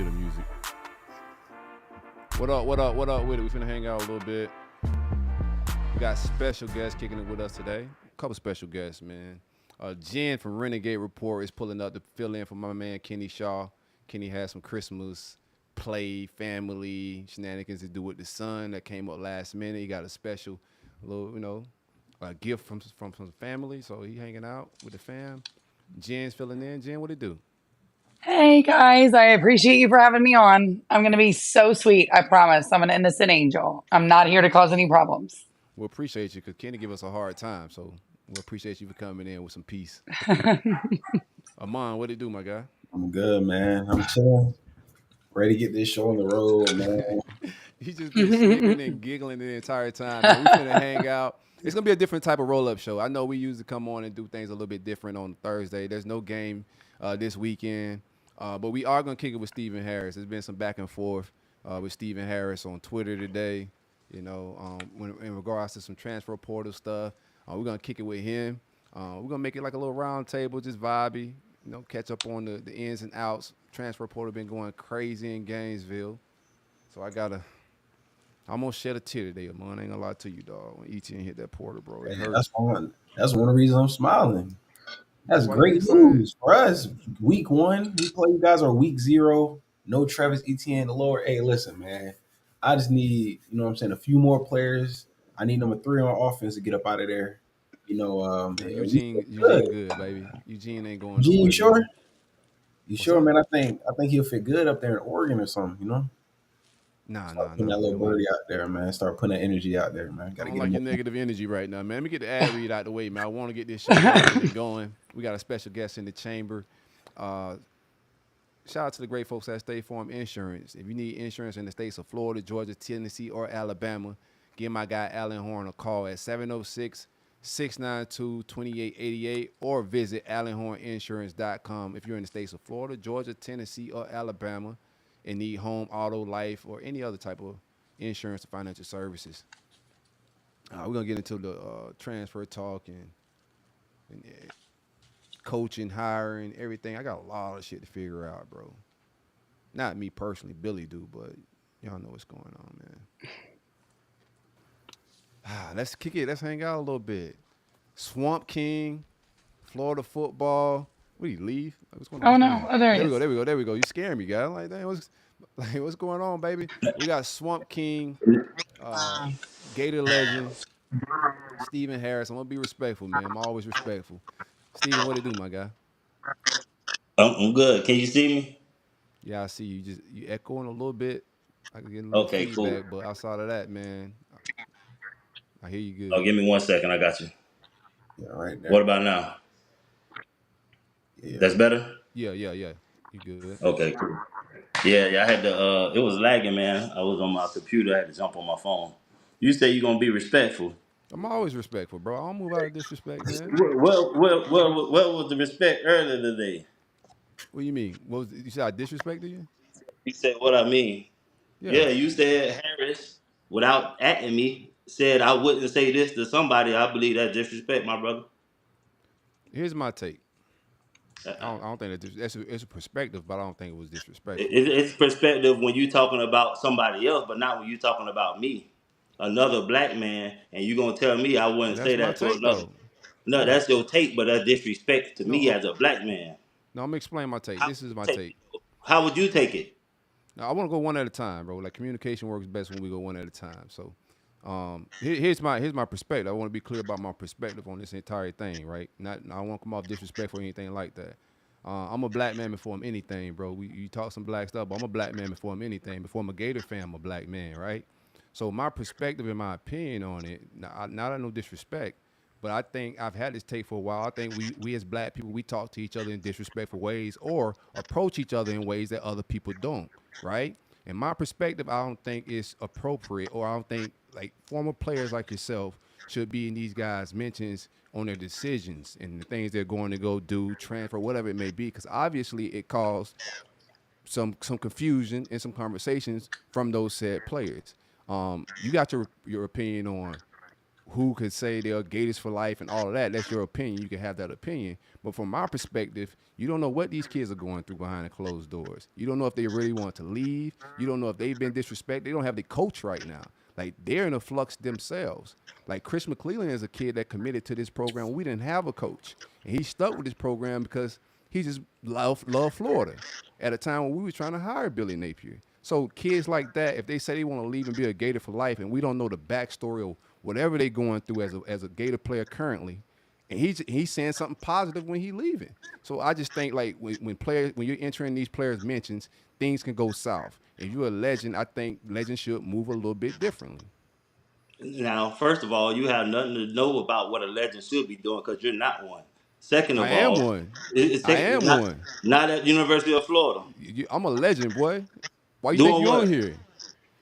cue the music. What up? What up? What up with it? We finna hang out a little bit. We got special guests kicking it with us today. A couple special guests, man. Jen from Renegade Report is pulling up to fill in for my man Kenny Shaw. Kenny has some Christmas play, family shenanigans to do with the son that came up last minute. He got a special little, a gift from some family, so he hanging out with the fam. Jen's filling in. Jen, what it do? Hey guys, I appreciate you for having me on. I'm going to be so sweet. I promise. I'm an innocent angel. I'm not here to cause any problems. We appreciate you because Kenny give us a hard time, so we appreciate you for coming in with some peace. Amon, what it do, my guy? I'm good, man. I'm chilling. Ready to get this show on the road, man. He just been snickering and giggling the entire time, man. We finna hang out. It's gonna be a different type of roll-up show. I know we usually come on and do things a little bit different on Thursday. There's no game this weekend, but we are gonna kick it with Stephen Harris. There's been some back and forth with Stephen Harris on Twitter today. In regards to some transfer portal stuff, we're gonna kick it with him. We're gonna make it like a little round table, just vibey. Catch up on the ins and outs. Transfer portal been going crazy in Gainesville, so I'm gonna shed a tear today, man. I ain't gonna lie to you, dog. When ETN hit that portal, bro, it hurt. That's one of the reasons I'm smiling. That's Why you great excited? news for us. Week 1, we play you guys are week 0. No Travis Etienne the lower. Hey, listen, man. I just need, a few more players. I need number 3 on offense to get up out of there. Man, And we feel Eugene good, baby. Eugene ain't going Gene, you nowhere, sure? man. You What's sure, up? man? I think he'll fit good up there in Oregon or something. Nah, Start nah, putting nah, that little man. birdie out there, man. Start putting that energy out there, man. I Got to don't get like him your up. negative energy right now, man. Let me get the ad read out the way, man. I want to get this show get it going. We got a special guest in the chamber. Uh, Shout out to the great folks at State Farm Insurance. If you need insurance in the states of Florida, Georgia, Tennessee, or Alabama, give my guy Alan Horne a call at 706-692-2888 or visit alanhorneinsurance.com if you're in the states of Florida, Georgia, Tennessee, or Alabama and need home, auto, life, or any other type of insurance or financial services. We're going to get into the transfer talk and coaching, hiring, everything. I got a lot of shit to figure out, bro. Not me personally, Billy do, but y'all know what's going on, man. Let's kick it. Let's hang out a little bit. Swamp King, Florida football. What do you leave? What's going on? Oh What's going no. on? Oh, there he There we is. go. There we go. There we go. You scaring me, guy. I'm like, dang, what's going on, baby? We got Swamp King, Gator legend, Stephen Harris. I'm gonna be respectful, man. I'm always respectful. Stephen, what it do, my guy? I'm good. Can you see me? Yeah, I see you. You echoing a little bit. I can get a little Okay, cool. feedback, but outside of that, man, I hear you Oh, good. give me 1 second. I got you. Yeah, right What there. about now? Yeah. That's better? Yeah. You good? Okay, cool. Yeah, I had to it was lagging, man. I was on my computer, I had to jump on my phone. You say you're gonna be respectful. I'm always respectful, bro. I don't move out of disrespect, man. What was the respect earlier today? What do you mean? You said I disrespected you? You said what I mean. Yeah. Yeah, you said Harris, without atting me, said I wouldn't say this to somebody. I believe that's disrespect, my brother. Here's my take. Uh, I don't think it's a perspective, but I don't think it was disrespectful. It's perspective when you talking about somebody else, but not when you talking about me, another black man, and you gonna tell me I wouldn't That's say my that to take, another. though. No, Yeah. that's your take, but that's disrespect to me No. as a black man. No. I'm gonna explain my take. How This would is you my take take. it? Though? How would you take it? Now I want to go one at a time, bro. Like communication works best when we go one at a time. So, here's my perspective. I want to be clear about my perspective on this entire thing, right? Not I don't want to come off disrespectful or anything like that. I'm a black man before I'm anything, bro. You talk some black stuff, but I'm a black man before I'm anything. Before I'm a Gator fan, I'm a black man, right? So my perspective and my opinion on it, not no disrespect, but I think I've had this take for a while. I think we as black people, we talk to each other in disrespectful ways or approach each other in ways that other people don't, right? In my perspective, I don't think it's appropriate, or I don't think like former players like yourself should be in these guys' mentions on their decisions and the things they're going to go do, transfer, whatever it may be, because obviously it caused some confusion and some conversations from those said players. You got your opinion on who could say they're Gators for life and all of that. That's your opinion. You can have that opinion. But from my perspective, you don't know what these kids are going through behind the closed doors. You don't know if they really want to leave. You don't know if they've been disrespected. They don't have the coach right now. Like, they're in a flux themselves. Like, Chris McClellan is a kid that committed to this program. We didn't have a coach. And he stuck with this program because he just loved Florida at a time when we were trying to hire Billy Napier. So kids like that, if they say they want to leave and be a Gator for life, and we don't know the backstory of whatever they're going through as a Gator player currently, and he's saying something positive when he's leaving. So I just think, like, when you're entering these players' mentions, things can go south. If you're a legend, I think legends should move a little bit differently. Now, first of all, you have nothing to know about what a legend should be doing because you're not one. Second I of am all, one. I am one. not at University of Florida. I'm a legend, boy. Why you think Doing you on what? here?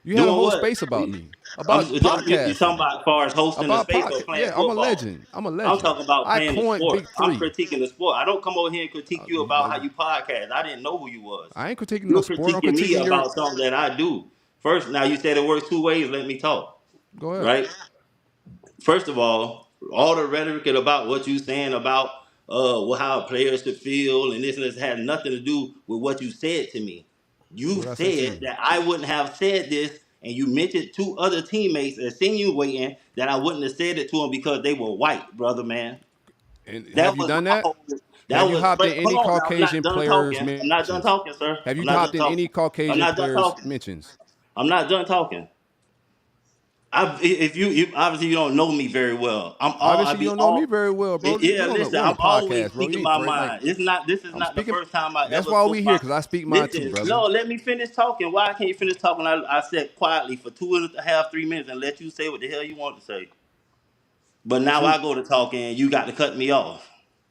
You had a Doing whole what? space about me, I'm about you talking podcasting, about as far as hosting the about space or podcast. playing Yeah, I'm a football. legend. I'm a I'm legend. talking about I playing the coined sport. Big I'm Three. critiquing the sport. I don't come over here and critique you about how you podcast. I didn't know who you was. I ain't critiquing no You're sport. I'm critiquing me critiquing your. about something that I do. First, now you said it works two ways. Let me talk. Go ahead. Right? First of all the rhetoric about what you saying about how players should feel and this has nothing to do with what you said to me. You What I say to said you? that I wouldn't have said this, and you mentioned two other teammates insinuating that I wouldn't have said it to them because they were white, brother man. And That have you was done my that? whole. That Have you was. hopped in Hold any on, now, I'm not Caucasian done players' talking. I'm not done mentions? talking, sir. Have I'm you not hopped done in any talking. I'm Caucasian not done players' talking. mentions? I'm not done talking. If you obviously you don't know me very well. I Obviously, you be don't know me all. very well, bro. Yeah, We listen. on a I'm always podcast, bro. You speaking ain't my like mind. It's not. This is I'm not the speaking. first time I That's ever why spoke we here, my. because I speak mine too, Listen, brother. no. Let me finish talking. Why can't you finish talking? I said quietly for 2.5, 3 minutes and let you say what the hell you want to say. But now Shoot, I go to talking and you got to cut me off.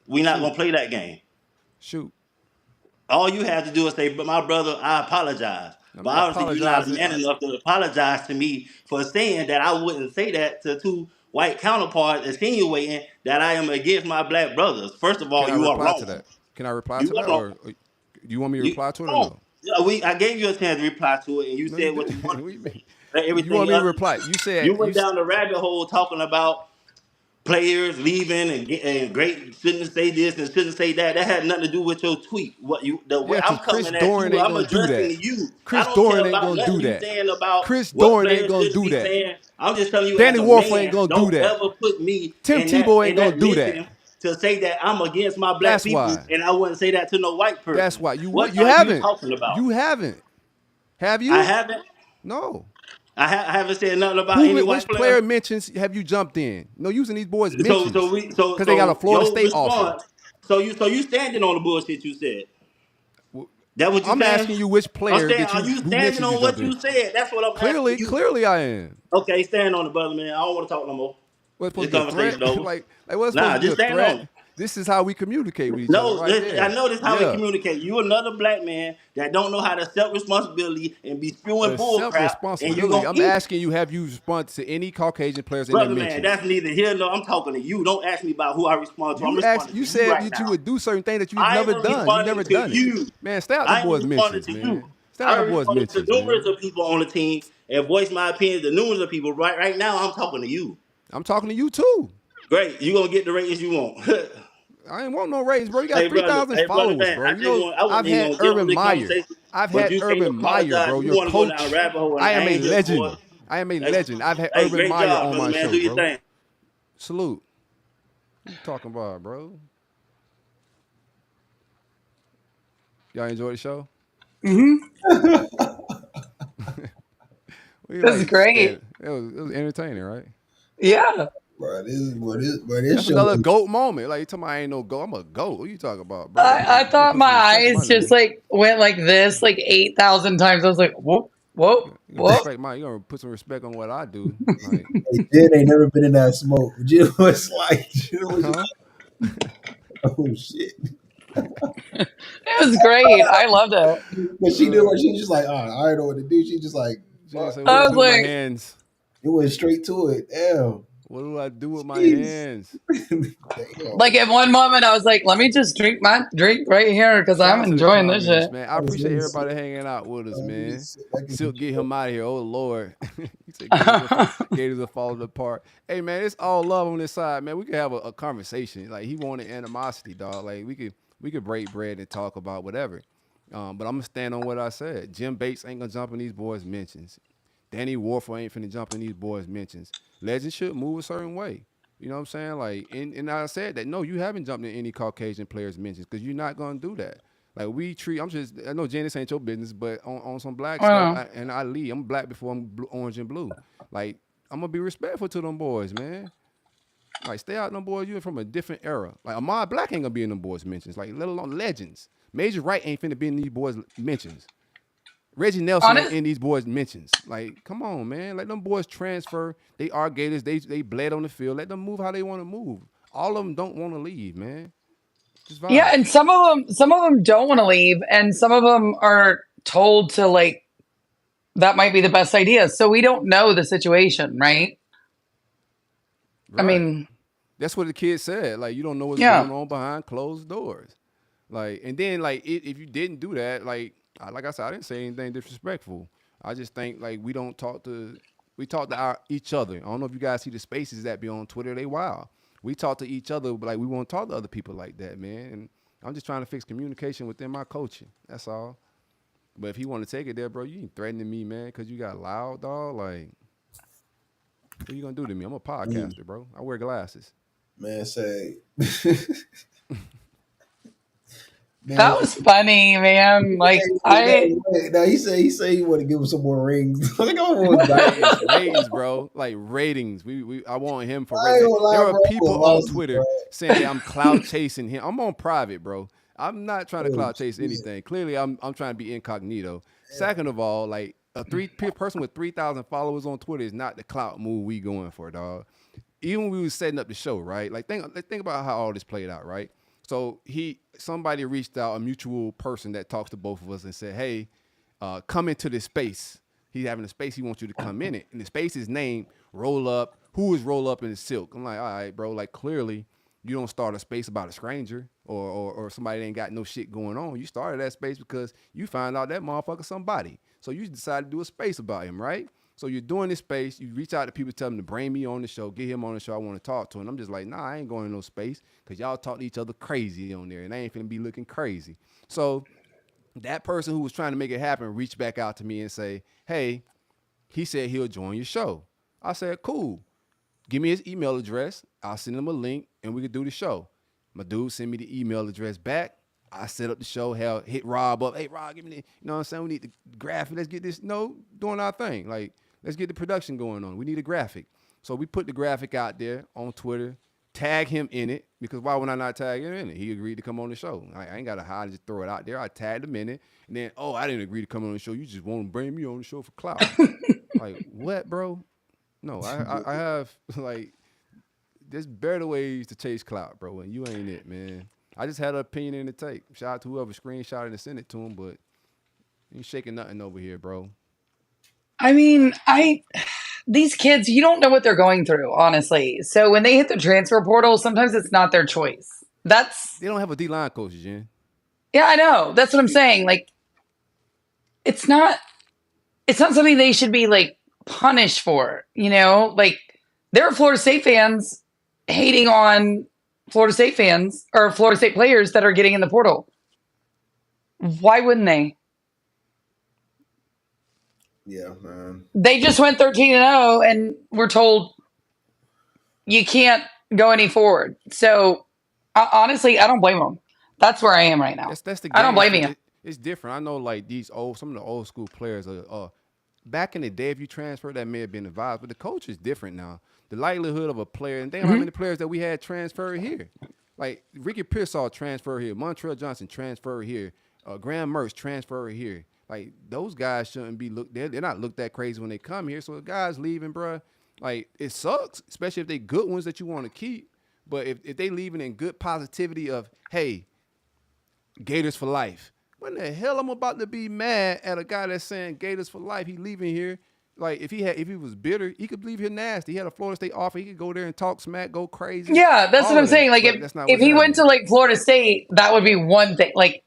We not shoot, gonna play that game. shoot. All you have to do is say, "But my brother, I apologize." I'm But not obviously, you're not apologizing. man enough to apologize to me for saying that I wouldn't say that to two white counterparts, insinuating that I am against my black brothers. First of Can all, I you are reply to wrong. that? Can I reply You to are that, wrong. or do you want me to You reply to it or wrong. no? Yeah, I gave you a chance to reply to it, and you No, you said what you didn't. wanted What to you say. mean? You Everything want me to else, reply? You you said went down the rabbit hole talking about players leaving and great shouldn't say this and shouldn't say that. That had nothing to do with your tweet. What you the way yeah, I'm because Chris coming at Doran you, ain't I'm gonna do addressing that. you. I Chris don't care Doran ain't about gonna do nothing you that. saying about Chris what Doran ain't players gonna shouldn't do be that. saying. I'm just telling you as Danny a Wolford ain't man, gonna do don't that. ever put me Tim Tebow ain't in gonna that do that. mission to say that I'm against my black That's people why. and I wouldn't say that to no white That's person. why What you are you haven't. talking about? You haven't. Have I you? haven't. No. I haven't said nothing about any white Which player. player mentions have you jumped in? No, using these boys So mentions because they got a so Florida your State offer. response. So you standing on the bullshit you said. That what you I'm saying? asking you which I'm player saying, that are you you who standing mentions you on jumped what in. you said? That's what I'm asking Clearly, you. clearly I am. Okay, stand on it, brother, man. I don't want to talk no more. What's This supposed to be a conversation threat? over. like what's supposed Nah, to be just a stand on threat? it. This is how we communicate with each other, No, right I there. know this how we Yeah. communicate. You another black man that don't know how to accept responsibility and be spewing bull crap, and you Self-responsibility. gonna I'm eat it. asking you, have you responded to any Caucasian players in their Brother man, mentions? that's neither here nor I'm talking to you. Don't ask me about who I respond to. I'm responding You to you said right that you now. would do certain things that you've I never am done. You've responding never to done it. you. Man, stay out the I am boys' responding mentions, to you. man. Stay out I the boys' responded to mentions, numerous man. of people on the team and voiced my opinion to numerous of people. Right now, I'm talking to you. I'm talking to you too. Great, you gonna get the ratings you want. I ain't want no ratings, bro. You got 3,000 Hey brother, followers, man. bro. You know, I wasn't I've even had gonna get on Urban this Meyer. conversation, I've but had you can't Urban Meyer, apologize. bro. You Your want to go down a coach. rabbit hole, and I I am a ain't here for legend. it. I am a Hey, legend. I've had hey, Urban great Meyer job, on brother my man. show, Do your bro. thing. Salute. What you talking about, bro? Y'all enjoy the show? We This is like great. it was entertaining, right? Yeah. Bro, this That's show another is GOAT moment. Like you talking about I ain't no GOAT. I'm a GOAT. What you talking about, bro? I You better thought put my some respect on my eyes just name. like went like this like 8,000 times. I was like, whoop, whoop, You gonna whoop. respect my you gonna put some respect on what I do. Like, hey, Jen ain't never been in that smoke. Jen was like, Jen was huh? like, oh shit. It was great. I loved it. But she did what she was just like, I don't know what to do. She just like, Jane fuck. said, what I I was do with my like, hands. It went straight to it. Damn. What do I do with my Jeez. hands? Damn. Like at one moment, I was like, "Let me just drink my drink right here because Shout I'm out to the enjoying this comments, shit." man. I appreciate everybody hanging out with us, man. Silk, get him out of here. Oh Lord, he said Gators are falling apart. Hey man, it's all love on this side, man. We could have a conversation. Like he wanted animosity, dog. Like we could break bread and talk about whatever. But I'm gonna stand on what I said. Jim Bates ain't gonna jump in these boys' mentions. Danny Warfel ain't finna jump in these boys' mentions. Legends should move a certain way. You know what I'm saying? Like, and I said that no, you haven't jumped in any Caucasian players' mentions because you're not gonna do that. Like we treat, I know Janice ain't your business, but on some black stuff, Well, I lead. I'm black before I'm orange and blue. Like I'm gonna be respectful to them boys, man. Like stay out them boys. You're from a different era. Like Ahmad Black ain't gonna be in them boys' mentions. Like let alone legends. Major Wright ain't finna be in these boys' mentions. Reggie Nelson ain't honest, in these boys' mentions. Like, come on, man. Let them boys transfer. They are Gators. They bled on the field. Let them move how they want to move. All of them don't want to leave, man. Just yeah, vibe. and some of them don't want to leave, and some of them are told to like that might be the best idea. So we don't know the situation, right? I Right. mean, That's what the kid said. Like, you don't know what's yeah. going on behind closed doors. Like, and then like if you didn't do that, like I said, I didn't say anything disrespectful. I just think like we talk to each other. I don't know if you guys see the spaces that be on Twitter. They wild. We talk to each other, but like we won't talk to other people like that, man. And I'm just trying to fix communication within my coaching. That's all. But if he want to take it there, bro, you ain't threatening me, man, because you got loud, dog. Like, what you gonna do to me? I'm a podcaster, bro. I wear glasses. Man, say, man, That was funny, man. Like I now he said he want to give him some more rings. Like I almost died. Ratings, bro. Like ratings. I want him for I ain't ratings. gonna There lie, are bro. I people on lost it, Twitter bro. saying that I'm clout chasing him. I'm on private, bro. I'm not trying to Oh, clout chase shit. anything. Clearly, I'm trying to be incognito. Second of all, like a person with 3,000 followers on Twitter is not the clout move we going for, dog. Even when we was setting up the show, right? Like think about how all this played out, right? So somebody reached out, a mutual person that talks to both of us and said, hey, come into this space. He's having a space he wants you to come in it. And the space is named Roll Up. Who is Roll Up in the Silk? I'm like, all right, bro, like clearly you don't start a space about a stranger or somebody that ain't got no shit going on. You started that space because you found out that motherfucker somebody. So you decided to do a space about him, right? So you're doing this space. You reach out to people, tell them to bring me on the show, get him on the show. I want to talk to him. I'm just like, nah, I ain't going to no space because y'all talk to each other crazy on there, and I ain't finna be looking crazy. So that person who was trying to make it happen reached back out to me and say, hey, he said he'll join your show. I said, cool. Give me his email address. I'll send him a link and we could do the show. My dude sent me the email address back. I set up the show, hell, hit Rob up. Hey, Rob, give me the, you know what I'm saying? We need the graphic. Let's get this, doing our thing. Like, let's get the production going on. We need a graphic. So we put the graphic out there on Twitter, tag him in it, because why would I not tag him in it? He agreed to come on the show. I ain't got to hide, just throw it out there. I tagged him in it. And then, oh, I didn't agree to come on the show. You just want to bring me on the show for clout. Like, what, bro? No, I have, like, there's better ways to chase clout, bro, and you ain't it, man. I just had an opinion in the tape. Shout out to whoever screenshotted and sent it to him, but ain't shaking nothing over here, bro. I mean, I these kids, you don't know what they're going through, honestly. So when they hit the transfer portal, sometimes it's not their choice. That's They don't have a D-line coach, Jen. yeah, I know. That's what I'm saying. Like it's not something they should be like punished for, you know? Like there are Florida State fans hating on Florida State fans or Florida State players that are getting in the portal. Why wouldn't they? Yeah, man. They just went 13-0 and we're told you can't go any forward. So honestly, I don't blame them. That's where I am right now. That's the I don't game. blame you. It's different. I know, like some of the old school players are back in the day. If you transfer, that may have been the vibe, but the coach is different now. The likelihood of a player, and think how many players that we had transferred here. Like Ricky Pearsall transferred here, Montrell Johnson transferred here, Graham Mertz transferred here. Like those guys shouldn't be looked. They're not looked that crazy when they come here. So the guys leaving, bruh, like it sucks, especially if they good ones that you want to keep. But if they leaving in good positivity of, hey, Gators for life. When the hell I'm about to be mad at a guy that's saying Gators for life? He leaving here Like if he was bitter, he could leave here nasty. He had a Florida State offer. He could go there and talk smack, go crazy. Yeah, that's all what I'm of that. saying. Like But that's not if what's he went to happening. like Florida State, that would be one thing. Like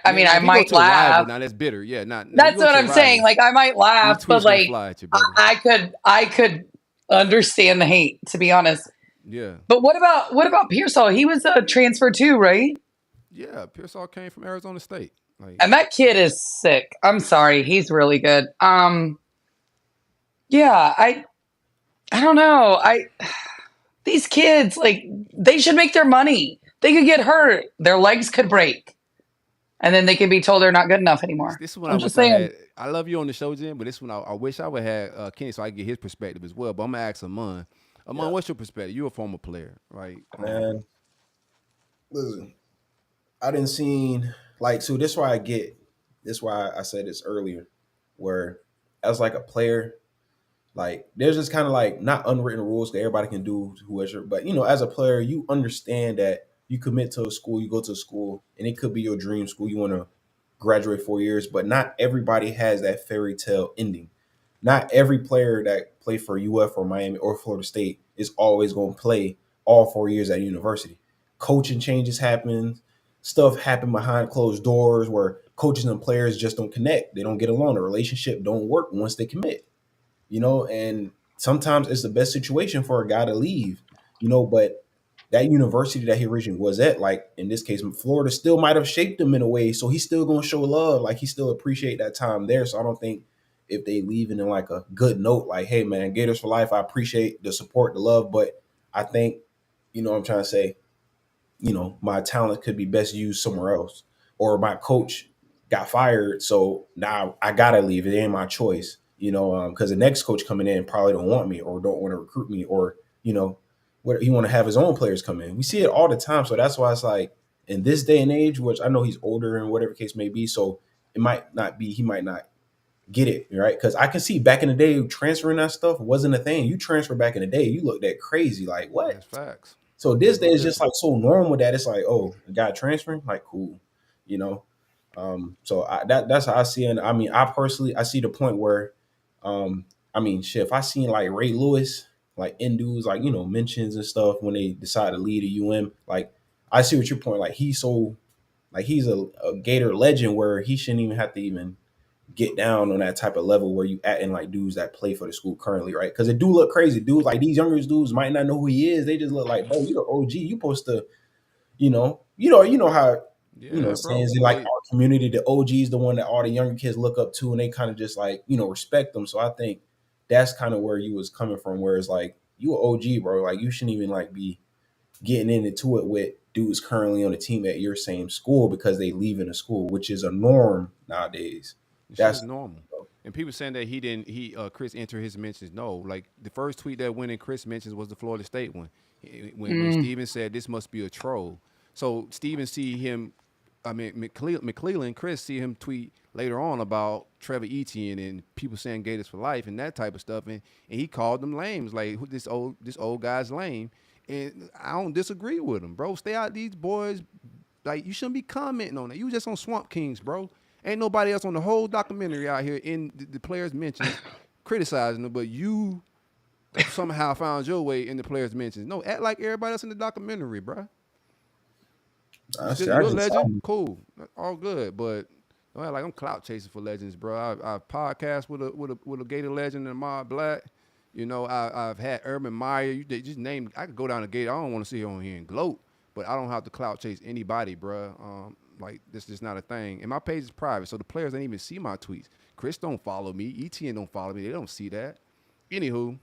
I mean, Now, I if you go might to a rival, laugh. now that's bitter. Yeah, not now you That's go what to a I'm saying. rival, Like I might these laugh, but tweets gonna like fly at you, brother. I could understand the hate, to be honest. Yeah, But what about Pearsall? He was a transfer too, right? yeah. Pearsall came from Arizona State. Like, And that kid is sick. I'm sorry, he's really good. Yeah, I don't know. These kids, like, they should make their money. They could get hurt. Their legs could break. And then they could be told they're not good enough anymore. this is when I I'm wish just I saying. had. I love you on the show, Jim, but this is when I wish I would have Kenny so I could get his perspective as well. But I'm gonna ask Amon. Amon, Yeah. what's your perspective? You're a former player, right? Man, listen, I didn't seen like so. This why I get. This why I said this earlier, where as like a player, like there's just kind of like not unwritten rules that everybody can do whoever. But as a player, you understand that you commit to a school, you go to a school, and it could be your dream school. You want to graduate 4 years, but not everybody has that fairy tale ending. Not every player that play for UF or Miami or Florida State is always going to play all 4 years at university. Coaching changes happen, stuff happen behind closed doors where coaches and players just don't connect. They don't get along. The relationship don't work once they commit. And sometimes it's the best situation for a guy to leave. But that university that he originally was at, like in this case, Florida, still might have shaped him in a way. So he's still gonna show love. Like he still appreciate that time there. So I don't think if they leave it in like a good note, like, hey man, Gators for life. I appreciate the support, the love, but I think, what I'm trying to say, my talent could be best used somewhere else. Or my coach got fired, so now I gotta leave. It ain't my choice, because the next coach coming in probably don't want me or don't want to recruit me, or what he want to have his own players come in. We see it all the time, so that's why it's like in this day and age, which I know he's older and whatever case may be, so it might not be he might not get it right because I can see back in the day transferring that stuff wasn't a thing. You transfer back in the day, you looked at crazy like That's what. facts. So this It's day no is just different. like so normal that it's like, oh, the guy transferring, like cool, you know. So that's how I see it. I mean, I personally I see the point where, I mean, shit. If I seen like Ray Lewis, like in dudes, like mentions and stuff when they decide to lead a like I see what your point. Like he's so, like he's a Gator legend where he shouldn't even have to even get down on that type of level where you at in like dudes that play for the school currently, right? Because it do look crazy. Dudes like these younger dudes might not know who he is. They just look like, bro, you the OG. You supposed to, how Yeah, bro. sayings in like Like, our community, the OG is the one that all the younger kids look up to, and they kind of just like respect them. So I think that's kind of where you was coming from, where it's like you an OG, bro. Like you shouldn't even like be getting into it with dudes currently on the team at your same school because they leave in a school, which is a norm nowadays. this shit is That's normal. And people saying that Chris entered his mentions. No, like the first tweet that went in Chris mentions was the Florida State one. When Mm. Steven said this must be a troll. So Steven see him, I mean McClellan, Chris see him tweet later on about Trevor Etienne and people saying Gators for life and that type of stuff, and he called them lames, like this old guy's lame. And I don't disagree with him, bro. Stay out these boys. Like you shouldn't be commenting on that. You just on Swamp Kings, bro. Ain't nobody else on the whole documentary out here in the players' mentions criticizing them, but you somehow found your way in the players' mentions. No, act like everybody else in the documentary, bro. I see. I You're a just legend, cool, all good, but don't act like I'm clout chasing for legends, bro. I've podcast with a Gator legend and Ahmad Black. I've had Urban Meyer. They just named. I could go down the Gator. I don't want to sit here on here and gloat, but I don't have to clout chase anybody, bro. Like this is just not a thing. And my page is private, so the players don't even see my tweets. Chris don't follow me. ETN don't follow me. They don't see that. Anywho,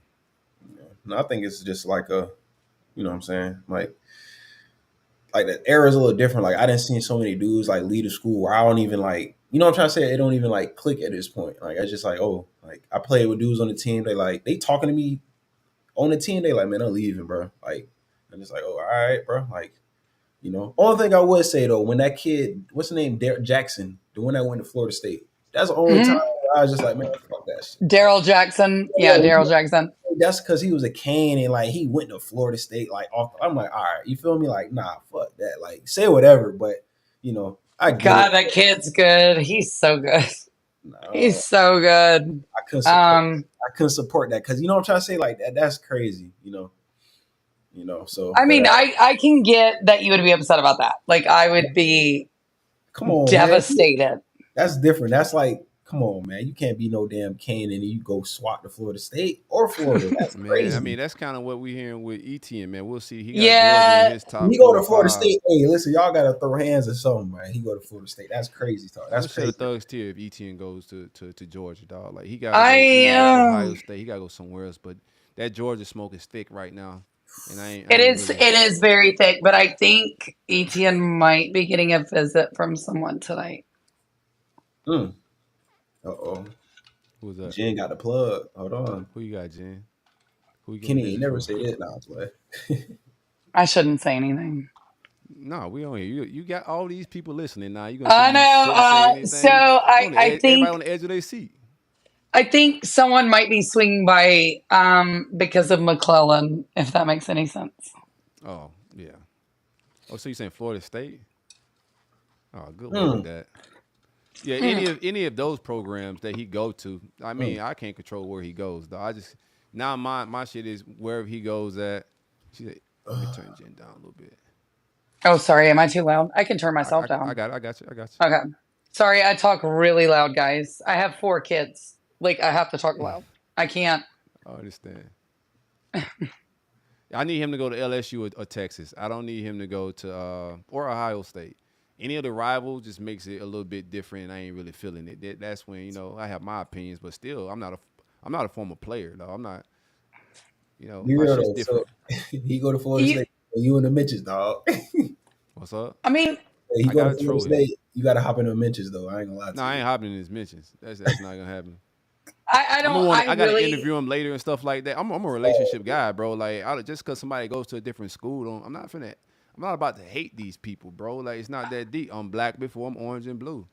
no, I think it's just like a, what I'm saying, like the era is a little different. Like I didn't see so many dudes like lead a school where I don't even like, what I'm trying to say, it don't even like click at this point. Like I just like, oh, like I played with dudes on the team. They talking to me on the team. They like, man, I'm leaving, bro. Like I'm just like, oh, all right, bro. Like, only thing I would say though, when that kid, what's the name, Derek Jackson, the one that went to Florida State, that's the only time Hmm. where I was just like, man, fuck that shit. Daryl Jackson. Yeah, Yeah, Daryl Jackson. that's because he was a cane and like he went to Florida State like off. I'm like, all right, you feel me? Like, nah, fuck that. Like, say whatever, but I get God, it. that kid's good. He's so good. No, He's so good. I couldn't support. Um, I couldn't support that because you know what I'm trying to say. Like that, that's crazy. So, I but mean, I can get that you would be upset about that. Like, I would be come on, man. devastated. That's different. That's like, come on, man. You can't be no damn Kane and then you go swat to Florida State or Florida. That's Man, I crazy. mean, that's kind of what we're hearing with ETN, man. We'll see. He got Georgia in Yeah, his When top you go four or to Florida five. State, hey, listen, y'all gotta throw hands or something, man. He go to Florida State. That's crazy talk. I'm That's gonna shed a crazy. thug's tear if ETN goes to Georgia, dog. Like he gotta go I anywhere. Ohio State, he gotta go somewhere else. But that Georgia smoke is thick right now, and I it ain't is really. it is very thick, but I think Etienne might be getting a visit from someone tonight. Uh oh. Who's that? Jen got the plug. Hold on. Who you got, Jen? Who you getting a Kenny ain't visit never from? say that. Nah, play. I shouldn't say anything. No, we on here. You got all these people listening now. You gonna say I you shouldn't say know. So anything? On the I edge, everybody think on the edge of their seat. I think someone might be swinging by because of McClellan, if that makes any sense. Oh yeah. Oh, so you saying Florida State? Oh, good luck with Hmm. that. Yeah, Hmm. any of those programs that he go to, I Hmm. mean, I can't control where he goes, though. I just now my shit is wherever he goes at. She said, let me turn Jen down a little bit. Oh, sorry. Am I too loud? I can turn myself I down. got it, I got you, I got you. Okay. Sorry, I talk really loud, guys. I have 4 kids. Like, I have to talk loud. I can't. I understand. I need him to go to LSU or Texas. I don't need him to go to or Ohio State. Any of the rivals just makes it a little bit different. And I ain't really feeling it. That's when I have my opinions, but still, I'm not a former player though. I'm not. Be My real shit's though. So different. he go to Florida You, State. You in the Mitches, dog. What's up? I mean, He I go got to to Florida troll him. State. You gotta hop in the Mitches though. I ain't gonna lie No, to I you. ain't hopping in his mentions. That's not gonna happen. I I'm gonna don't, want. I I gotta really, interview him later and stuff like that. I'm a relationship guy, bro. Like, just because somebody goes to a different school, I'm not finna. I'm not about to hate these people, bro. Like, it's not that deep. I'm black before I'm orange and blue.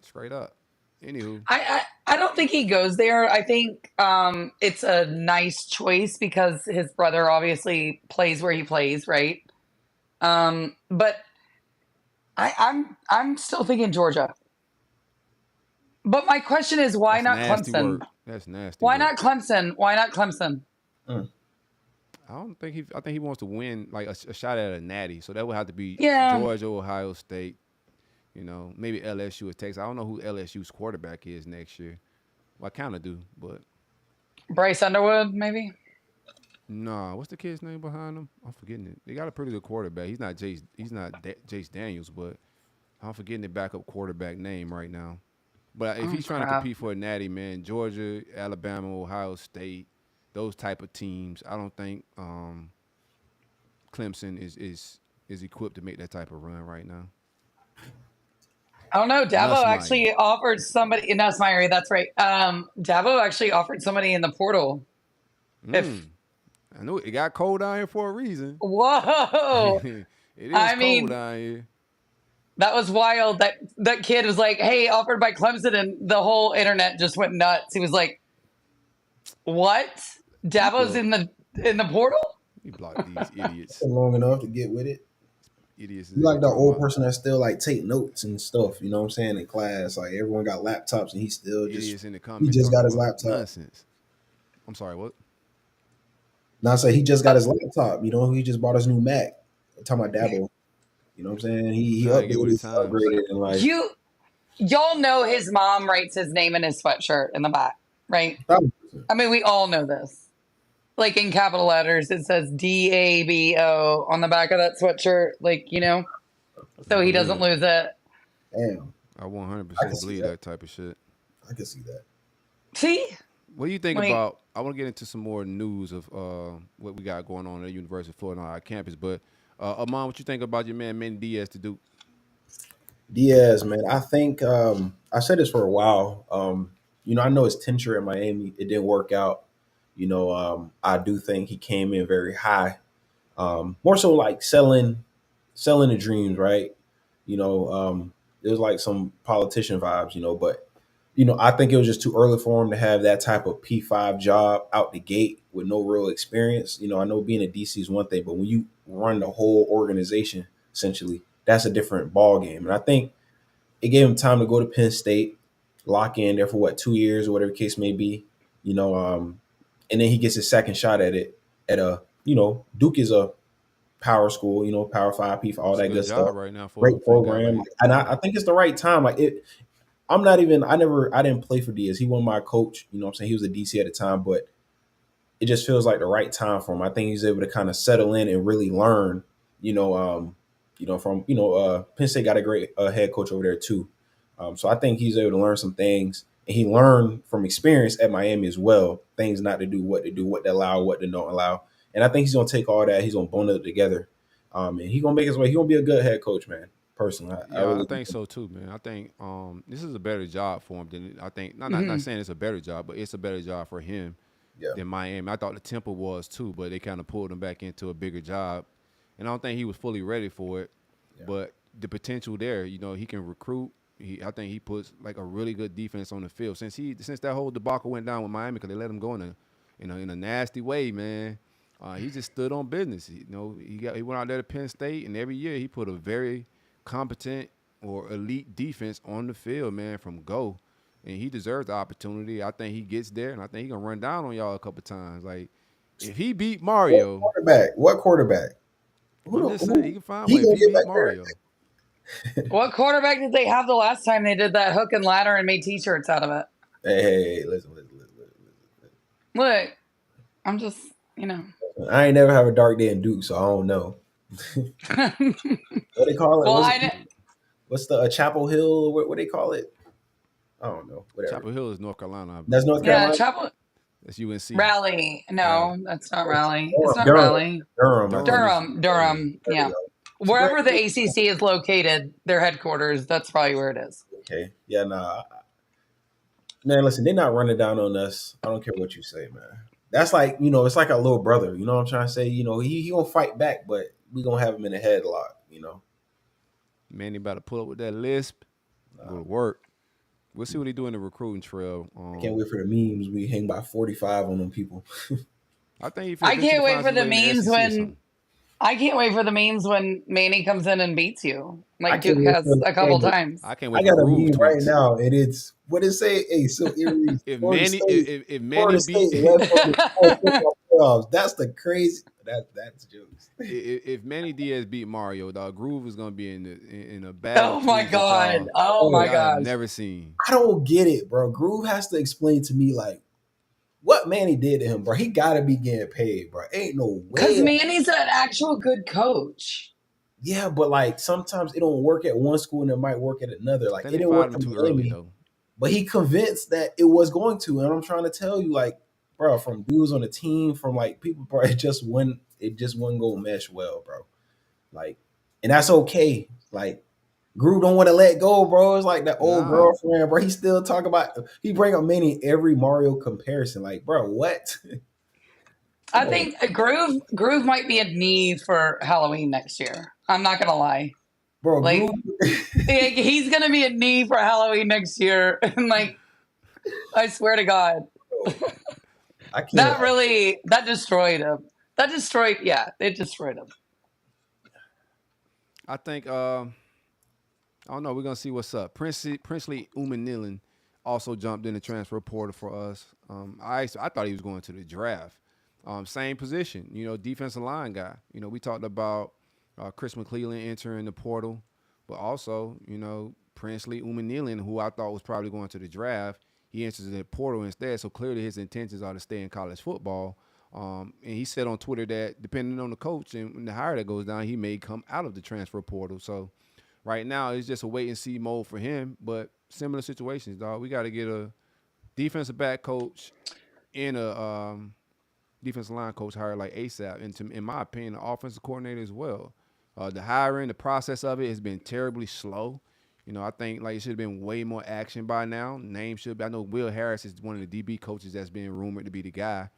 Straight up. Anywho, I don't think he goes there. I think it's a nice choice because his brother obviously plays where he plays, right? But I'm still thinking Georgia. But my question is, why that's not nasty Clemson? work. That's nasty Why work. not Clemson? Why not Clemson? Mm. I don't think he. I think he wants to win like a shot at a natty. So that would have to be Yeah, Georgia, Ohio State. Maybe LSU or Texas. I don't know who LSU's quarterback is next year. Well, I kind of do, but Bryce Underwood, maybe. nah. What's the kid's name behind him? I'm forgetting it. They got a pretty good quarterback. He's not Jace. He's not Jace Daniels, but I'm forgetting the backup quarterback name right now. But if Oh he's trying to crap! compete for a natty, man, Georgia, Alabama, Ohio State, those type of teams, I don't think Clemson is equipped to make that type of run right now. I don't know. Dabo Nussmeyer. actually offered somebody. No, Smyrie, that's right. Dabo actually offered somebody in the portal. If I know it got cold down here for a reason. whoa, It is I cold mean, down here. that was wild. That kid was like, "Hey, offered by Clemson," and the whole internet just went nuts. He was like, "What? Dabo's People, in the portal?" you block these idiots. Long enough to get with it. Idiots is You in here like that talking old about person that still like take notes and stuff, you know what I'm saying, in class. Like everyone got laptops and idiots in the he comments just talking got his about laptop. nonsense. I'm sorry, what? Now I say he just got his laptop, he just bought his new Mac. I'm talking about Dabo. You know what I'm saying? He Trying to get with the updated, times. upgraded and like Y'all know his mom writes his name in his sweatshirt in the back, right? probably I mean, we all know this. Like in capital letters, it says DABO on the back of that sweatshirt, I so he believe doesn't it. lose it. damn, I I can 100% see believe that. that type of shit. I can see that. See, What do you think like, about? I want to get into some more news of what we got going on at the University of Florida on our campus. But Amon, what you think about your man Manny Diaz to do? Diaz, man, I think I said this for a while. I know his tenure at Miami, it didn't work out. I do think he came in very high. More so like selling the dreams, right? It was like some politician vibes, but I think it was just too early for him to have that type of P5 job out the gate with no real experience. I know being a DC is one thing, but when you run the whole organization, essentially, that's a different ball game. And I think it gave him time to go to Penn State. lock in there for what 2 years or whatever the case may be. You know, and then he gets his second shot at it at a Duke is a power school, Power 5 P for all It's a that good good stuff. job right now Great for a guy program, like and I think it's the right time. Like it, I didn't play for Diaz. He wasn't my coach. You know what I'm saying? He was a DC at the time, but it just feels like the right time for him. I think he's able to kind of settle in and really learn. From Penn State got a great head coach over there too. So I think he's able to learn some things, and he learned from experience at Miami as well. Things not to do, what to allow, what to don't allow. And I think he's gonna take all that. He's gonna bundle it together, and he's gonna make his way. He's gonna be a good head coach, man. Personally, I Yeah, I really think do. so too, man. I think this is a better job for him than I think. Not Mhm. saying it's a better job, but it's a better job for him Yeah, than Miami. I thought the Temple was too, but they kind of pulled him back into a bigger job, and I don't think he was fully ready for it. yeah. But the potential there, he can recruit. I think he puts like a really good defense on the field since that whole debacle went down with Miami because they let him go in a nasty way, man. He just stood on business. He went out there to Penn State, and every year he put a very competent or elite defense on the field, man, from go. And he deserves the opportunity. I think he gets there, and I think he gonna run down on y'all a couple times. Like if he beat What Mario, quarterback? What quarterback? I'm just saying he Who can find he one. If gonna he get beat back there? Mario, What quarterback did they have the last time they did that hook and ladder and made T-shirts out of it? Hey, listen. Look, I'm just, you know. I ain't never have a dark day in Duke, so I don't know. What they call it? Well, I What's the Chapel Hill? What they call it? I don't know. Whatever. Chapel Hill is North Carolina, I That's believe. North yeah, Carolina. Chapel That's UNC. Raleigh. Rally. No, that's not Raleigh. It's not Durham. Raleigh. Durham. I think. Durham is yeah. Durham. There we Yeah, go. It's a great. wherever the ACC is located, their headquarters. That's probably where it is. Okay. Yeah. Nah. Man, listen. They're not running down on us. I don't care what you say, man. That's like it's like a little brother. You know what I'm trying to say? He gonna fight back, but we gonna have him in a headlock. Manny about to pull up with that lisp. Go to work. We'll see what he do in the recruiting trail. I can't wait for the memes. We hang by 45 on them people. I think he I eventually can't wait finds for his the way in the memes SEC or when something. I can't wait for the memes when Manny comes in and beats you, I like can't Duke wait has for a couple the times. I can't I wait for got a Groove meme right tweets. now, and it's what it say? Hey, so it reads If Florida Manny, State, if Manny Florida State beat, left from the football playoffs. That's the crazy. That's jokes. if Manny Diaz beat Mario, dog, Groove is gonna be in a battle Oh of my tweets that god! Oh my y'all have gosh! never seen. I don't get it, bro. Groove has to explain to me like what Manny did to him, bro. He gotta be getting paid, bro. Ain't no Because way. Manny's an actual good coach. Yeah, but like sometimes it don't work at one school and it might work at another. I Like think it they didn't fired work him in too early Miami, though. but he convinced that it was going to. And I'm trying to tell you, like, bro, from dudes on the team, from like people, bro, it just wouldn't go mesh well, bro. Like, and that's okay. Like, Groove don't want to let go, bro. It's like that old Nah, girlfriend, bro. He still talk about he bring up Manny every Mario comparison. Like, bro, what? I Come on, think Groove might be a need for Halloween next year. I'm not gonna lie. bro. Groove. Like he's gonna be a need for Halloween next year, and like I swear to God, I can't. that destroyed him. It destroyed him. I think I don't know. We're gonna see what's up. Princely Umanilin also jumped in the transfer portal for us. I thought he was going to the draft. Same position, defensive line guy. We talked about Chris McClellan entering the portal, but also, Princely Umanilin, who I thought was probably going to the draft, he enters the portal instead. So clearly his intentions are to stay in college football. And he said on Twitter that depending on the coach and the hire that goes down, he may come out of the transfer portal. So right now, it's just a wait and see mode for him. But similar situations, dog. We got to get a defensive back coach and a defensive line coach hired like ASAP. And in my opinion, the offensive coordinator as well. The hiring, the process of it has been terribly slow. I think like it should have been way more action by now. Name should be. I know Will Harris is one of the DB coaches that's being rumored to be the guy.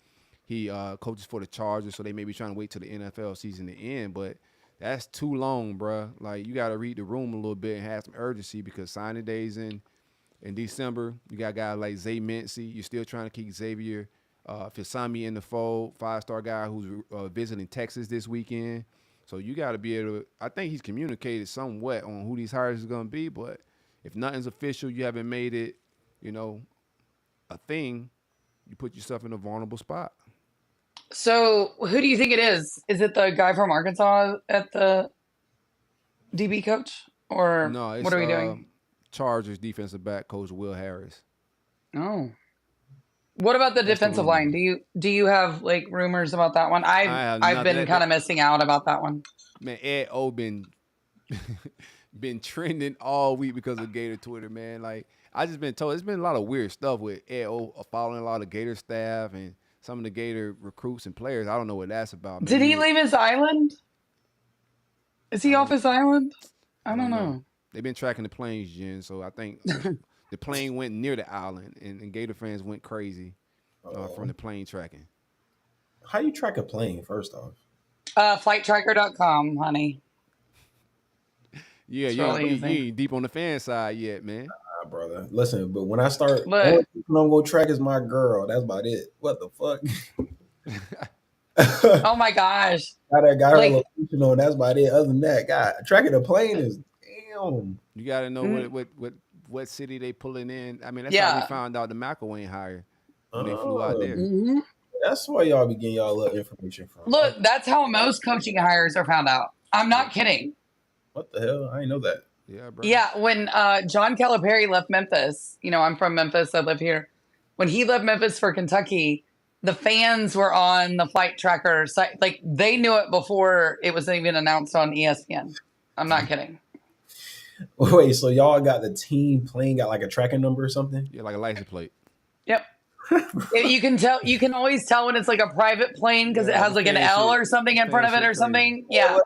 He coaches for the Chargers, so they may be trying to wait till the NFL season to end. But that's too long, bruh. Like you got to read the room a little bit and have some urgency because signing days in December. You got guys like Zay Mincy. You're still trying to keep Xavier Fisami in the fold, 5-star guy who's visiting Texas this weekend. So you got to be able to. I think he's communicated somewhat on who these hires are going to be, but if nothing's official, you haven't made it, a thing, you put yourself in a vulnerable spot. So, who do you think it is? Is it the guy from Arkansas at the DB coach, or No, what it's are we doing? Chargers defensive back coach Will Harris. Oh, what about the That's the defensive rumor. line? Do you have like rumors about that one? I have I've nothing. been kind of missing out about that one. Man, Ed O been trending all week because of Gator Twitter, man. Like I just been told, it's been a lot of weird stuff with Ed O following a lot of Gator staff and some of the Gator recruits and players. I don't know what that's about. Did Maybe he leave his island? Is he I off don't his island? I I don't don't know. know. They've been tracking the planes, Jen. So I think the plane went near the island, and Gator fans went crazy from the plane tracking. How you track a plane? First off, Flighttracker.com, honey. Yeah, It's you really easy. ain't deep on the fan side yet, man. brother. Listen, but when I start, the only Look, person I'm gonna track is my girl. That's about it. What the fuck? oh my gosh. Got her Like, location on. That's about it. Other than that, God, tracking a plane is damn. You got to know mm, what city they pulling in. I mean, that's how we yeah. found out the McElwain ain't hire when they flew out there. Mhm. That's why y'all be getting y'all little information from. Look, that's how most coaching hires are found out. I'm not kidding. What the hell? I didn't know that. Yeah, bro. Yeah, when John Calipari left Memphis, I'm from Memphis, I live here. When he left Memphis for Kentucky, the fans were on the flight tracker site. Like, they knew it before it was even announced on ESPN. I'm not kidding. Wait, so y'all got the team playing got like a tracking number or something? Yeah, like a license plate. Yep. You can tell. You can always tell when it's like a private plane because it Yeah, has like an L or something in front of it or something. Yeah,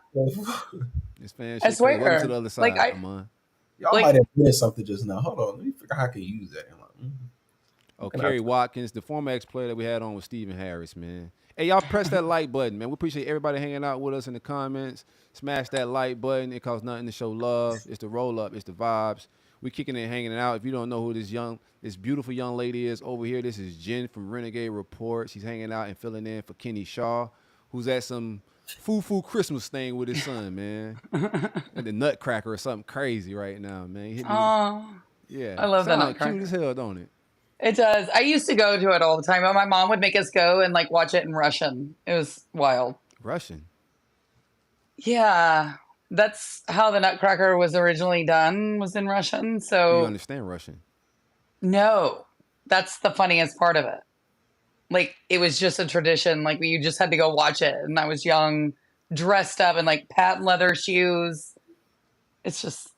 This fan I shit crazy. Welcome swear. to the other side, Like I Amon. Y'all like. might have missed something just now. Hold on, let me figure out how I can use that. Oh, Can Kerry Watkins, the former ex-player that we had on was Stephen Harris, man. Hey, y'all press that like button, man. We appreciate everybody hanging out with us in the comments. Smash that like button. It costs nothing to show love. It's the roll up. It's the vibes. We kicking it, hanging it out. If you don't know who this beautiful young lady is over here, this is Jen from Renegade Report. She's hanging out and filling in for Kenny Shaw, who's at some foo Christmas thing with his son, man. At the Nutcracker or something crazy right now, man. He hit me. Oh, Yeah. I love the Sound cute Nutcracker. as hell, don't it? It does. I used to go to it all the time, but my mom would make us go and like watch it in Russian. It was wild. Russian. Yeah, that's how the Nutcracker was originally done. Was in Russian. You So understand Russian. no, that's the funniest part of it. Like it was just a tradition. Like you just had to go watch it, and I was young, dressed up in like patent leather shoes. It's just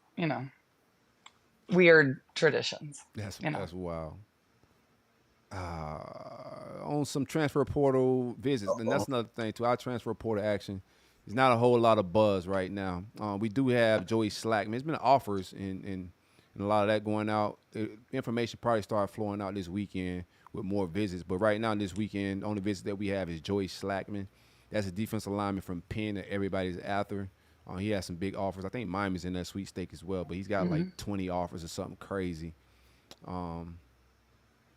weird traditions. That's wild. On some transfer portal visits, and that's another thing too. Our transfer portal action is not a whole lot of buzz right now. We do have Joey Slackman. There's been offers and a lot of that going out. Information probably started flowing out this weekend with more visits, but right now this weekend, the only visit that we have is Joey Slackman. That's a defensive lineman from Penn that everybody's after. He has some big offers. I think Miami's in that sweepstake as well, but he's got like 20 offers or something crazy.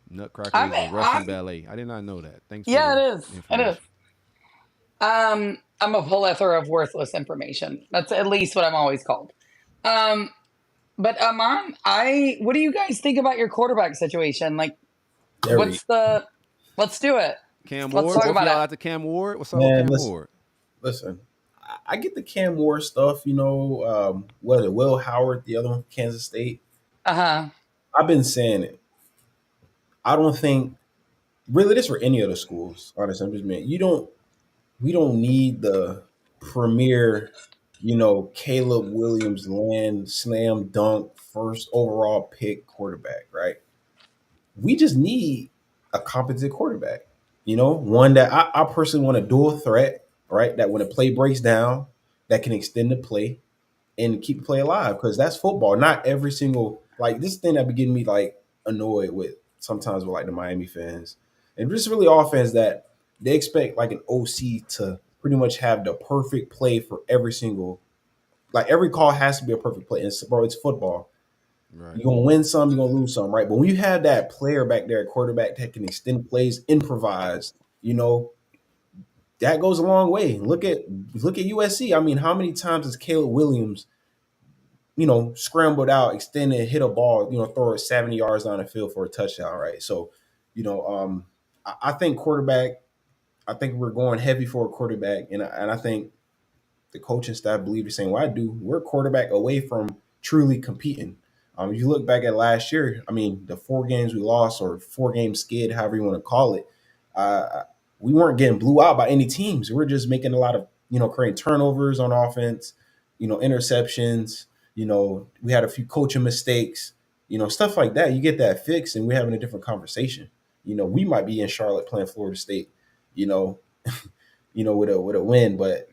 Nutcracker is a Russian ballet. I did not know that. Thanks. Yeah, for it is. It is. I'm a plethora of worthless information. That's at least what I'm always called. But Amon, what do you guys think about your quarterback situation? Like, let's do it. Cam Let's Ward. talk Both about y'all it. out to Cam Ward. What's up Man, with Cam Ward? Listen, I get the Cam Ward stuff. Whether Will Howard, the other one from Kansas State. Uh-huh. I've been saying it. I don't think really this for any of the schools. Honestly, I'm just saying we don't need the premier, Caleb Williams land slam dunk first overall pick quarterback, right? We just need a competent quarterback. One that I personally want a dual threat, right? That when a play breaks down, that can extend the play and keep the play alive because that's football. Not every single this thing that be getting me annoyed with sometimes with the Miami fans and just really all fans that they expect an OC to pretty much have the perfect play for every single every call has to be a perfect play. And bro, it's football. Right. You're gonna win some, you're gonna lose some, right? But when you have that player back there at quarterback that can extend plays, improvise, that goes a long way. Look at USC. I mean, how many times has Caleb Williams scrambled out, extended, hit a ball, throw it 70 yards down the field for a touchdown, right? So, I think quarterback. I think we're going heavy for a quarterback, and I think the coaching staff believe the same way I do. We're a quarterback away from truly competing. If you look back at last year, I mean, the 4 games we lost or 4 game skid, however you want to call it, uh, we weren't getting blew out by any teams. We were just making a lot of, creating turnovers on offense, interceptions. We had a few coaching mistakes, stuff like that. You get that fixed, and we're having a different conversation. We might be in Charlotte playing Florida State, you know, with a win, but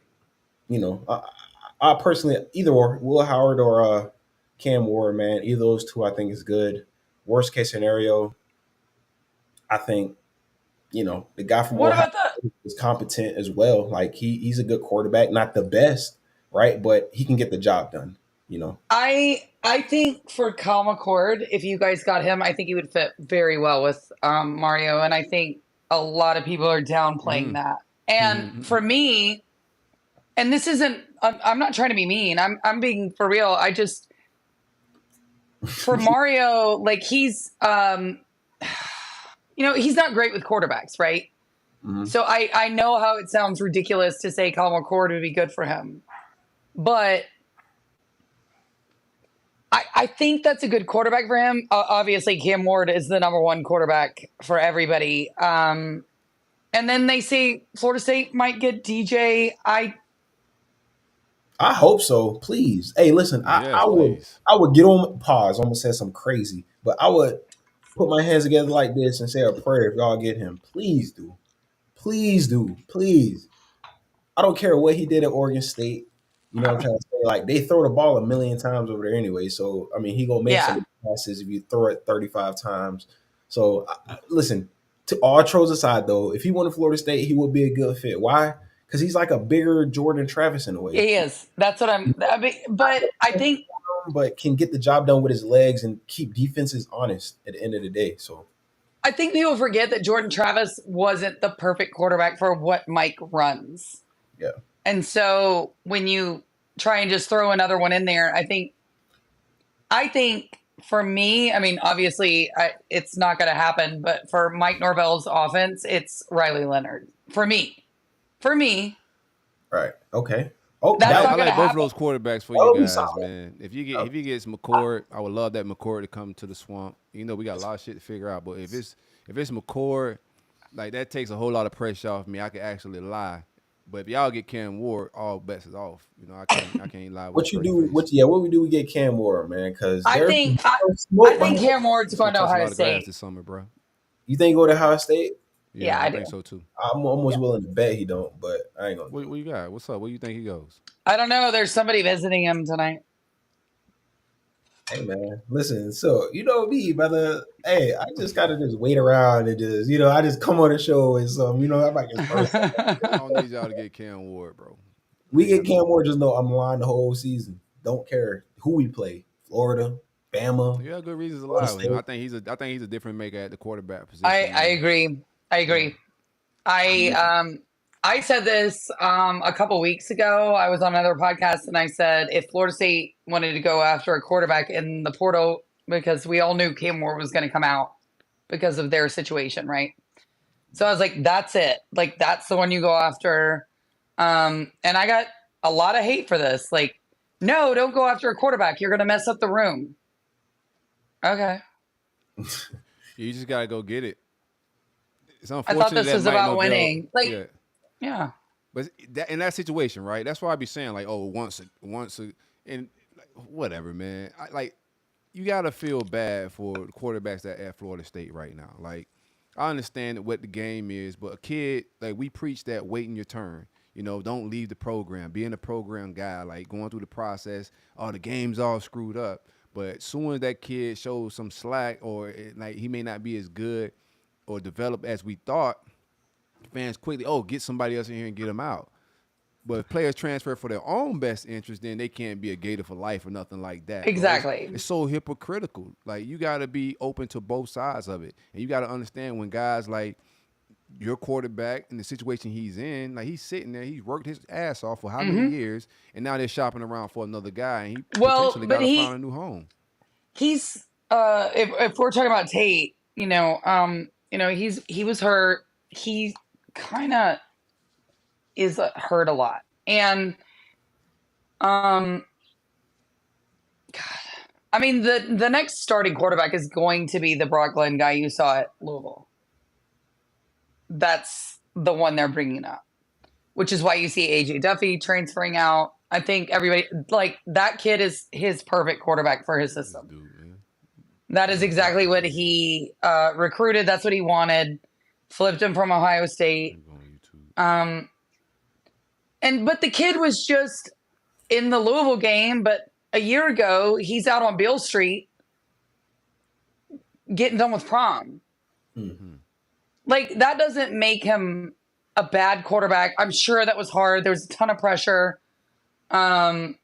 I personally, either or Will Howard or Cam Ward, man, either of those two I think is good. Worst case scenario, I think the guy from What Ohio about the? is competent as well. Like he's a good quarterback, not the best, right? But he can get the job done. I think for Kyle McCord, if you guys got him, I think he would fit very well with Mario, and I think a lot of people are downplaying that. And for me, and this isn't. I'm not trying to be mean. I'm being for real. I just for Mario, like he's he's not great with quarterbacks, right? Mhm. So I know how it sounds ridiculous to say Kyle McCord would be good for him, but I think that's a good quarterback for him. Obviously, Cam Ward is the number one quarterback for everybody. And then they say Florida State might get DJ. I hope so. Please. Hey, listen, Yes, I would please. I would get on pause. Almost said something crazy, but I would put my hands together like this and say a prayer if y'all get him. Please do. Please do. Please. I don't care what he did at Oregon State. You know what I'm trying to say? Like they throw the ball a million times over there anyway. So I mean, he gonna make some Yeah. of the passes if you throw it 35 times. So listen, to all trolls aside though, if he went to Florida State, he would be a good fit. Why? Because he's like a bigger Jordan Travis in a way, He is. That's what I mean, but I think but can get the job done with his legs and keep defenses honest at the end of the day. So people forget that Jordan Travis wasn't the perfect quarterback for what Mike runs. yeah, And so when you try and just throw another one in there, I think for me, I mean, obviously it's not going to happen, but for Mike Norvell's offense, it's Riley Leonard. For me, right, okay. Oh, That's I not like gonna both of happen. those quarterbacks for that you would be guys, solid. man. If you get McCord, I would love that McCord to come to the swamp. We got a lot of shit to figure out, but if it's McCord, like that takes a whole lot of pressure off me. I can actually lie. But if y'all get Cam Ward, all bets is off. I can't lie with a What you straight do? face. What we do? We get Cam Ward, man, because I there's think I smoke think behind. Cam Ward's He's gonna going to touch a Ohio lot of grass State. this summer, bro. You think he go to Ohio State? Yeah, Yeah, I I think do. so too. I'm almost Yeah. willing to bet he don't, but I ain't gonna What, do what you got? What's up? Where you think he goes? I don't know. There's somebody visiting him tonight. it. Hey man, listen. So you know me, brother. Hey, I just gotta just wait around and just I just come on the show and some. I might get first. I don't need y'all to get Cam Ward, bro. I We ain't get got no. Cam Ward. Just know I'm lying the whole season. Don't care who we play. Florida, Bama, You got good reasons to Florida lie with him. State. I think he's a different maker at the quarterback position, I man. agree. I Yeah. agree. I said this a couple weeks ago. I was on another podcast and I said if Florida State wanted to go after a quarterback in the portal, because we all knew Cam Ward was going to come out because of their situation, right? So I was like, that's it. Like that's the one you go after. And I got a lot of hate for this. Like, no, don't go after a quarterback. You're going to mess up the room. Okay. You just gotta go get it. It's I thought unfortunate this that was Mike about Norvell. winning. Like, Yeah. yeah. But in that situation, right? That's why I be saying like, oh, and like, whatever, man. You gotta feel bad for the quarterbacks that at Florida State right now. Like, I understand what the game is, but a kid like we preach that waiting your turn. Don't leave the program. Being a program guy, like going through the process. Oh, the game's all screwed up. But soon as that kid shows some slack, or like he may not be as good or develop as we thought, fans quickly, get somebody else in here and get him out. But if players transfer for their own best interest, then they can't be a Gator for life or nothing like that. Bro. Exactly. It's so hypocritical. Like you got to be open to both sides of it, and you got to understand when guys like your quarterback in the situation he's in, like he's sitting there, he's worked his ass off for how many Mm-hmm. years, and now they're shopping around for another guy, and he Well, potentially got but to find a new home. he's if we're talking about Tate, he was hurt. He kind of is hurt a lot, and God, I mean the next starting quarterback is going to be the Brock Glenn guy you saw at Louisville. That's the one they're bringing up, which is why you see AJ Duffy transferring out. I think everybody like that kid is his perfect quarterback for his system. Dude, man. That is exactly what he recruited. That's what he wanted. Flipped him from Ohio State. But the kid was just in the Louisville game. But a year ago, he's out on Beale Street getting done with prom. Mm-hmm. Like that doesn't make him a bad quarterback. I'm sure that was hard. There was a ton of pressure. But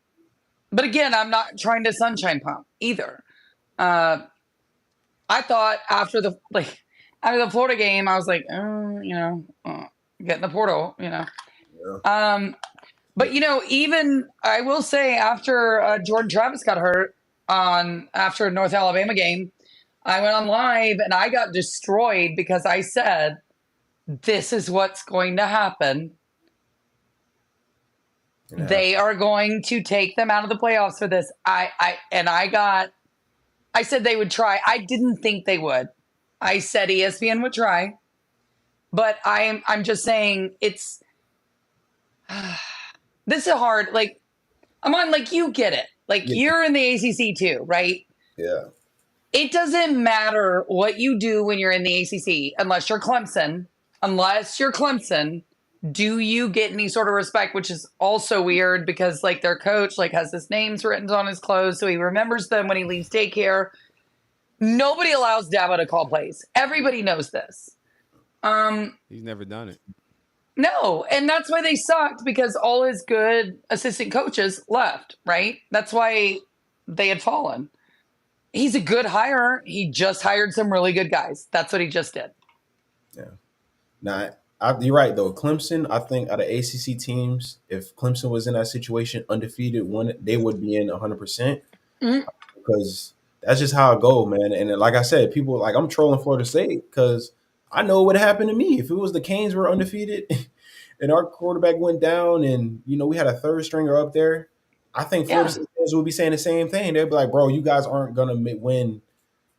again, I'm not trying to sunshine pump either. I thought after the Florida game, I was like, get in the portal, Yeah. But even I will say after Jordan Travis got hurt after a North Alabama game, I went on live and I got destroyed because I said, "This is what's going to happen. Yeah. They are going to take them out of the playoffs for this." I said they would try. I didn't think they would. I said ESPN would try, but I'm just saying it's this is hard. Like I'm on, like you get it. Like you're in the ACC too, right? Yeah. It doesn't matter what you do when you're in the ACC unless you're Clemson. Do you get any sort of respect? Which is also weird because like their coach like has his names written on his clothes, so he remembers them when he leaves daycare. Nobody allows Dabo to call plays. Everybody knows this. He's never done it. No, and that's why they sucked because all his good assistant coaches left. Right? That's why they had fallen. He's a good hire. He just hired some really good guys. That's what he just did. Yeah. Now, you're right, though. Clemson, I think out of ACC teams, if Clemson was in that situation, undefeated, they would be in 100%. Mm-hmm. Because that's just how it go, man. And like I said, people like I'm trolling Florida State because I know what happened to me. If it was the Canes were undefeated and our quarterback went down and, we had a third stringer up there, I think Florida State fans would be saying the same thing. They'd be like, bro, you guys aren't going to win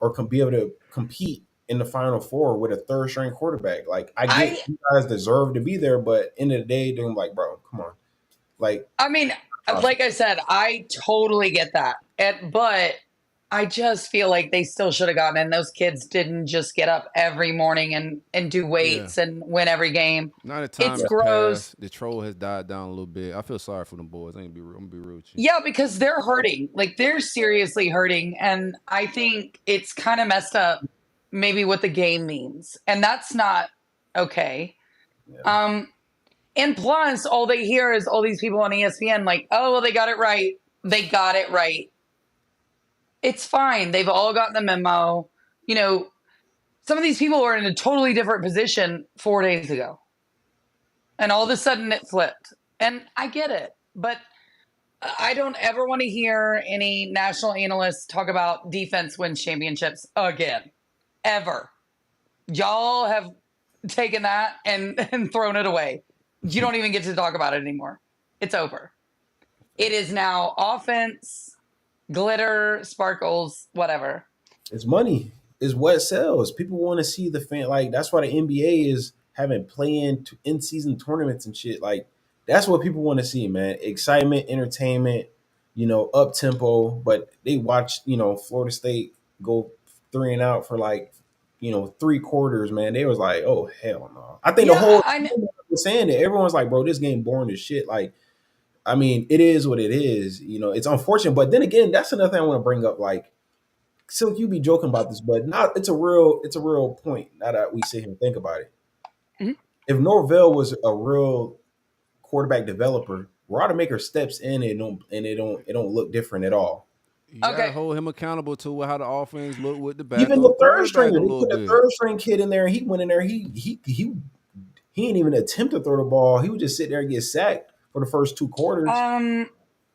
or be able to compete in the Final Four with a third string quarterback. Like, I get you guys deserve to be there, but end of the day, they're like, bro, come on. Like, I mean, like I said, I totally get that. But I just feel like they still should have gotten in. Those kids didn't just get up every morning and do weights and win every game. Now the time it's has gross. Passed, the troll has died down a little bit. I feel sorry for them boys. I'm gonna be real with you. Yeah, because they're hurting. Like they're seriously hurting, and I think it's kind of messed up. Maybe what the game means, and that's not okay. Yeah. And plus, all they hear is all these people on ESPN like, "Oh, well, they got it right. They got it right." It's fine. They've all gotten the memo. Some of these people were in a totally different position 4 days ago. And all of a sudden it flipped. And I get it. But I don't ever want to hear any national analysts talk about defense wins championships again. Ever. Y'all have taken that and thrown it away. You don't even get to talk about it anymore. It's over. It is now offense, glitter, sparkles, whatever. It's money. It's what sells. People want to see the fan. Like, that's why the NBA is having in-season tournaments and shit. Like, that's what people want to see, man. Excitement, entertainment, up tempo. But they watch, Florida State go 3 and out for like, 3 quarters, man. They was like, oh, hell no. I think the whole was saying that everyone's like, bro, this game boring as shit. Like, I mean, it is what it is. It's unfortunate. But then again, that's another thing I want to bring up. Like, Silk, you be joking about this, but it's a real point now that we sit here and think about it. Mm-hmm. If Norvell was a real quarterback developer, Rodemaker steps in and it don't look different at all. You gotta hold him accountable to how the offense look with the back. Even the third stringer, they put the third string kid in there, and he went in there. He he didn't even attempt to throw the ball. He would just sit there and get sacked for the first 2 quarters. You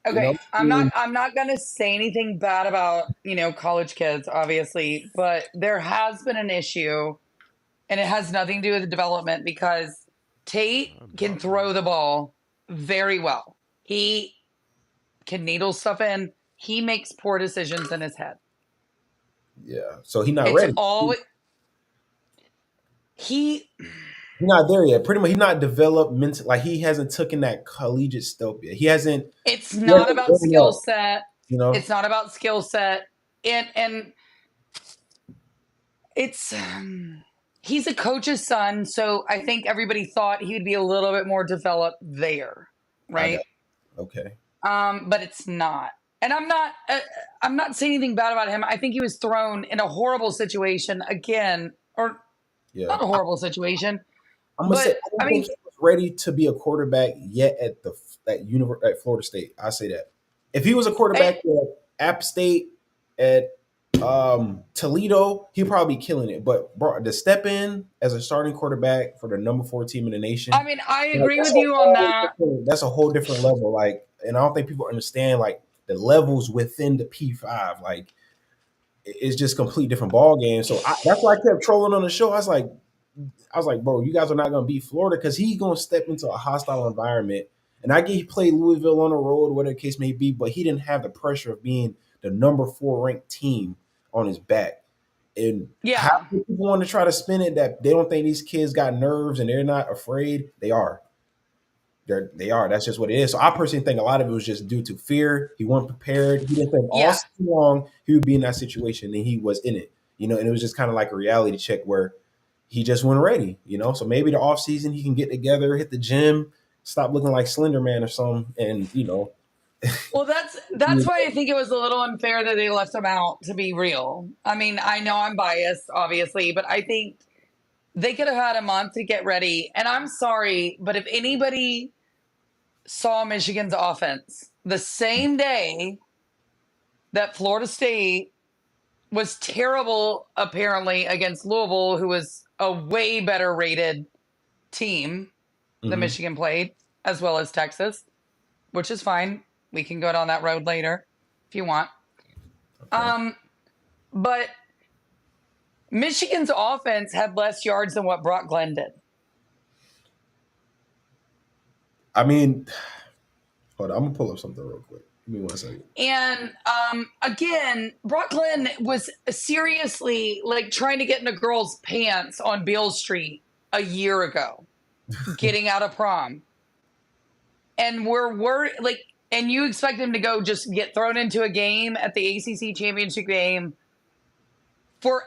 Okay, know, I mean, I'm not gonna say anything bad about, college kids, obviously, but there has been an issue, and it has nothing to do with the development because Tate can throw the ball very well. He can needle stuff in. He makes poor decisions in his head. yeah. So he's not It's ready. all he He's not there yet. Pretty much, he's not developed mental. Like he hasn't taken that collegiate step yet. He hasn't. it's He not hasn't about grown skill up. set. You know. It's not about skill set. And it's he's a coach's son, so I think everybody thought he would be a little bit more developed there, I got right? okay. But it's not. And I'm not saying anything bad about him. I think he was thrown in a horrible situation again, or Yeah. not a horrible situation, I'm gonna say but I I don't think mean, he was ready to be a quarterback yet at Florida State. I say that. If he was a quarterback at App State, at Toledo, he'd probably be killing it. But bro, to step in as a starting quarterback for the number 4 team in the nation, I mean, I like, agree with you on that. that's a whole different level. Like, and I don't think people understand like the levels within the P5. Like, it's just complete different ball game. So that's why I kept trolling on the show. I was like, bro, you guys are not gonna beat Florida because he's gonna step into a hostile environment. And I get he played Louisville on the road, whatever the case may be, but he didn't have the pressure of being the number 4 ranked team on his back. And how Yeah. people want to try to spin it that they don't think these kids got nerves and they're not afraid. They are. They are. That's just what it is. So I personally think a lot of it was just due to fear. He wasn't prepared. He didn't think all Yeah. season long he would be in that situation, and he was in it. And it was just kind of like a reality check where he just wasn't ready. So maybe the off season he can get together, hit the gym, stop looking like Slender Man or something, and Well, that's why I think it was a little unfair that they left him out, to be real. I mean, I know I'm biased, obviously, but I think they could have had a month to get ready. And I'm sorry, but if anybody saw Michigan's offense the same day that Florida State was terrible, apparently, against Louisville, who was a way better rated team that Michigan played, as well as Texas, which is fine. We can go down that road later if you want. Okay. But Michigan's offense had less yards than what Brock Glenn did. I mean, hold on, I'm gonna pull up something real quick. Give me 1 second. And again, Brock Glenn was seriously like trying to get in a girl's pants on Beale Street a year ago, getting out of prom. And and you expect him to go just get thrown into a game at the ACC championship game for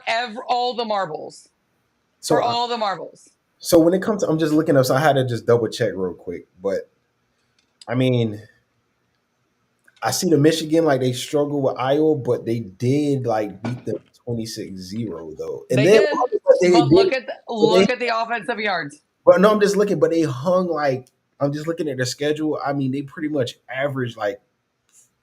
all the marbles. So when it comes to, I'm just looking up, so I had to just double check real quick. But I mean, I see the Michigan, like they struggle with Iowa, but they did like beat them 26-0 though. And they then did. But look at the offensive yards. But no, I'm just looking, but they hung I'm just looking at their schedule. I mean, they pretty much averaged like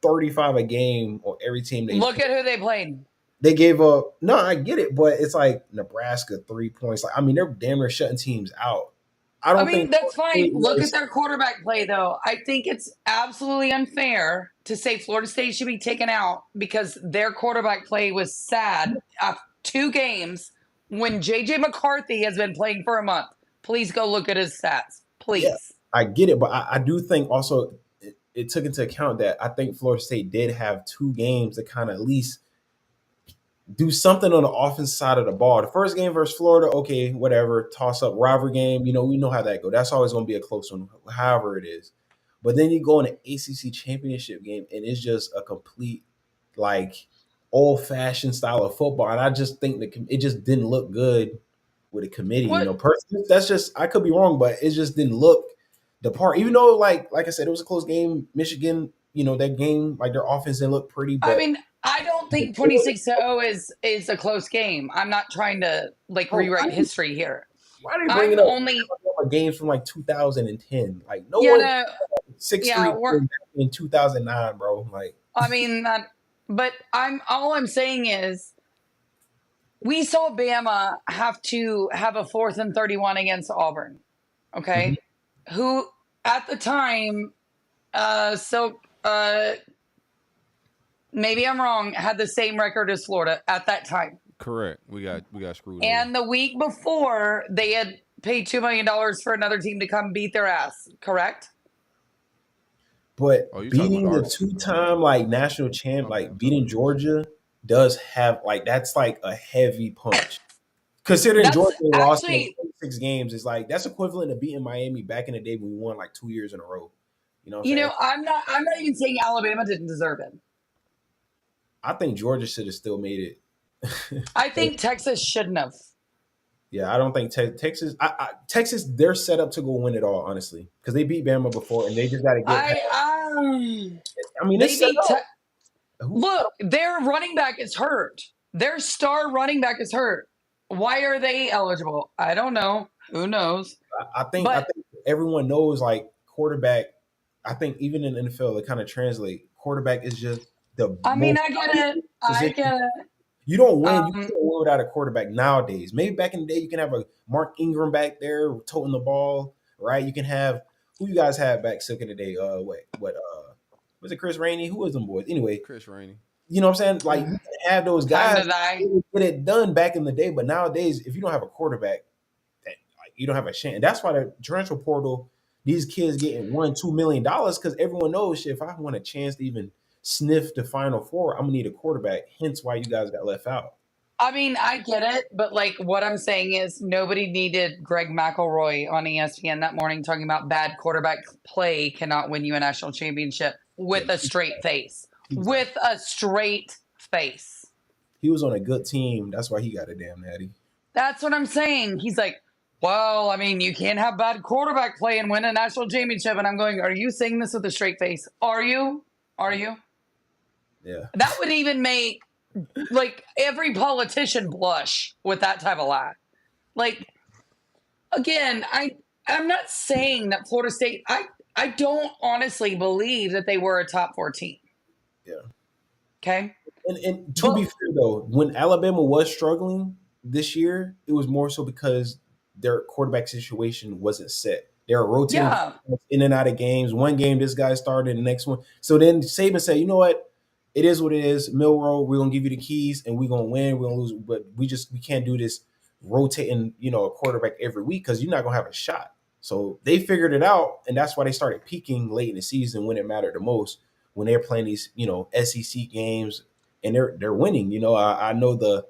35 a game on every team they look at who they played. They gave up. No, I get it, but it's like Nebraska 3 points. Like, I mean, they're damn near shutting teams out. I mean, that's fine. Look at their quarterback play, though. I think it's absolutely unfair to say Florida State should be taken out because their quarterback play was sad after 2 games when J.J. McCarthy has been playing for a month. Please go look at his stats. Please. Yeah, I get it, but I do think also it took into account that I think Florida State did have 2 games to kind of at least do something on the offense side of the ball. The first game versus Florida, okay, whatever, toss up rivalry game. We know how that goes. That's always going to be a close one, however it is. But then you go in an ACC championship game, and it's just a complete, like, old-fashioned style of football. And I just think it just didn't look good with the committee. Personally, that's just, I could be wrong, but it just didn't look the part. Even though, like I said, it was a close game. Michigan, that game, like their offense didn't look pretty. But I mean, I don't think 26-0 is a close game. I'm not trying to rewrite history here. Why are they bringing up games from like 2010? Like no one 6-3 in 2009, bro. Like I mean, but all I'm saying is we saw Bama have to have a 4th and 31 against Auburn. okay, who at the time, maybe I'm wrong, had the same record as Florida at that time. Correct. We got screwed over. And the week before, they had paid $2 million for another team to come beat their ass, correct? But Oh, you talking beating about the ours? two-time like national champ, My bad, like I'm beating sorry. Georgia, does have like that's like a heavy punch. Considering That's Georgia lost like actually, 26 games, is like that's equivalent to beating Miami back in the day when we won like 2 years in a row. You know what I'm saying? I'm not even saying Alabama didn't deserve it. I think Georgia should have still made it. I think Texas shouldn't have. Yeah, I don't think Texas. Texas, they're set up to go win it all, honestly, because they beat Bama before, and they just got to get past. I mean, They it's set beat. up. Look, their running back is hurt. Their star running back is hurt. Why are they eligible? I don't know. Who knows? I think everyone knows like quarterback. I think even in the NFL, it kind of translate. Quarterback is just the. I mean, I get it. I get it. You don't win. You can't win without a quarterback nowadays. Maybe back in the day, you can have a Mark Ingram back there toting the ball, right? You can have who you guys had back sick in the day. Was it Chris Rainey? Who was them boys? Anyway, Chris Rainey. you know what I'm saying? Like you can have those guys get it done back in the day, but nowadays, if you don't have a quarterback, you don't have a chance. That's why the transfer portal, these kids getting $1-2 million because everyone knows shit. If I want a chance to even sniff the Final Four, I'm gonna need a quarterback. Hence why you guys got left out. I mean, I get it, but like what I'm saying is nobody needed Greg McElroy on ESPN that morning talking about bad quarterback play cannot win you a national championship with a straight face. With a straight face. He was on a good team. That's why he got a damn natty. That's what I'm saying. He's like, well, I mean, you can't have bad quarterback play and win a national championship. And I'm going, are you saying this with a straight face? Are you? Are you? Yeah. That would even make like every politician blush with that type of lie. Like, again, I'm not saying that Florida State, I don't honestly believe that they were a top 4 team. Yeah. Okay. And to be fair though, when Alabama was struggling this year, it was more so because their quarterback situation wasn't set. They were rotating in and out of games. One game, this guy started, the next one. So then Saban said, you know what? It is what it is. Milroe, we're gonna give you the keys and we're gonna win, we're gonna lose, but we can't do this rotating, a quarterback every week because you're not gonna have a shot. So they figured it out, and that's why they started peaking late in the season when it mattered the most, when they're playing these, SEC games and they're winning. I know the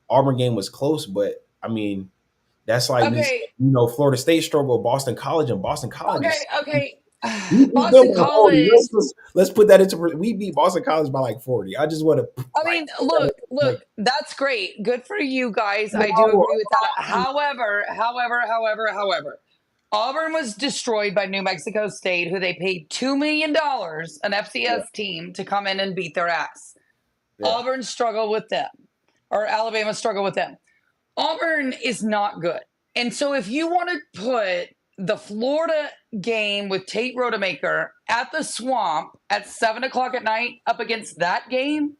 Auburn game was close, but I mean, that's like Florida State struggled, Boston College, and Boston College. Okay. Boston College. Let's put that into. We beat Boston College by like 40. I just want to. I mean, look. That's great. Good for you guys. I do agree with that. However, Auburn was destroyed by New Mexico State, who they paid $2 million, an FCS team, to come in and beat their ass. Yeah. Auburn struggled with them, or Alabama struggled with them. Auburn is not good. And so if you want to put the Florida game with Tate Rodemaker at the Swamp at 7 o'clock at night up against that game,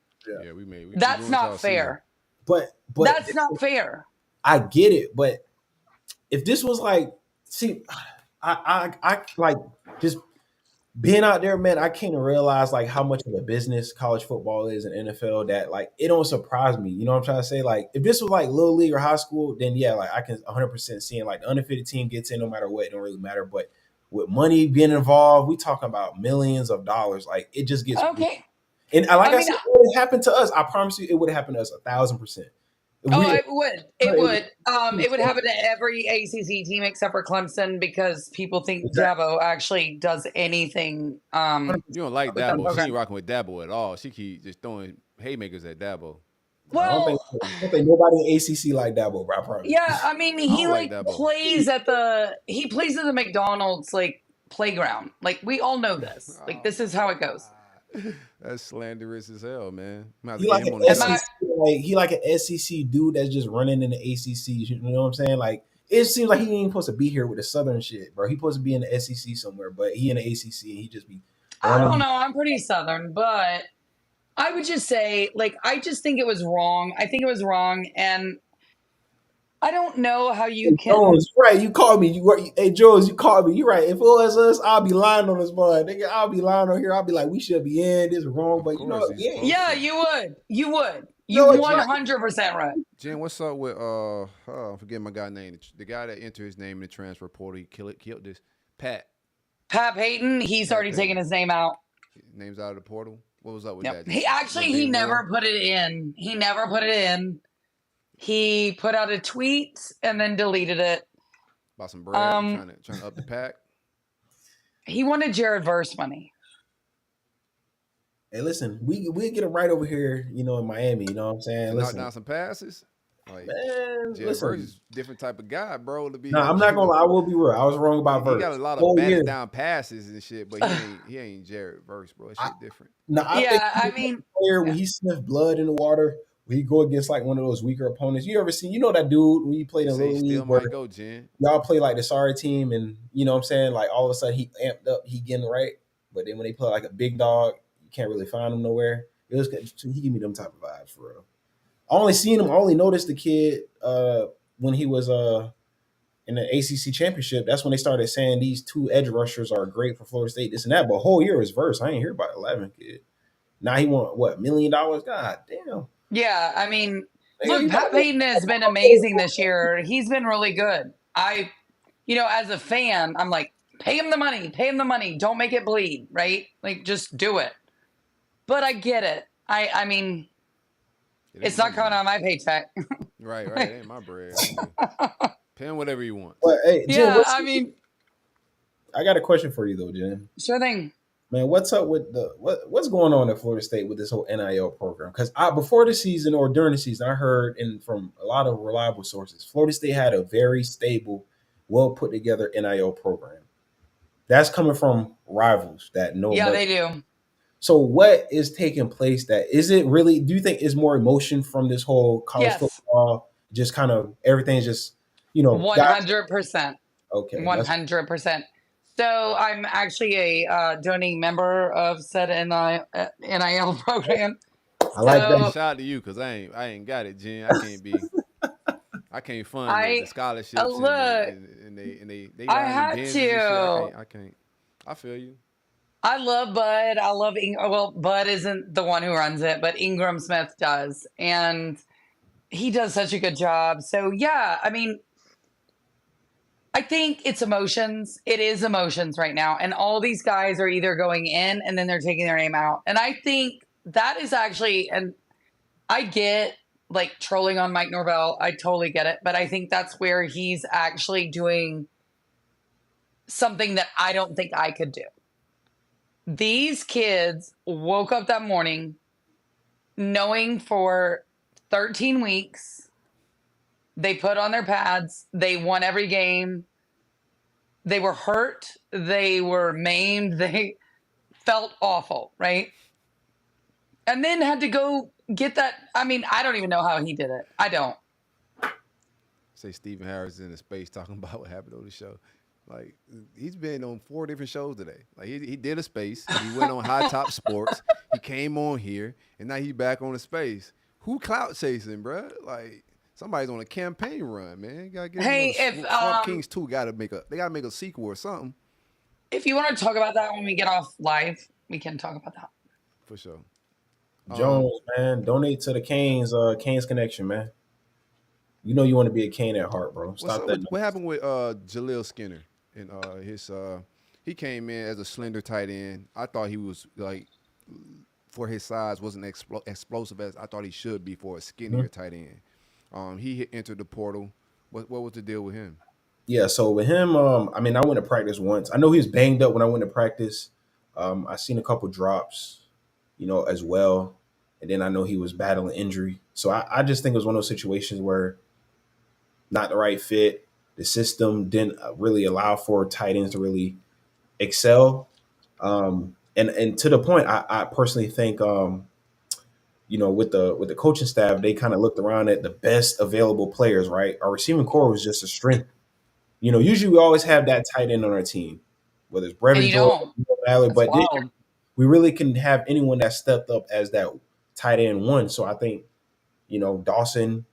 that's not fair. But that's not fair. I get it, but if this was like, see, I like just being out there, man, I came to realize like how much of a business college football is in NFL that like it don't surprise me. You know what I'm trying to say? Like if this was like little league or high school, then yeah, like I can 100% see it. Like the undefeated team gets in no matter what, it don't really matter. But with money being involved, we talking about millions of dollars. Like it just gets okay. And like I said, it would have happened to us. I promise you, it would have happened to us 1,000%. It would. It would happen to every ACC team except for Clemson because people think Dabo actually does anything. You don't like Dabo. She ain't rocking with Dabo at all. She keep just throwing haymakers at Dabo. Well, I don't think nobody in ACC like Dabo, bro. I promise. Yeah, I mean he plays at the McDonald's like playground. Like we all know this. Like this is how it goes. That's slanderous as hell, man. He like an SEC dude that's just running in the ACC. You know what I'm saying? Like it seems like he ain't supposed to be here with the Southern shit, bro. He supposed to be in the SEC somewhere, but he in the ACC and he just be. I don't know. I'm pretty Southern, but I would just say, like, I just think it was wrong. I think it was wrong, and I don't know how you can. Jones, right? You called me. Hey Jones, you called me. You're right. If it was us, I'll be lying on this boy. Nigga, I'll be lying on here. I'll be like, we should be in. This is wrong, Of but you know, course, he's yeah, supposed Yeah, to. you would. You would. you know You what? You're right. 100% right. Jen, what's up with I'm forgetting my guy's name. The guy that entered his name in the transfer portal, he killed this. Pat. Pat Payton, he's Pat already Payton. taken his name out. Name's out of the portal. What was up with Yep. that? He actually little he Dame never Lore? put it in. He never put it in. He put out a tweet and then deleted it. About some bread, trying to up the pack. He wanted Jared Verse money. Hey, listen, we get it right over here, you know, in Miami. You know what I'm saying? To knock Listen, down some passes. Like man, Jared listen. Verse is a different type of guy, bro. To be No, I'm not gonna lie. I will be real. I was wrong about he Verse. got a lot of Whole batted year. down passes and shit, but he ain't Jared Verse, bro. That shit different. No, I think Yeah, I he's a mean, player when he sniffed blood in the water, when he go against like one of those weaker opponents. You ever seen? You know that dude when you played They in say he Little still League where might go, Jen. y'all play like the sorry team, and you know what I'm saying? Like all of a sudden he amped up, he getting right, but then when they play like a big dog, you can't really find him nowhere. It was he give me them type of vibes for real. I only seen him. I only noticed the kid when he was in the ACC championship. That's when they started saying these two edge rushers are great for Florida State, this and that. But whole year was Verse. I ain't hear about 11 kid. Now he want what $1 million? God damn. yeah, I mean, Nigga, look, you Pat better- Payton has been amazing this year. He's been really good. As a fan, I'm like, pay him the money. Don't make it bleed, right? Like, just do it. But I get it. I mean, It ain't it's not my coming money. out of my paycheck. Right. It ain't my bread. Pay him whatever you want. But hey, Jen, Yeah, I mean, I got a question for you though, Jen. sure thing. Man, what's up with what's going on at Florida State with this whole NIL program? Because before the season or during the season, I heard from a lot of reliable sources, Florida State had a very stable, well put together NIL program. That's coming from rivals that know. Yeah, much. they do. So what is taking place? That is it really? Do you think is more emotion from this whole college Yes. football? Just kind of everything's just 100%. Okay, 100%. So I'm actually a donating member of said NIL program. I like So- that. Shout out to you because I ain't got it, Jen. I can't fund the scholarships look, and they I riding had Benzes and shit. to. I can't. I feel you. I love Bud. I love well, Bud isn't the one who runs it, but Ingram Smith does, and he does such a good job. So yeah, I mean, I think it's emotions. It is emotions right now, and all these guys are either going in and then they're taking their name out, and I think that is actually, and I get like trolling on Mike Norvell. I totally get it, but I think that's where he's actually doing something that I don't think I could do. These kids woke up that morning knowing for 13 weeks they put on their pads, they won every game, they were hurt, they were maimed, they felt awful, right? And then had to go get that. I mean, I don't even know how he did it. I don't. Say Stephen Harris is in the space talking about what happened on the show. Like, he's been on 4 different shows today. Like, he did a space. He went on High Top Sports. He came on here, and now he's back on the space. Who clout chasing, bro? Like, somebody's on a campaign run, man. You gotta get Swamp Kings 2 they gotta make a sequel or something. If you want to talk about that when we get off live, we can talk about that. For sure. Jones, man, donate to the Canes Connection, man. You know you want to be a Cane at heart, bro. Stop that. What happened with Jaleel Skinner and he came in as a slender tight end. I thought he was like, for his size, wasn't explosive as I thought he should be for a skinnier tight end. He entered the portal. What was the deal with him? Yeah, so with him, I mean, I went to practice once. I know he was banged up when I went to practice. I seen a couple drops, as well. And then I know he was battling injury. So I just think it was one of those situations where not the right fit. The system didn't really allow for tight ends to really excel. And to the point, I personally think, with the coaching staff, they kind of looked around at the best available players, right? Our receiving core was just a strength. Usually we always have that tight end on our team, whether it's Brevin Jordan, but we really can have anyone that stepped up as that tight end one. So I think, Dawson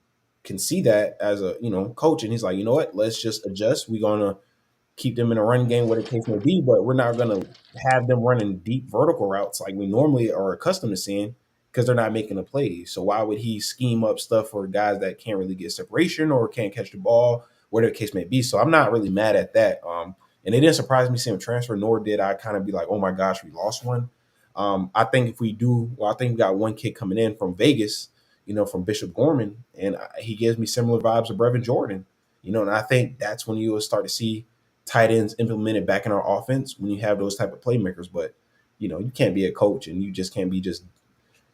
can see that as a coach, and he's like, you know what, let's just adjust. We're gonna keep them in a running game, whatever the case may be, but we're not gonna have them running deep vertical routes like we normally are accustomed to seeing because they're not making a play. So why would he scheme up stuff for guys that can't really get separation or can't catch the ball, whatever the case may be? So I'm not really mad at that. And it didn't surprise me seeing him transfer, nor did I kind of be like, oh my gosh, we lost one. I think if we do, well, I think we got one kid coming in from Vegas, from Bishop Gorman, and he gives me similar vibes of Brevin Jordan, and I think that's when you will start to see tight ends implemented back in our offense when you have those type of playmakers. But, you can't be a coach and you just can't be just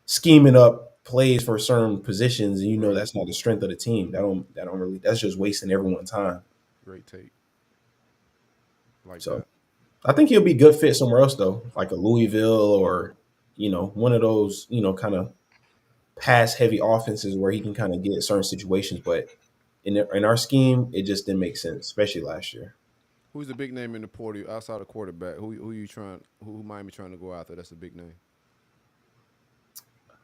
scheming up plays for certain positions, and that's not the strength of the team. That don't really. That's just wasting everyone's time. Great take. So, I think he'll be good fit somewhere else though, like a Louisville or one of those kind of pass heavy offenses where he can kind of get certain situations. But in our scheme, it just didn't make sense, especially last year. Who's the big name in the portal outside of quarterback? Who Miami trying to go after? That's a big name.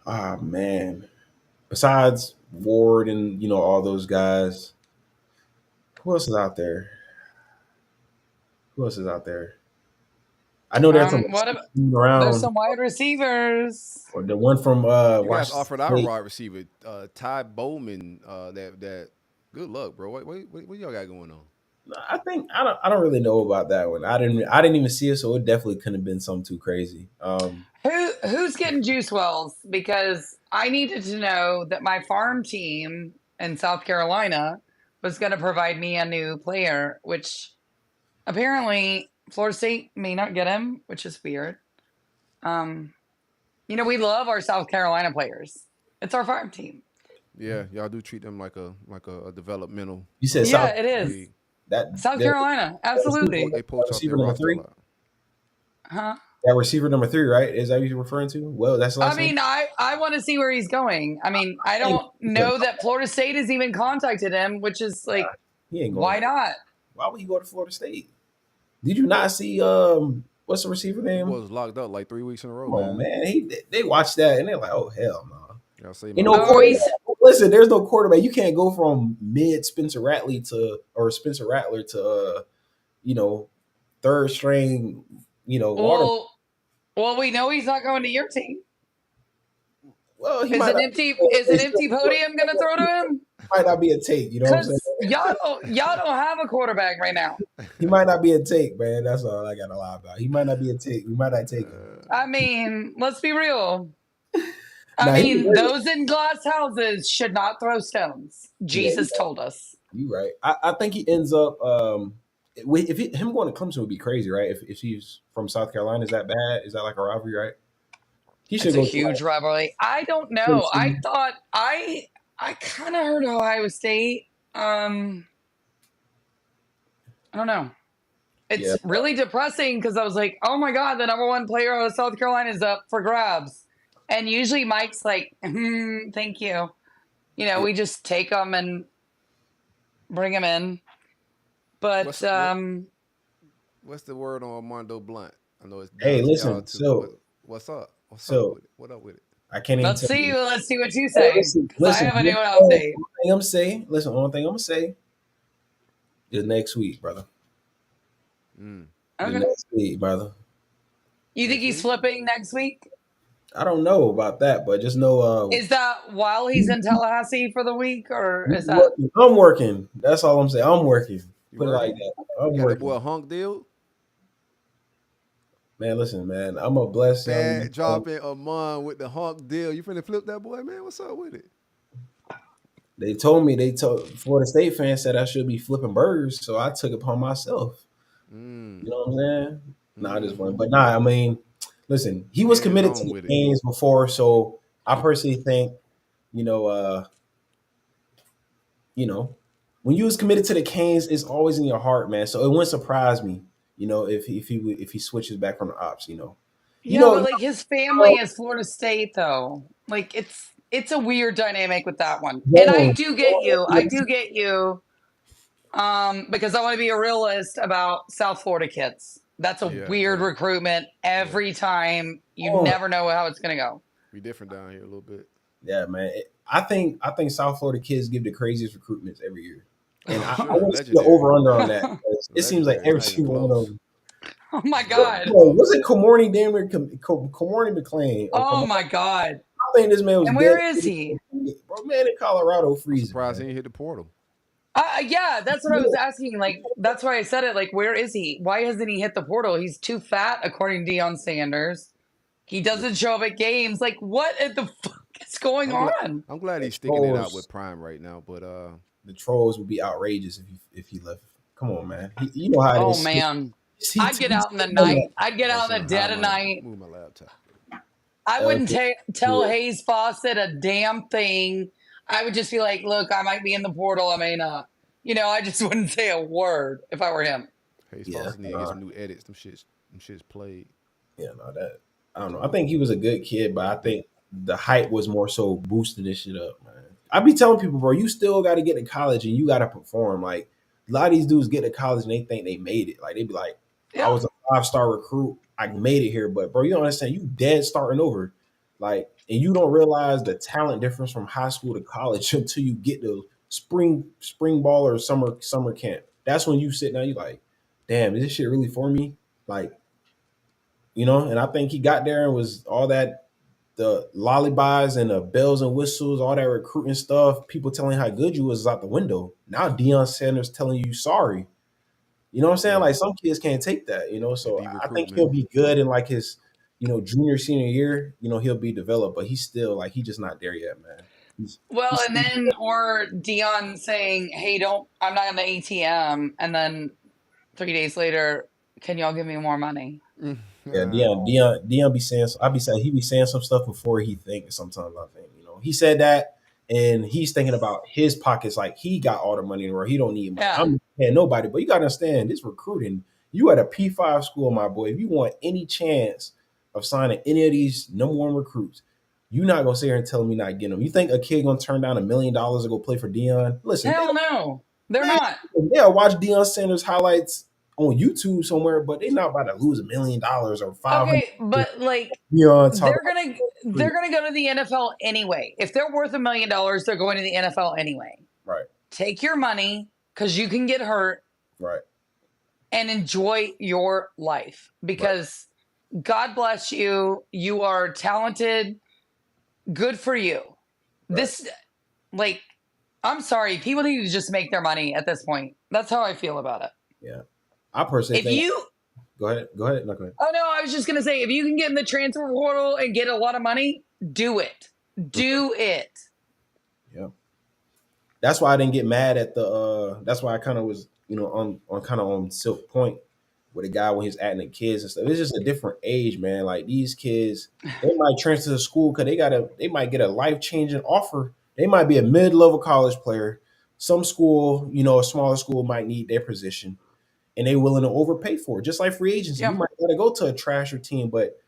Ah man. Besides Ward and all those guys, who else is out there? I know there's some around. There's some wide receivers. Or the one from you guys Washington offered our State. wide receiver, Ty Bowman. That good luck, bro. What y'all got going on? I think I don't really know about that one. I didn't even see it, so it definitely couldn't have been something too crazy. Who's getting juice wells? Because I needed to know that my farm team in South Carolina was going to provide me a new player, which apparently Florida State may not get him, which is weird. We love our South Carolina players. It's our farm team. Yeah, y'all do treat them like a developmental. You said yeah, South, it is. League. South Carolina, absolutely. They poach off receiver their number roster 3? a lot. Huh? That receiver number 3, right? Is that what you're referring to? Well, that's the last name? I want to see where he's going. I mean, I don't know that Florida State has even contacted him, which is like, he ain't going. Why not? Why would he go to Florida State? Did you not see what's the receiver name? He was locked up like 3 weeks in a row. Oh man, they watched that and they're like, oh hell no. Y'all say Listen, there's no quarterback. You can't go from mid Spencer Rattler to third string, Well, we know he's not going to your team. Well, is an empty podium going to throw to him? Might not be a take, you know what I'm saying? Y'all don't have a quarterback right now. He might not be a take, man. That's all I got to lie about. He might not be a take. We might not take him. I mean, let's be real. Those in glass houses should not throw stones. Jesus told us. You're right. I think he ends up. If him going to Clemson would be crazy, right? If he's from South Carolina, is that bad? Is that like a rivalry, right? He should go. It's a huge rivalry. I don't know. I thought I kind of heard Ohio State. I don't know. It's really depressing because I was like, oh my God, the number one player of South Carolina is up for grabs. And usually Mike's like, thank you. We just take them and bring them in. But what's the word on Armando Blunt? I know it's hey, listen. So what's up? What up with it? I can't. Let's see what you say. Listen, I have a new update. Only thing I'm gonna say is next week, brother. Okay. Next week, brother. You think he's flipping next week? I don't know about that, but just know. Is that while he's in Tallahassee for the week, or is that? I'm working. That's all I'm saying. I'm working. Put it like that. I'm working. That boy a hunk deal. Man, listen, man. I'm a blessed. Dad dropping a month with the hunk deal. You finna flip that boy, man? What's up with it? They told Florida State fans said I should be flipping burgers, so I took it upon myself. You know what I'm saying? Nah, I just went. But nah, I mean, listen, he was committed to the games before, so I personally think, when you was committed to the Canes, it's always in your heart, man. So it wouldn't surprise me, if he switches back from the ops, but like his family is Florida State, though. Like it's a weird dynamic with that one. Yeah. And I do get you. Because I want to be a realist about South Florida kids. That's a weird recruitment every time. You never know how it's going to go. Be different down here a little bit. Yeah, man. I think South Florida kids give the craziest recruitments every year, and For I sure, want to see the legendary, over under on that. It seems like legendary. It's every not even single one of close. them. Oh my It's not even god. Bro, was close. it Comorny Damon, Comorny McLean, or Oh Comorny? my god. I think this man was And dead. where is he? Bro, man, in Colorado I'm freezing, surprised man. he didn't hit the portal. Yeah, that's what I was asking. Like, that's why I said it. Like, where is he? Why hasn't he hit the portal? He's too fat, according to Deion Sanders. He doesn't show up at games. Like, what the fuck is going I'm glad. on? I'm glad The he's sticking it out with trolls, Prime right now. But the trolls would be outrageous if he left. Come on, man. You know how it Oh is. man. He, I'd get out in the he, night. I'd get out in the dead of night. move my laptop. I wouldn't tell yeah. Hayes Fawcett a damn thing. I would just be like, look, I might be in the portal. I may not. I just wouldn't say a word if I were him. Hayes Yeah, Fawcett need to get some new edits. Them shits played. yeah, no, that I don't know. I think he was a good kid, but I think the hype was more so boosting this shit up, man. I be telling people, bro, you still got to get to college and you got to perform. Like a lot of these dudes get to college and they think they made it. Like they be like, I Yeah. was a 5-star recruit, I made it here, but bro, you don't understand. You dead starting over, like, and you don't realize the talent difference from high school to college until you get to spring ball or summer camp. That's when you sit down. You like, damn, is this shit really for me? Like, and I think he got there and was all that the lollipops and the bells and whistles, all that recruiting stuff, people telling how good you was out the window. Now Deion Sanders telling you sorry. You know what I'm saying? Yeah, Like some kids can't take that, that So deep I think recruitment. he'll be good in like his, junior, senior year, he'll be developed, but he's still like he's just not there yet, man. Well, He's and then or Dion saying, "Hey, I'm not on the ATM," and then 3 days later, can y'all give me more money? Yeah, Dion be saying. I be saying he be saying some stuff before he thinks. Sometimes I think he said that, and he's thinking about his pockets. Like he got all the money in the world. He don't need money. Yeah. I'm not paying nobody. But you gotta understand this recruiting. You at a P5 school, my boy. If you want any chance of signing any of these #1 recruits, you're not gonna sit here and tell me not getting them. You think a kid gonna turn down $1 million to go play for Dion? Listen, Hell no, they're man, not. they'll watch Deion Sanders highlights on YouTube somewhere, but they're not about to lose $1 million or 500. Okay, but like Deion talk they're gonna go to the NFL anyway. If they're worth $1 million, they're going to the NFL anyway. right, Take your money because you can get hurt right. and enjoy your life because God bless you. You are talented. Good for you. This, like, I'm sorry. People need to just make their money at this point. That's how I feel about it. Yeah, I personally If think. you, Go ahead. No, go ahead. oh no, I was just gonna say, if you can get in the transfer portal and get a lot of money, do it. Do it. Yeah, that's why I didn't get mad at the. That's why I kind of was, on kind of on Silk Point with a guy when he's acting the kids and stuff. It's just a different age, man. Like these kids, they might transfer to school because they might get a life changing offer. They might be a mid level college player. Some school, a smaller school might need their position, and they're willing to overpay for it. Just like free agency, you Yeah. might gotta go to a trasher team, but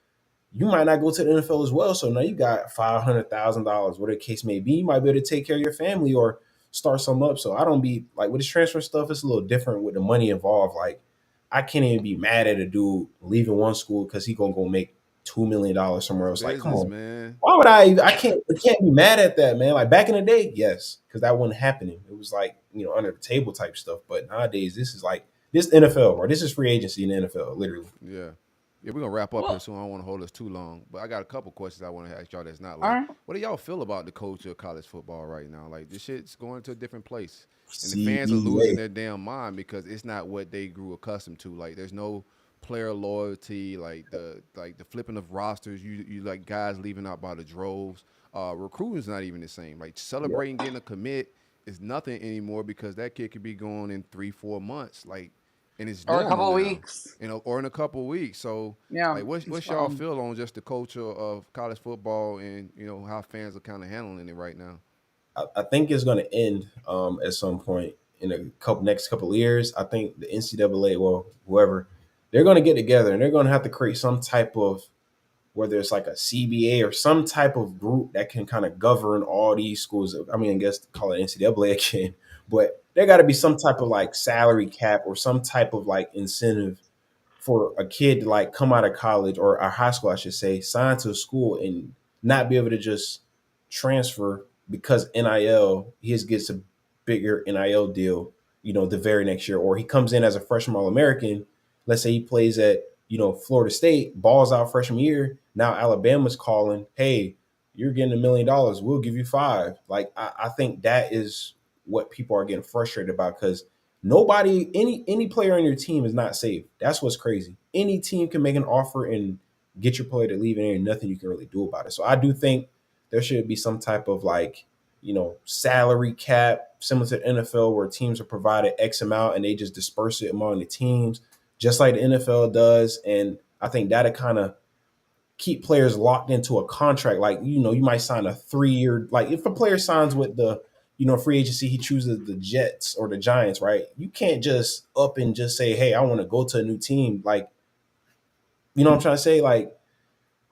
you might not go to the NFL as well. So now you got $500,000, whatever the case may be. You might be able to take care of your family or start something up. So I don't be like with this transfer stuff, it's a little different with the money involved. Like I can't even be mad at a dude leaving one school because he gonna go make $2 million somewhere else. Like, come Business, on. man. Why would I can't be mad at that, man. Like back in the day, yes, because that wasn't happening. It was like, under the table type stuff. But nowadays, this is like this NFL, or this is free agency in the NFL, literally. Yeah. Yeah, we're gonna wrap up Well, here soon. I don't want to hold us too long, but I got a couple questions I want to ask y'all. That's not all like, right. what do y'all feel about the culture of college football right now? Like this shit's going to a different place, and the fans are losing their damn mind because it's not what they grew accustomed to. Like there's no player loyalty, like the flipping of rosters. You like guys leaving out by the droves. Recruiting's not even the same. Like celebrating getting a commit is nothing anymore because that kid could be going in 3-4 months. Like. And it's Or a couple normal of now, weeks. or in a couple of weeks. So, Yeah. like, what's y'all feel on just the culture of college football and how fans are kind of handling it right now? I think it's going to end at some point in next couple of years. I think the NCAA, well, whoever, they're going to get together and they're going to have to create some type of, whether it's like a CBA or some type of group that can kind of govern all these schools. I mean, I guess call it NCAA again, but there got to be some type of like salary cap or some type of like incentive for a kid to like come out of college or high school, I should say, sign to a school and not be able to just transfer because NIL, he gets a bigger NIL deal, the very next year, or he comes in as a freshman All-American. Let's say he plays at, Florida State, balls out freshman year. Now Alabama's calling, hey, you're getting $1 million. We'll give you 5. Like, I think that is what people are getting frustrated about because nobody, any player on your team is not safe. That's what's crazy. Any team can make an offer and get your player to leave, and there's nothing you can really do about it. So I do think there should be some type of like, salary cap similar to the NFL where teams are provided X amount and they just disperse it among the teams, just like the NFL does. And I think that'll kind of keep players locked into a contract. Like, you might sign a 3-year, like if a player signs with the, free agency, he chooses the Jets or the Giants, right? You can't just up and just say, hey, I want to go to a new team. Like, you know what I'm trying to say? Like,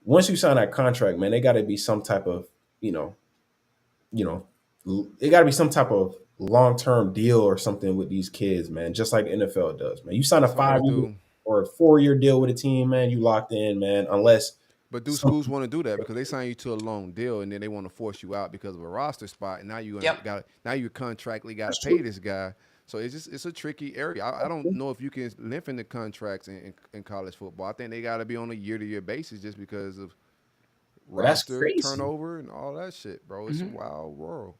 once you sign that contract, man, they got to be some type of, you know, it got to be some type of long-term deal or something with these kids, man. Just like the NFL does, man. You sign a That's all they 5-year do. or a 4-year deal with a team, man. You locked in, man. Unless But do schools want to do that because they sign you to a long deal and then they want to force you out because of a roster spot, and now you Yep. contractually got to pay this guy. So it's a tricky area. I don't know if you can lengthen the contracts in college football. I think they got to be on a year-to-year basis just because of that's roster crazy. turnover and all that shit, bro. It's a wild world.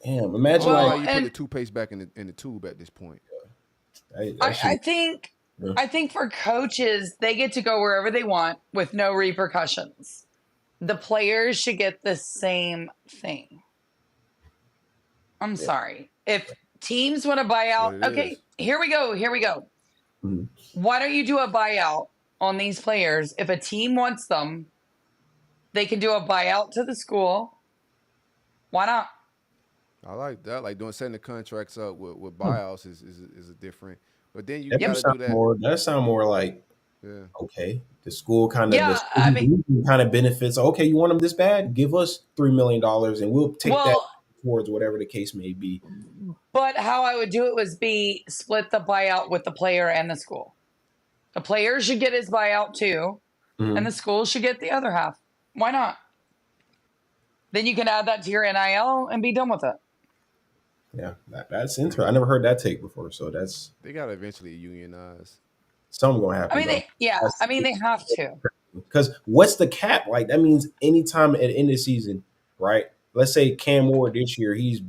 Damn, I imagine don't know how Well, you put the and toothpaste back in the tube at this point. that I shit. think Yeah. I think for coaches, they get to go wherever they want with no repercussions. The players should get the same thing. I'm sorry. If teams want to buy That's what out, it okay, is. here we go. Here we go. Mhm. Why don't you do a buyout on these players? If a team wants them, they can do a buyout to the school. Why not? I like that. Like setting the contracts up with buyouts is a different. But then you That got to do that. sound more like Yeah. okay. The school Yeah, I mean, kind of benefits. Okay, you want them this bad? Give us $3 million and we'll take that well, towards whatever the case may be. but how I would do it was be split the buyout with the player and the school. The player should get his buyout too, and the Mhm. school should get the other half. Why not? Then you can add that to your NIL and be done with it. Yeah, that's interesting. I never heard that take before, so that's They got to eventually unionize. something gonna I happen mean, though. they have to. Because what's the cap? Like that means anytime at the end of the season, right? Let's say Cam Ward this year, he's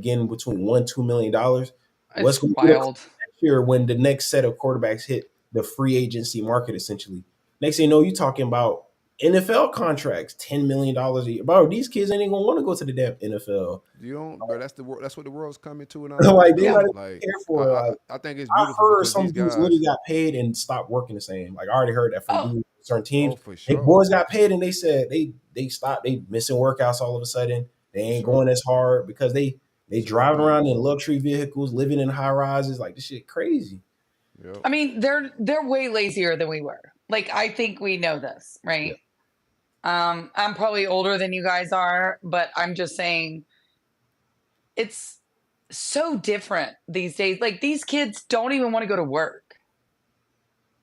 getting between $1-2 million. What's It's going to be the wild. next year when the next set of quarterbacks hit the free agency market? Essentially, next thing you know, you're talking about NFL contracts, $10 million a year. Bro, these kids ain't even gonna want to go to the damn NFL. You don't, but that's what the world's coming to Like nowadays, they though. not Yeah. even Like care for it. Like I think it's I beautiful heard because some these dudes guys. literally got paid and stopped working the same. Like I already heard that from Oh, dudes certain teams. Oh, for They sure, boys got paid and they said they stopped. They missing workouts all of a sudden. They for ain't sure. going as hard because they It's a driving around abuse. in luxury vehicles, living in high rises. Like this shit crazy. Yep. I mean, they're way lazier than we were. Like, I think we know this, Yeah. right? I'm probably older than you guys are, but I'm just saying it's so different these days. Like, these kids don't even want to go to work.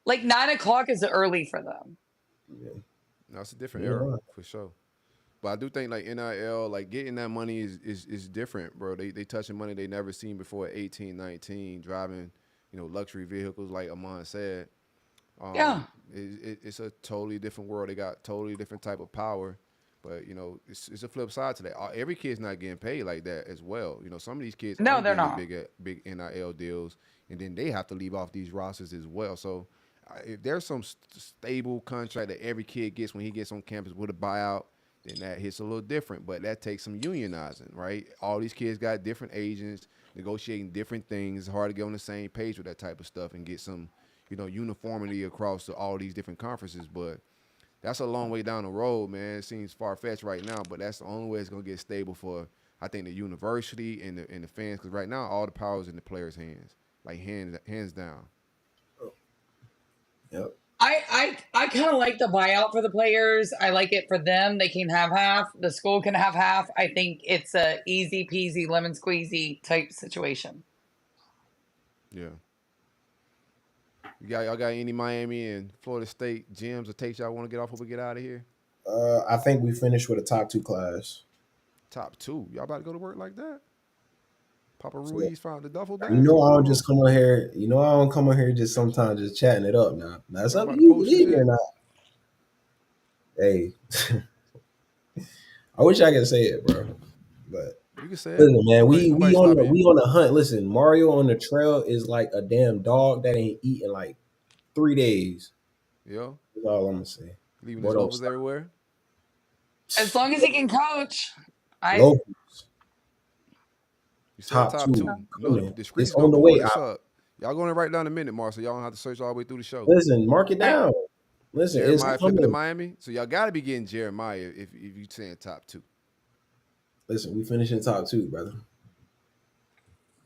Like, 9 o'clock is early for them. Yeah. No, it's a different You era know, for sure. But I do think like NIL, like getting that money is different, bro. They touching money they never seen before at 18, 19, driving, luxury vehicles like Amon said. Yeah. It's a totally different world. They got totally different type of power. But it's a flip side to that. Every kid's not getting paid like that as well. Some of these kids No, are they're getting the not. big NIL deals, and then they have to leave off these rosters as well. So if there's some stable contract that every kid gets when he gets on campus with a buyout, then that hits a little different. But that takes some unionizing, right? All these kids got different agents negotiating different things. It's hard to get on the same page with that type of stuff and get some uniformity across all these different conferences. But that's a long way down the road, man. It seems far fetched right now, but that's the only way it's gonna get stable for I think the university and the fans. Because right now, all the power is in the players' hands, like hands down. Yep. I kind of like the buyout for the players. I like it for them. They can have half. The school can have half. I think it's a easy peasy lemon squeezy type situation. Yeah. Y'all got any Miami and Florida State gems or takes y'all want to get off before we get out of here? I think we finished with a top 2 class. Top 2. Y'all about to go to work like that? Papa Ruiz found the duffel You bags. know What's I going don't on? just come on here. You know I don't come on here just sometimes just chatting it up. Now it's Y'all up to about to you post some believe me or shit? not. Hey, I wish I could say it, bro. But You can say it. listen, man, Nobody, we nobody on stopping we you. on the hunt. Listen, Mario on the trail is like a damn dog that ain't eaten like 3 days. Yo, That's all I'm gonna say. leaving Boy, his don't loafers stop. everywhere. As long as he can coach, I Locals, You said top top two 2. You know coming. the It's streets on gonna the pull way. this up. Y'all going to write down in a minute, Mar, so y'all don't have to search all the way through the show. Listen, mark it I down. Listen, it's Jeremiah flipping to coming. Miami, so y'all got to be getting Jeremiah if you saying top 2. Listen, we finishing top 2, brother.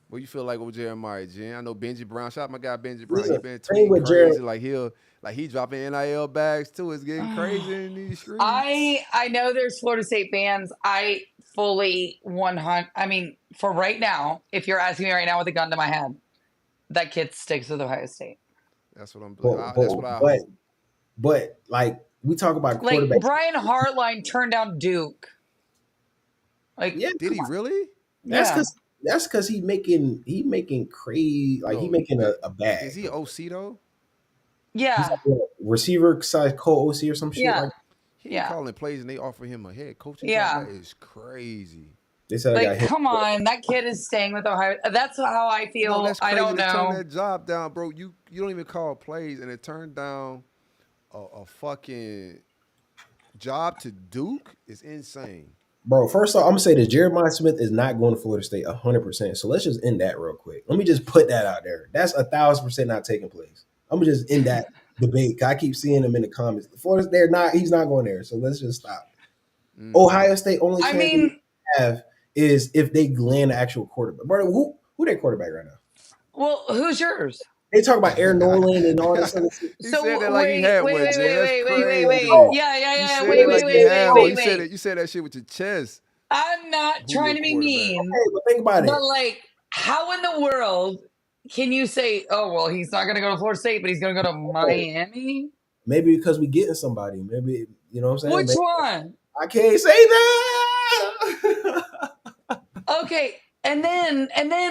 What you feel like with Jeremiah, Jen? I know Benji Brown. Shout out my guy Benji Brown. He Listen, been thing tweeting with Jared, crazy, like he dropping NIL bags too. It's getting crazy in these streets. I know there's Florida State fans. I fully 100. I mean, for right now, if you're asking me right now with a gun to my head, that kid sticks with Ohio State. That's what I'm. but, That's but, what I but, hope. but like we talk about Like quarterbacks. Brian Hartline turned down Duke. Like, Yeah, Did come he on. really? that's Yeah. because he making crazy, like he No, making but a is bag. he OC though? He's Yeah. like a receiver size co-OC or some shit Yeah. like He ain't Yeah. calling plays and they offer him a head coaching job. Yeah. That is crazy. they said I got Like, hit. come on. That kid is staying with Ohio. That's how I No, feel. that's I crazy don't to turn know. that job down, bro. You don't even call plays and it turned down a fucking job to Duke is insane. Bro, first off, I'm gonna say this: Jeremiah Smith is not going to Florida State 100%. So let's just end that real quick. Let me just put that out there. That's 1,000% not taking place. I'm gonna just end that debate. 'Cause I keep seeing them in the comments. Florida, they're not. He's not going there. So let's just stop. Mm-mm. Ohio State only I chance they mean, have is if they land an actual quarterback. Bro, who their quarterback right now? well, who's yours? They talk about Aaron Nolan and all this other shit. He said that So like he wait, had wait, one, wait, Jay. wait, That's wait, wait, wait, wait. crazy. Bro, Yeah, yeah, You yeah. said Wait, that listen, wait, like you wait, wait, had one. bro. wait, You said wait. that. You said that shit with your chest. I'm not Who trying your to be quarterback? mean, Okay, but think about it. but like, how in the world can you say, oh, well, he's not going to go to Florida State, but he's going to go to Miami? Maybe because we getting somebody. Maybe you know what I'm saying. Which Maybe, one? I can't say that. Okay. And then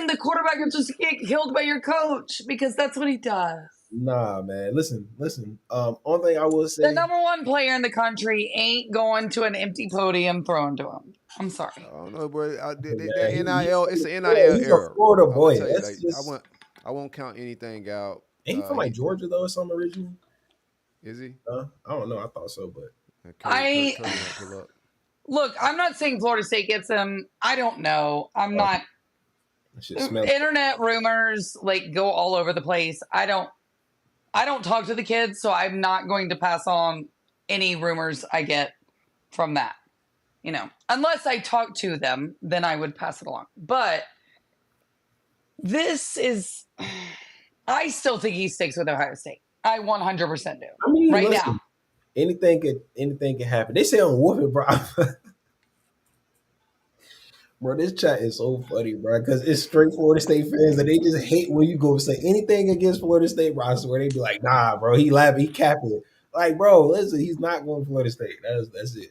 the quarterback will just get killed by your coach because that's what he does. Nah, man. Listen. Only thing I will The say, number one player in the country ain't going to an empty podium thrown to him. I'm I sorry. don't know, bro. That man, NIL, it's an yeah, NIL he's a era. Florida I'm gonna boy. tell you, Let's like just. I won't count anything out. Ain't he from like He Georgia though, or something originally? is he? I don't know. I thought so, but I Curry might pull up. look, I'm not saying Florida State gets him. I don't know. I'm not. that shit smells. Internet rumors like go all over the place. I don't talk to the kids, so I'm not going to pass on any rumors I get from that. Unless I talk to them, then I would pass it along. But this is I still think he sticks with Ohio State. I 100% do. I mean, Right listen. now. Anything can happen. They say on Wolf it, bro. Bro, this chat is so funny, bro, because it's straight Florida State fans and they just hate when you go say anything against Florida State, bro. I swear they be like, nah, bro, he laughing, he capping. Like, bro, listen, he's not going to Florida State. That's it.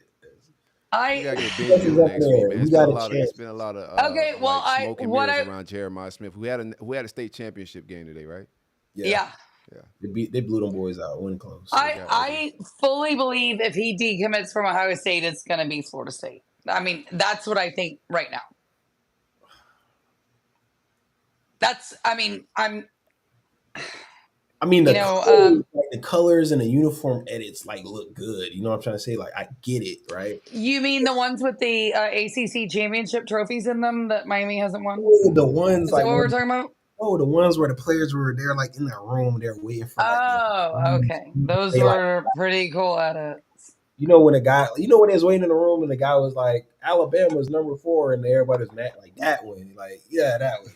We I gotta get That's Benji is on up next week, there. man. We got a It's chance. been a lot of okay, well like I smoke and what mirrors I around Jeremiah Smith. We had a state championship game today, right? Yeah, yeah. Yeah. they blew them boys out, win close. So they I got other. I fully believe if he decommits from Ohio State, it's going to be Florida State. I mean, that's what I think right now. I mean, You know, the colors and the uniform edits like look good. You know what I'm trying to say? Like, I get it, right? you mean the ones with the ACC championship trophies in them that Miami hasn't won? The ones Is that like what we're talking about? the ones where the players were there, like in that room, they're waiting for like Oh, okay. Those they like were pretty cool edits. when a guy, when they was waiting in the room and the guy was like, Alabama's number 4, and everybody was mad, like that one, like yeah, that one.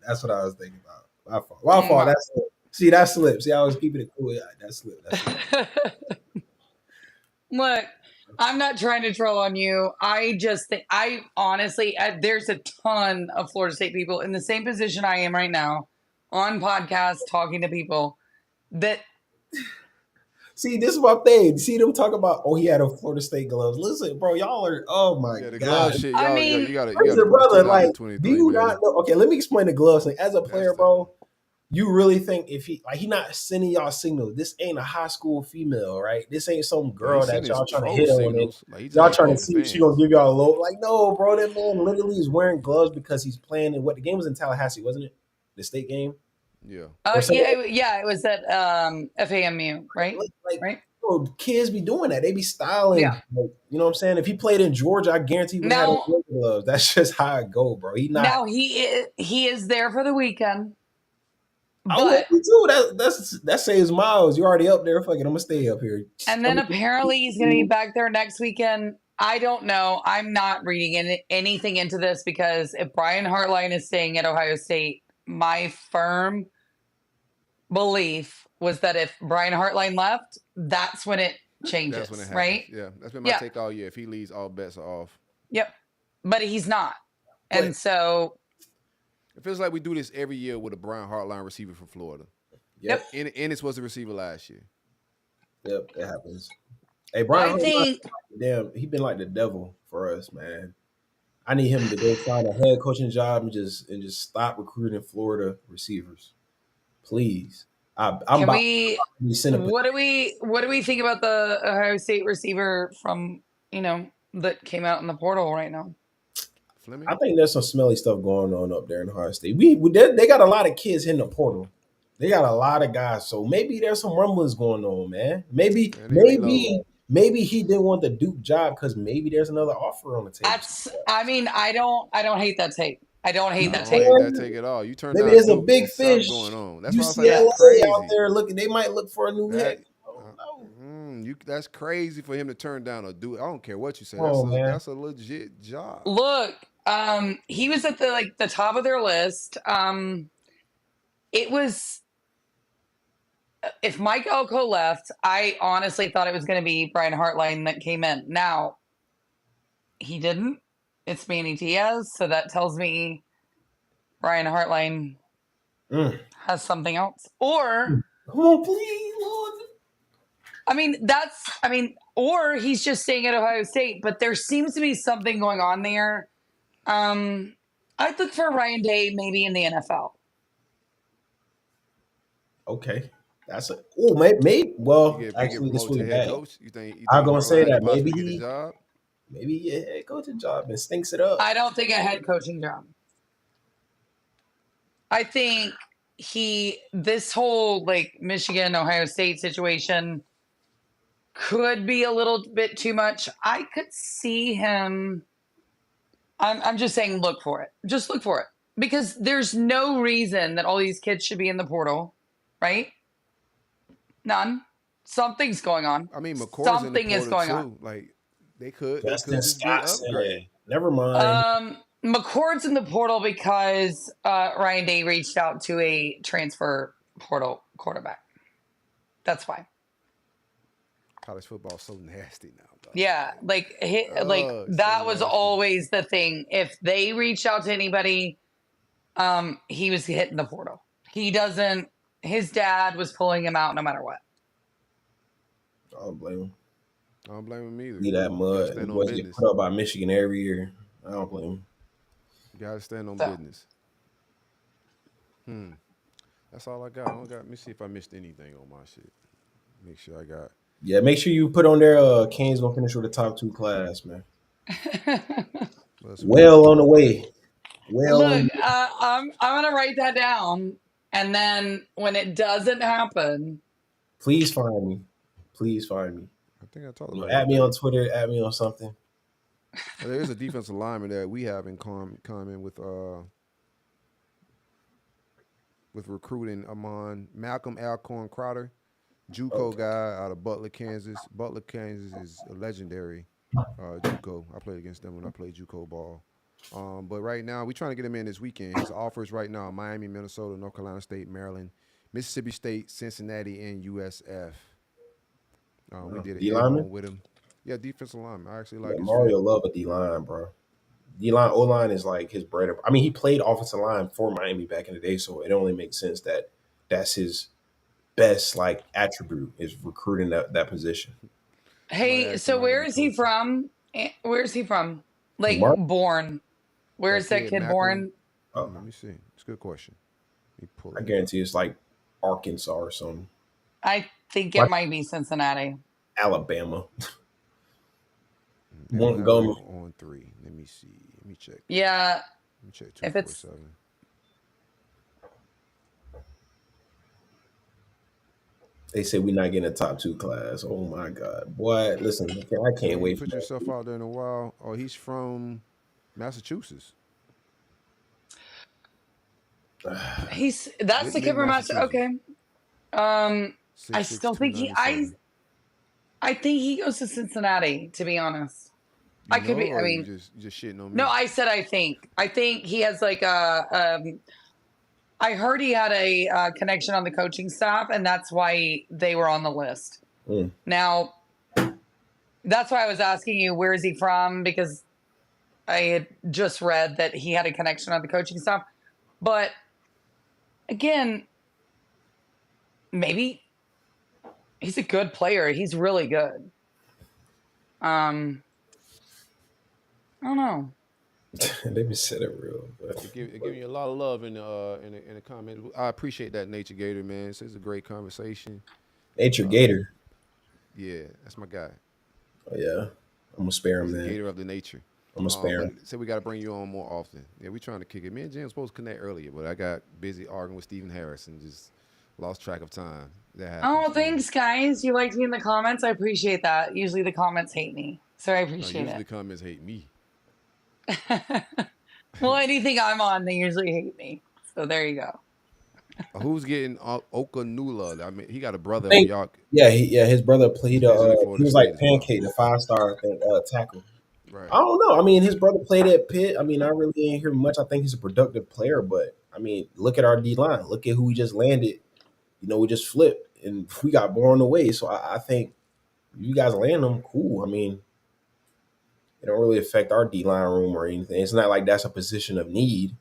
That's what I was thinking about. My fault. My fault. Wow. That's slip. See, that slip. See, I was keeping it cool. Yeah, that slip. Look, I'm not trying to troll on you. I just think, I honestly, there's a ton of Florida State people in the same position I am right now on podcasts talking to people that See, this is my thing. See them talk about, oh, he had a Florida State gloves. Listen, bro, y'all are, oh my Yeah, the glove god. shit, I y'all, mean, you gotta Listen, put this brother, like, do 2023, you man. not know? Okay, let me explain the gloves thing. As a player, That's bro, you really think if he not sending y'all signals, this ain't a high school female, right? This ain't some No, he's girl that sending y'all trying to troll hit on it. signals. Like he just Y'all want to trying to talk to see if she gonna fans. give y'all a low. Like, no, bro, that man literally is wearing gloves because he's playing in what the game was in Tallahassee, wasn't it? The state game Yeah, or something. yeah, it was at FAMU, right? Like, Right? bro, kids be doing that. They be styling. Yeah. Like, you know what I'm saying? If he played in Georgia, I guarantee he would have had Now, those gloves. That's just how it go, bro. now he is there for the weekend, I would but be too. That saves miles. You're already up there. Fuck it, I'm gonna stay up here. and then apparently he's going to be back there next weekend. I don't know. I'm not reading anything into this because if Brian Hartline is staying at Ohio State, my firm belief was that if Brian Hartline left, that's when it changes, that's when it happens. right? Yeah, that's been my Yeah. take all year. If he leaves, all bets are off. Yep. But he's not. But- And so It feels like we do this every year with a Brian Hartline receiver from Florida. Yep. And Ennis was the receiver last year. Yep, it happens. Hey, Brian, I think damn, he been like the devil for us, man. I need him to go find a head coaching job and just stop recruiting Florida receivers, please. I'm can about we to be sent what do we think about the Ohio State receiver from, that came out in the portal right now? Fleming. I think there's some smelly stuff going on up there in Ohio State. They got a lot of kids hitting the portal. They got a lot of guys, so maybe there's some rumblings going on, man. Maybe he didn't want the Duke job because maybe there's another offer on the table. I don't hate that take. I don't hate that I take. don't hate that take at all. You turned Maybe down there's a Duke, big there's something fish going on. That's why I was UCLA like, that's crazy. out there looking. They might look for a new head. That's crazy for him to turn down a Duke. I don't care what you say. Oh, That's a legit job. Look, he was at the top of their list. It was if Mike Elko left, I honestly thought it was going to be Brian Hartline that came in. Now, he didn't. It's Manny Diaz, so that tells me Brian Hartline has something else. Or come on, please, Lord. Or he's just staying at Ohio State, but there seems to be something going on there. I'd look for Ryan Day maybe in the NFL. Okay. That's a maybe. Well, actually, this was head bad. coach. You think I'm gonna say that maybe get a job. Maybe he a head coaching job and stinks it up. I don't think a head coaching job. I think this whole Michigan, Ohio State situation could be a little bit too much. I could see him. I'm just saying, look for it. Just look for it. Because there's no reason that all these kids should be in the portal, right? None. Something's going on. I mean, McCord's something in the portal is going too. on. Like they could Justin just get an upgrade. Never mind. McCord's in the portal because Ryan Day reached out to a transfer portal quarterback. That's why. College football's so nasty now. Dog. Yeah, that was always the thing. If they reach out to anybody, he was hitting the portal. He doesn't. His dad was pulling him out no matter what. I don't blame him. I don't blame him either. Be that mud. He boys get put up by Michigan every year. I don't blame him. You gotta stand on business. That's all I got. Let me see if I missed anything on my shit. Make sure I got. Yeah, make sure you put on there. Kane's gonna finish with the top 2 class, man. Well on the way. Look, I'm gonna write that down, and then when it doesn't happen, please find me. Please find me. I think I told you. Add me on Twitter. Add me on something. There is a defensive lineman that we have in common with recruiting Amon Malcolm Alcorn Crowder, JUCO guy out of Butler, Kansas. Butler, Kansas is a legendary JUCO. I played against them when I played JUCO ball. But right now, we're trying to get him in this weekend. His offers right now: Miami, Minnesota, North Carolina State, Maryland, Mississippi State, Cincinnati, and USF. We did a D-line with him. Yeah, defensive lineman. I actually like Mario love a D-line, bro. D-line, O-line is like his bread. I mean, he played offensive line for Miami back in the day, so it only makes sense that that's his best like attribute is recruiting that position. Hey, so where is he from? Where is he from? Like Mark, born? Where is that kid born? oh, Let me see. It's a good question. Let me pull I it up. guarantee it's like Arkansas or something. I think it What? might be Cincinnati. Alabama. They don't have it Montgomery. on 3. Let me see. Let me check. Yeah, Let me check if it's 247. They say we're not getting a top 2 class. Oh my God, boy! Listen, I can't wait for Put that. yourself out there in a while. Oh, he's from Massachusetts. that's the Whitman, kid from Master. Massachusetts. Okay. I 6'6", still think I think he goes to Cincinnati, to be honest. You I could know, be, I or you mean, just shitting on me? no, I said I think. I think he has like I heard he had a connection on the coaching staff, and that's why they were on the list. Mm. Now, that's why I was asking you, where is he from? Because I had just read that he had a connection on the coaching staff. But again, maybe he's a good player. He's really good. I don't know. They be said it real. It give you a lot of love in the comment. I appreciate that, Nature Gator, man. It's a great conversation. Nature Gator. Yeah, that's my guy. Oh yeah, I'm gonna spare him He's the then. Gator of the nature. I'm gonna spare But him. so we got to bring you on more often. Yeah, we trying to kick it. Me and Jim supposed to connect earlier, but I got busy arguing with Stephen Harris and just lost track of time. That happens. Oh, thanks, guys. You liked me in the comments. I appreciate that. Usually the comments hate me, so I No, appreciate usually the it. comments hate me. Well, anything I'm on, they usually hate me. So there you go. Who's getting Okanula? I mean, he got a brother I on think, y'all. yeah, his brother He's played. visiting He Florida was like State as well. Pancake, the 5-star, I think, tackle. Right. I don't know. I mean, his brother played at Pitt. I mean, I really didn't hear much. I think he's a productive player, but I mean, look at our D line. Look at who we just landed. You know, we just flipped and we got more on the way. So I think if you guys land them, cool. I mean, it don't really affect our D line room or anything. It's not like that's a position of need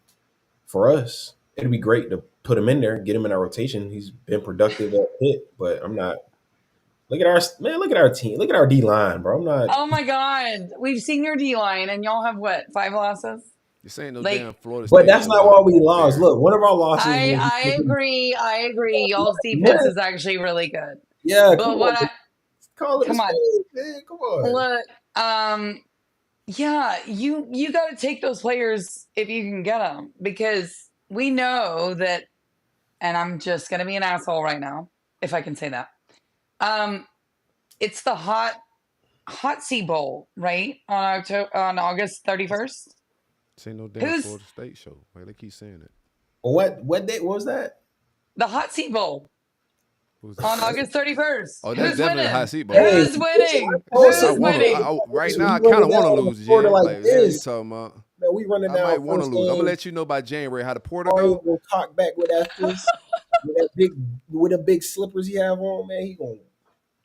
for us. It'd be great to put him in there, get him in our rotation. He's been productive at Pitt, but I'm not. Look at our man. Look at our team. Look at our D line, bro. I'm not. Oh my God, we've seen your D line, and y'all have what, 5 losses? This ain't no Like, damn Florida But State that's no not more. why we lost. Bears. Look, one of our losses was I agree. I agree. Y'all's defense is actually really good. yeah. Come But on, what call it a come on, spade, man. Come on. look, yeah, you got to take those players if you can get them, because we know that, and I'm just gonna be an asshole right now, if I can say that. It's the hot seat bowl, right? On August 31st. This ain't no damn Who's Florida State show. Why they keep saying it? What date? What was that? the hot seat bowl Who's on that? August 31st? Oh, that's Who's definitely a high winning? seat bowl. Hey, Who's winning? I Who's want winning? to. Right we now, I running kind of want to down lose, the quarter Jen. like Like, yeah, you this. talking about? Man, we running I down might want to first lose. I'm gonna game. let you know by January how the portal Mario go. will cock back with that fist, with the big slippers he have on. Man, he gonna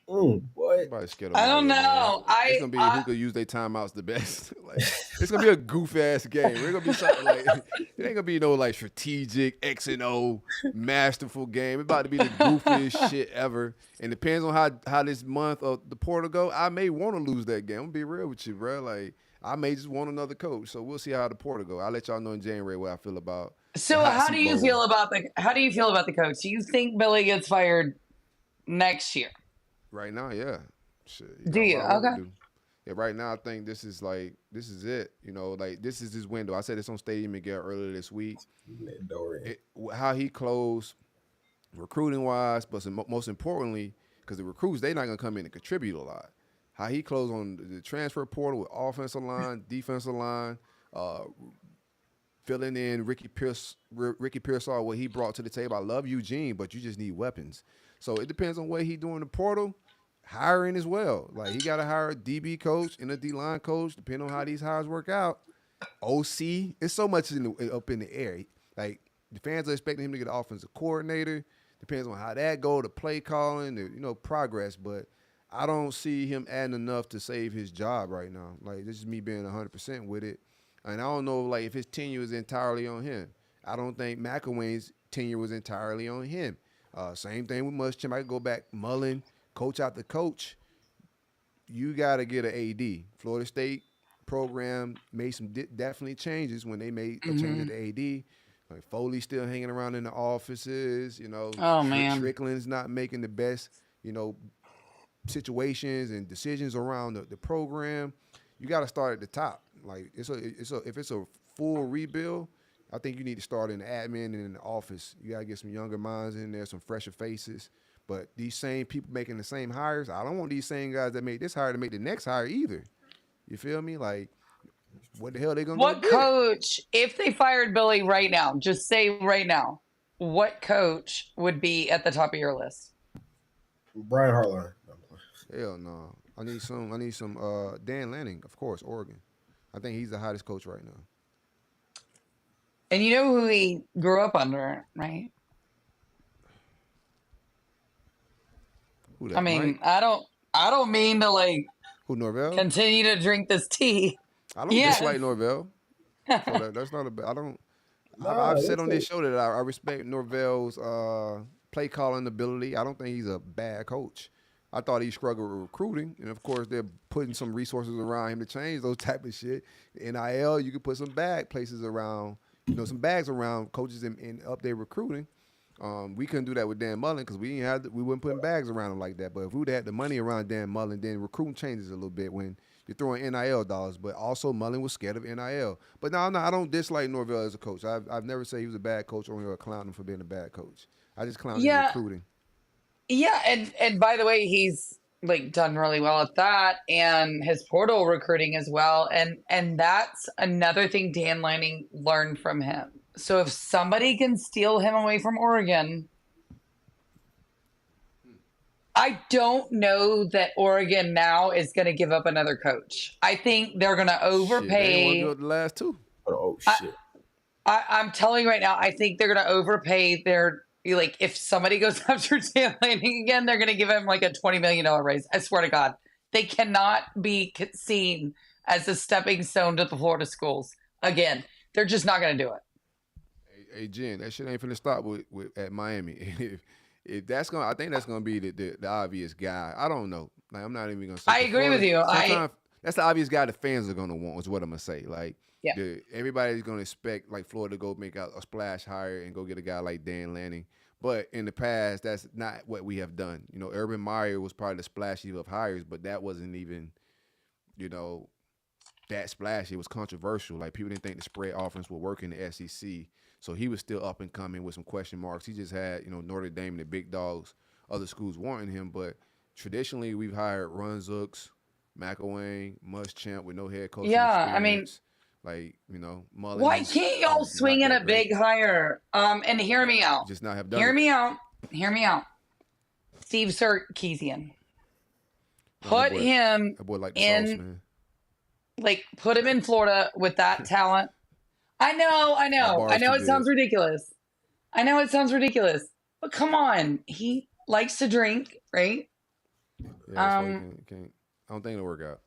boy. Everybody's scared of I don't Mario, man. know. It's gonna be who could use their timeouts the best. Like, it's gonna be a goof ass game. It's gonna be something like it ain't gonna be no like strategic X and O masterful game. It's about to be the goofiest shit ever. And depends on how this month of the portal go. I may want to lose that game. I'm gonna be real with you, bro. Like, I may just want another coach. So we'll see how the portal go. I'll let y'all know in January what I feel about the So hot how seat do you bowl. feel about the coach? Do you think Billy gets fired next year? Right now, yeah. Shit, he Do got a you? lot of work Okay. to do. Yeah, right now I think this is it. You know, like this is his window. I said this on Stadium Miguel earlier this week. How he closed recruiting wise, but most importantly, because the recruits they're not gonna come in and contribute a lot. How he closed on the transfer portal with offensive line, defensive line, filling in Ricky Pearsall, what he brought to the table. I love Eugene, but you just need weapons. So it depends on what he doing in the portal. Hiring as well. Like, he got to hire a DB coach and a D-line coach, depending on how these hires work out. OC, it's so much up in the air. Like, the fans are expecting him to get an offensive coordinator. Depends on how that go, the play calling, progress. But I don't see him adding enough to save his job right now. Like, this is me being 100% with it. And I don't know, like, if his tenure is entirely on him. I don't think McElwain's tenure was entirely on him. Same thing with Muschamp. I could go back Mullen, coach after coach. You got to get an AD. Florida State program made some definitely changes when they made a change at the AD. Like Foley still hanging around in the offices. Oh man. Strickland's not making the best, situations and decisions around the program. You got to start at the top. Like if it's a full rebuild, I think you need to start in the admin and in the office. You got to get some younger minds in there, some fresher faces. But these same people making the same hires, I don't want these same guys that made this hire to make the next hire either. You feel me? Like, what the hell are they gonna do? What coach, if they fired Billy right now, just say right now, what coach would be at the top of your list? Brian Hartline. Hell no. I need some Dan Lanning, of course, Oregon. I think he's the hottest coach right now. And you know who he grew up under, right? Who that, I mean, Mike? I don't mean to like Who, Norvell? continue to drink this tea. I don't dislike Norvell. So that's not a. I don't. I've said on this show that I respect Norvell's play calling ability. I don't think he's a bad coach. I thought he struggled with recruiting, and of course they're putting some resources around him to change those type of shit. NIL, you could put some bag places around, some bags around coaches and up their recruiting. We couldn't do that with Dan Mullen because we weren't putting bags around him like that. But if we would have had the money around Dan Mullen, then recruiting changes a little bit when you're throwing NIL dollars. But also Mullen was scared of NIL. But no, I don't dislike Norvell as a coach. I've never said he was a bad coach or clown him for being a bad coach. I just clown his recruiting. Yeah, and by the way, he's like done really well at that, and his portal recruiting as well. And that's another thing Dan Lanning learned from him. So if somebody can steal him away from Oregon, I don't know that Oregon now is going to give up another coach. I think they're going to overpay. They won't go the last two. Oh shit! I'm telling you right now, I think they're going to overpay their. Like, if somebody goes after Dan Lanning again, they're going to give him like a $20 million raise. I swear to God. They cannot be seen as a stepping stone to the Florida schools. Again, they're just not going to do it. Hey, Jen, that shit ain't finna stop with at Miami. If that's I think that's gonna be the obvious guy. I don't know. Like, I'm not even gonna say. I agree with you. That's the obvious guy the fans are gonna want. Is what I'm gonna say. Like, yeah. Everybody's gonna expect like Florida to go make a splash hire and go get a guy like Dan Lanning. But in the past, that's not what we have done. Urban Meyer was probably the splashy of hires, but that wasn't even, that splashy. It was controversial. Like, people didn't think the spread offense would work in the SEC. So he was still up and coming with some question marks. He just had, Notre Dame and the big dogs, other schools wanting him. But traditionally, we've hired Runzooks, McElwain, Muschamp with no head coaching experience. I mean, like, Mullen. Why can't y'all swing in a big hire? And hear me out. Just not have done Hear me out. Steve Sarkisian. Put him that boy like the in, sauce, man. Like, put him in Florida with that talent. I know it sounds ridiculous. But come on. He likes to drink, right? Yeah, I don't think it'll work out.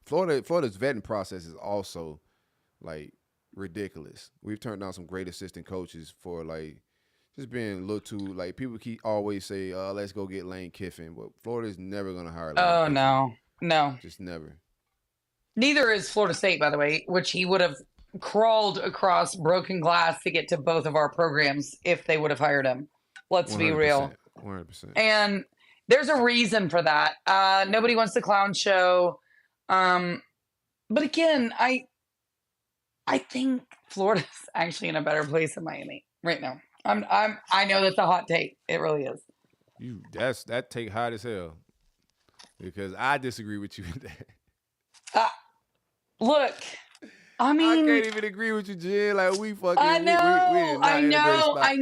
Florida's vetting process is also like ridiculous. We've turned down some great assistant coaches for like just being a little too like people always say, let's go get Lane Kiffin, but Florida's never gonna hire Lane Kiffin. No. Just never. Neither is Florida State, by the way, which he would have crawled across broken glass to get to both of our programs if they would have hired him. Let's be real. 100%. And there's a reason for that. Nobody wants the clown show. But again, I think Florida's actually in a better place than Miami right now. I know that's a hot take. It really is. That take hot as hell. Because I disagree with you with that. Look, I mean, I can't even agree with you, Jen. Like, we fucking. I know. Miami's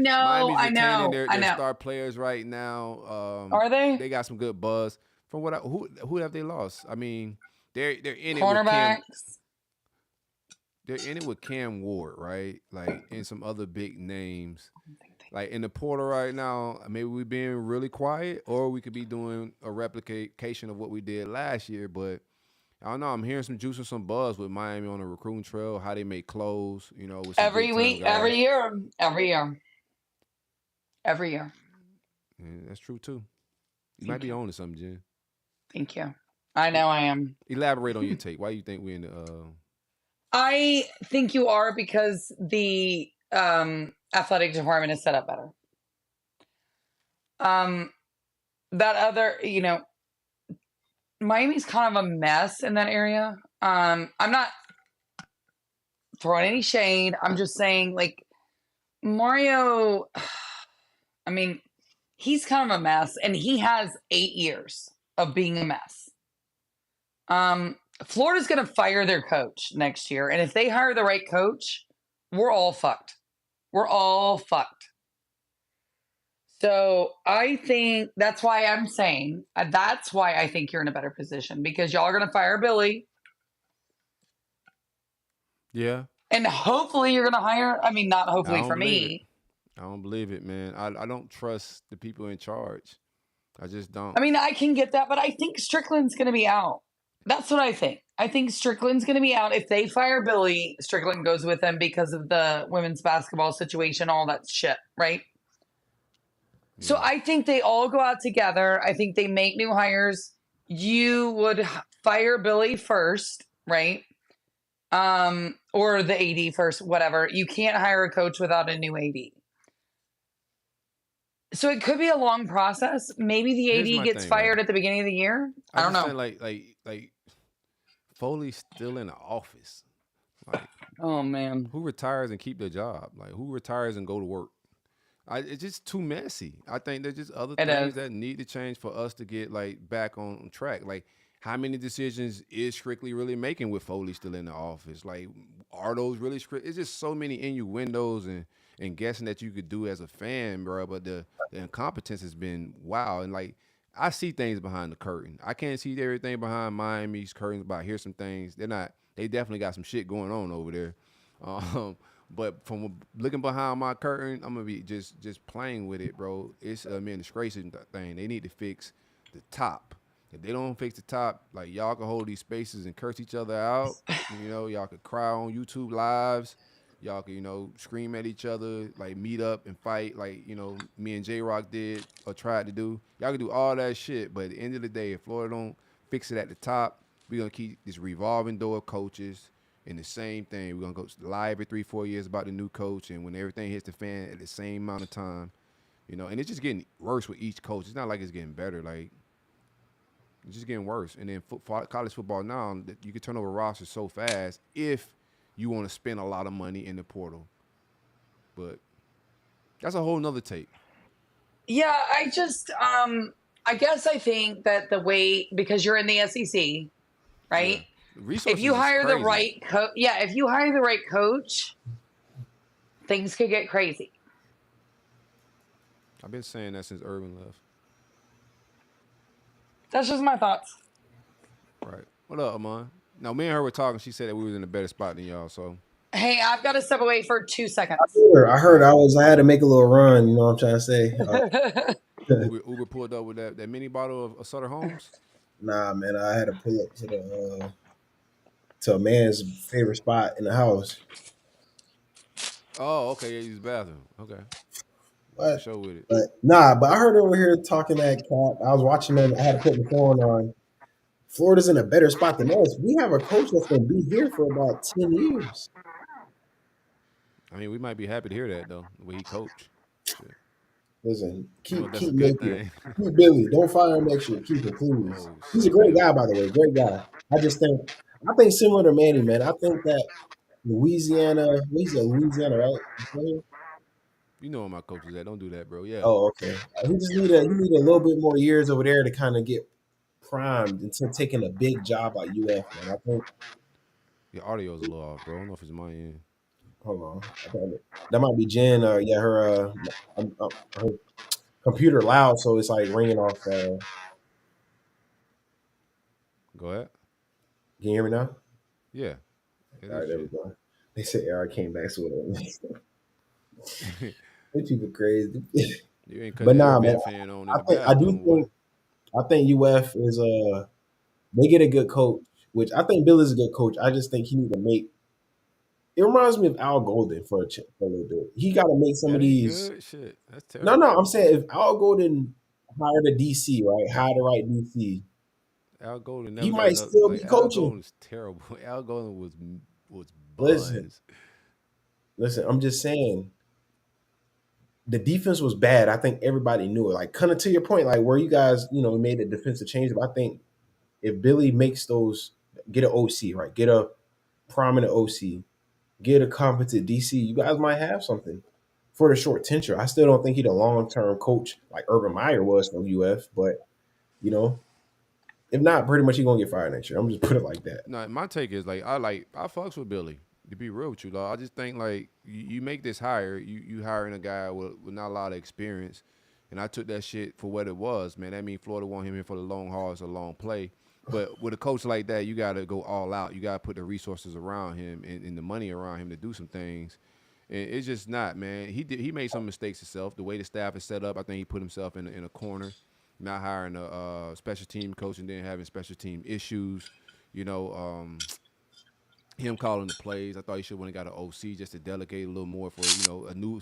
retaining their star players right now. Are they? They got some good buzz. From what who have they lost? I mean, they're in it. Cornerbacks. They're in it with Cam Ward, right? Like, and some other big names. Like, in the portal right now, maybe we're being really quiet, or we could be doing a replication of what we did last year. But I don't know. I'm hearing some juice and some buzz with Miami on the recruiting trail, how they make clothes, with some every week, every year. And that's true too. You might Thank be you. on to something, Jen. Thank you. I know I am. Elaborate on your take. Why you think we're in the I think you are because the athletic department is set up better. That other, Miami's kind of a mess in that area. I'm not throwing any shade. I'm just saying, like, Mario, I mean, he's kind of a mess, and he has 8 years of being a mess. Florida's going to fire their coach next year, and if they hire the right coach, we're all fucked. We're all fucked. So I think that's why I'm saying that's why I think you're in a better position because y'all are going to fire Billy. Yeah. And hopefully you're going to hire, I mean, not I hopefully don't for believe it. me. I don't believe it, man. I don't trust the people in charge. I just don't. I mean, I can get that, but I think Strickland's going to be out. That's what I think. I think Strickland's going to be out. If they fire Billy, Strickland goes with them because of the women's basketball situation, all that shit, right? Yeah. So I think they all go out together. I think they make new hires. You would fire Billy first, right? Or the AD first, whatever. You can't hire a coach without a new AD. So it could be a long process. Maybe the Here's AD my gets thing, fired right? at the beginning of the year. I don't just know. think like Foley's still in the office. Like, Oh man, who retires and keep their job? Like, who retires and go to work? It's just too messy. I think there's just other it things is. that need to change for us to get like back on track. Like, how many decisions is Strictly really making with Foley still in the office? Like, are those really strict? It's just so many innuendos and guessing that you could do as a fan, bro. But the incompetence has been wow. And like, I see things behind the curtain. I can't see everything behind Miami's curtains, but I hear some things. They're not. They definitely got some shit going on over there. Um, but from looking behind my curtain, I'm gonna be just playing with it, bro. It's a administration thing. They need to fix the top. If they don't fix the top, like y'all can hold these spaces and curse each other out. Y'all could cry on YouTube lives. Y'all can, scream at each other, like meet up and fight, like, me and J Rock did or tried to do. Y'all can do all that shit, but at the end of the day, if Florida don't fix it at the top, we're gonna keep this revolving door of coaches and the same thing. We're gonna go lie every 3-4 years about the new coach, and when everything hits the fan at the same amount of time, and it's just getting worse with each coach. It's not like it's getting better. Like, it's just getting worse. And then college football now, you can turn over rosters so fast if you want to spend a lot of money in the portal. But that's a whole nother take. Yeah, I guess I think that the way because you're in the SEC, right? Yeah. The resources If you is hire the crazy. right coach, if you hire the right coach, things could get crazy. I've been saying that since Urban left. That's just my thoughts. Right. What up, Amon? Now, me and her were talking. She said that we was in a better spot than y'all, so. Hey, I've got to step away for 2 seconds. I heard I had to make a little run. You know what I'm trying to say? Uber pulled up with that mini bottle of Sutter Homes. Nah, man, I had to pull up to a man's favorite spot in the house. Oh, okay. Yeah, use the bathroom. Okay. What? Show with it. But I heard over here talking that cap. I was watching them. I had to put the phone on. Florida's in a better spot than us. We have a coach that's going to be here for about 10 years. I mean, we might be happy to hear that though. The way he coached. Shit. Listen, keep that's a Napier. good thing. Keep Billy. Don't fire him next year. Keep him, please. Oh, He's a shit, great Billy. guy, by the way. Great guy. I think similar to Manny, man. I think that Louisiana, right? You know where my coach is at. Don't do that, bro. Yeah. Oh, okay. He just need a little bit more years over there to kind of get primed into taking a big job at UF, man. I think. Your audio's a little off, bro. I don't know if it's my end. Hold on, that might be Jen. Her computer loud, so it's like ringing off. Go ahead. Can you hear me now? Yeah. All right, there we go. They said Eric came back, so these people crazy. You ain't But cutting nah, that man. fan on in the bathroom. I think UF is they get a good coach, which I think Bill is a good coach. I just think he need to make. It reminds me of Al Golden for a little bit. He got to make some That of ain't these. good. Shit, that's No, terrible. no, I'm saying if Al Golden hired a DC, right, hired the right DC, Al Golden he never got might enough. still Like be Al coaching. Golden's terrible. Al Golden was Listen, buzz. listen, I'm just saying the defense was bad. I think everybody knew it. Like, kind of to your point, like where you guys, made a defensive change. But I think if Billy makes those, get an OC, right, get a prominent OC, get a competent DC, you guys might have something for the short tenure. I still don't think he's a long term coach like Urban Meyer was from UF, but you know, if not, pretty much he's gonna get fired next year. I'm just put it like that. No, my take is I fucks with Billy. To be real with you, dog. I just think like you make this hire, you hiring a guy with not a lot of experience, and I took that shit for what it was, man. That means Florida want him in for the long haul, it's a long play. But with a coach like that, you got to go all out. You got to put the resources around him and the money around him to do some things. And it's just not, man. He made some mistakes himself. The way the staff is set up, I think he put himself in a corner. Not hiring a special team coach and then having special team issues. You know, him calling the plays. I thought he should have got an OC just to delegate a little more for a new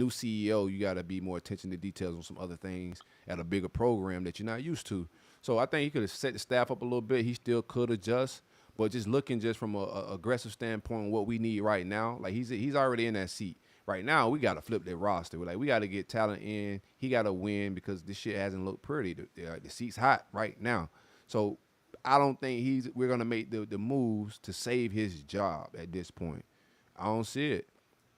CEO. You got to be more attention to details on some other things at a bigger program that you're not used to. So I think he could have set the staff up a little bit. He still could adjust, but just looking just from a aggressive standpoint, what we need right now, like he's already in that seat. Right now, we got to flip that roster. We got to get talent in. He got to win because this shit hasn't looked pretty. The seat's hot right now. So I don't think we're gonna make the moves to save his job at this point. I don't see it.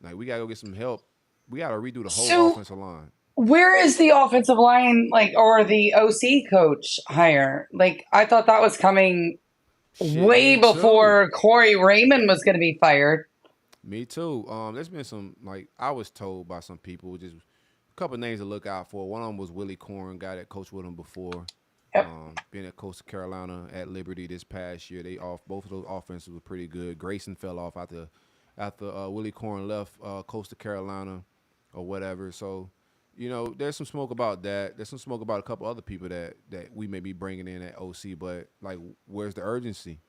Like we gotta go get some help. We gotta redo the whole So offensive line. where is the offensive line, like, or the OC coach hire? Like, I thought that was coming Shit, way me too. before Corey Raymond was going to be fired. Me too. There's been some like I was told by some people just a couple names to look out for. One of them was Willie Corn, guy that coached with him before. Yep. Being at Coastal Carolina at Liberty this past year, both of those offenses were pretty good. Grayson fell off after Willie Corn left Coastal Carolina or whatever. So, there's some smoke about that. There's some smoke about a couple other people that we may be bringing in at OC. But like, where's the urgency?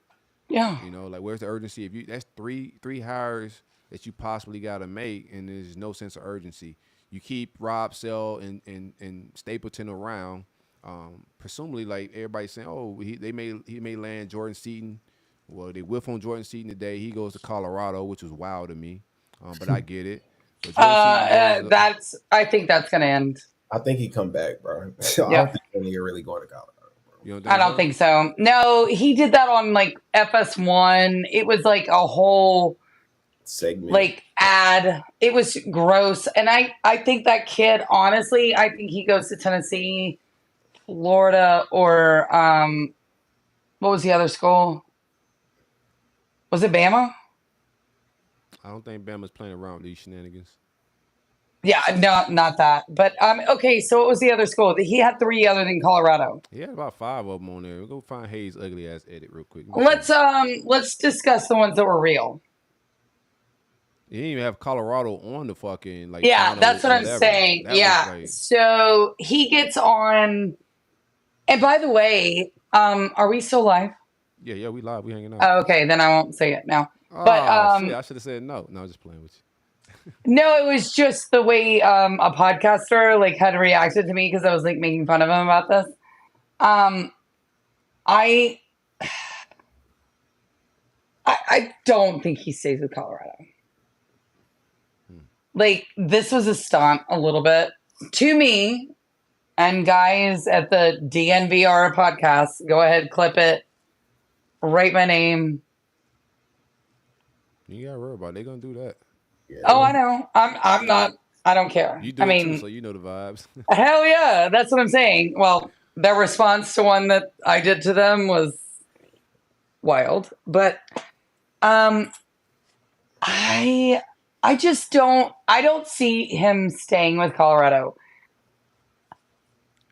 Yeah. Like where's the urgency? That's three hires that you possibly got to make, and there's no sense of urgency. You keep Rob Sell and Stapleton around. Presumably, like everybody's saying, oh, he may land Jordan Seaton. Well, they whiff on Jordan Seaton today. He goes to Colorado, which was wild to me, but I get it. But Jordan Seaton goes. I think that's going to end. I think he come back, bro. So I don't Yeah. think that nigga really going to Colorado, bro. You don't I don't think so. No, he did that on like FS1. It was like a whole Segment. like ad. It was gross. And I think that kid, honestly, I think he goes to Tennessee, Florida, or what was the other school? Was it Bama? I don't think Bama's playing around with these shenanigans. Yeah, no, not that. But okay, so what was the other school? He had 3 other than Colorado. He had about 5 of them on there. We'll go find Hayes' ugly ass edit real quick. Let's discuss the ones that were real. You didn't even have Colorado on the fucking like. Yeah, final that's what I'm whatever. saying. That Yeah. was like, So he gets on. And by the way, are we still live? yeah, we live. We hanging out. Oh, okay, then I won't say it now. Oh, But shit, I should have said no. No, I'm just playing with you. no, it was just the way a podcaster like had reacted to me because I was like making fun of him about this. I don't think he stays with Colorado. Like, this was a stunt a little bit to me. And guys at the DNVR podcast, go ahead, clip it, write my name. You gotta worry about it. They gonna do that. Yeah, Oh, I know. I'm not. I don't care. You do I it mean, too, so you know the vibes. hell yeah, that's what I'm saying. Well, their response to one that I did to them was wild, but I just don't. I don't see him staying with Colorado.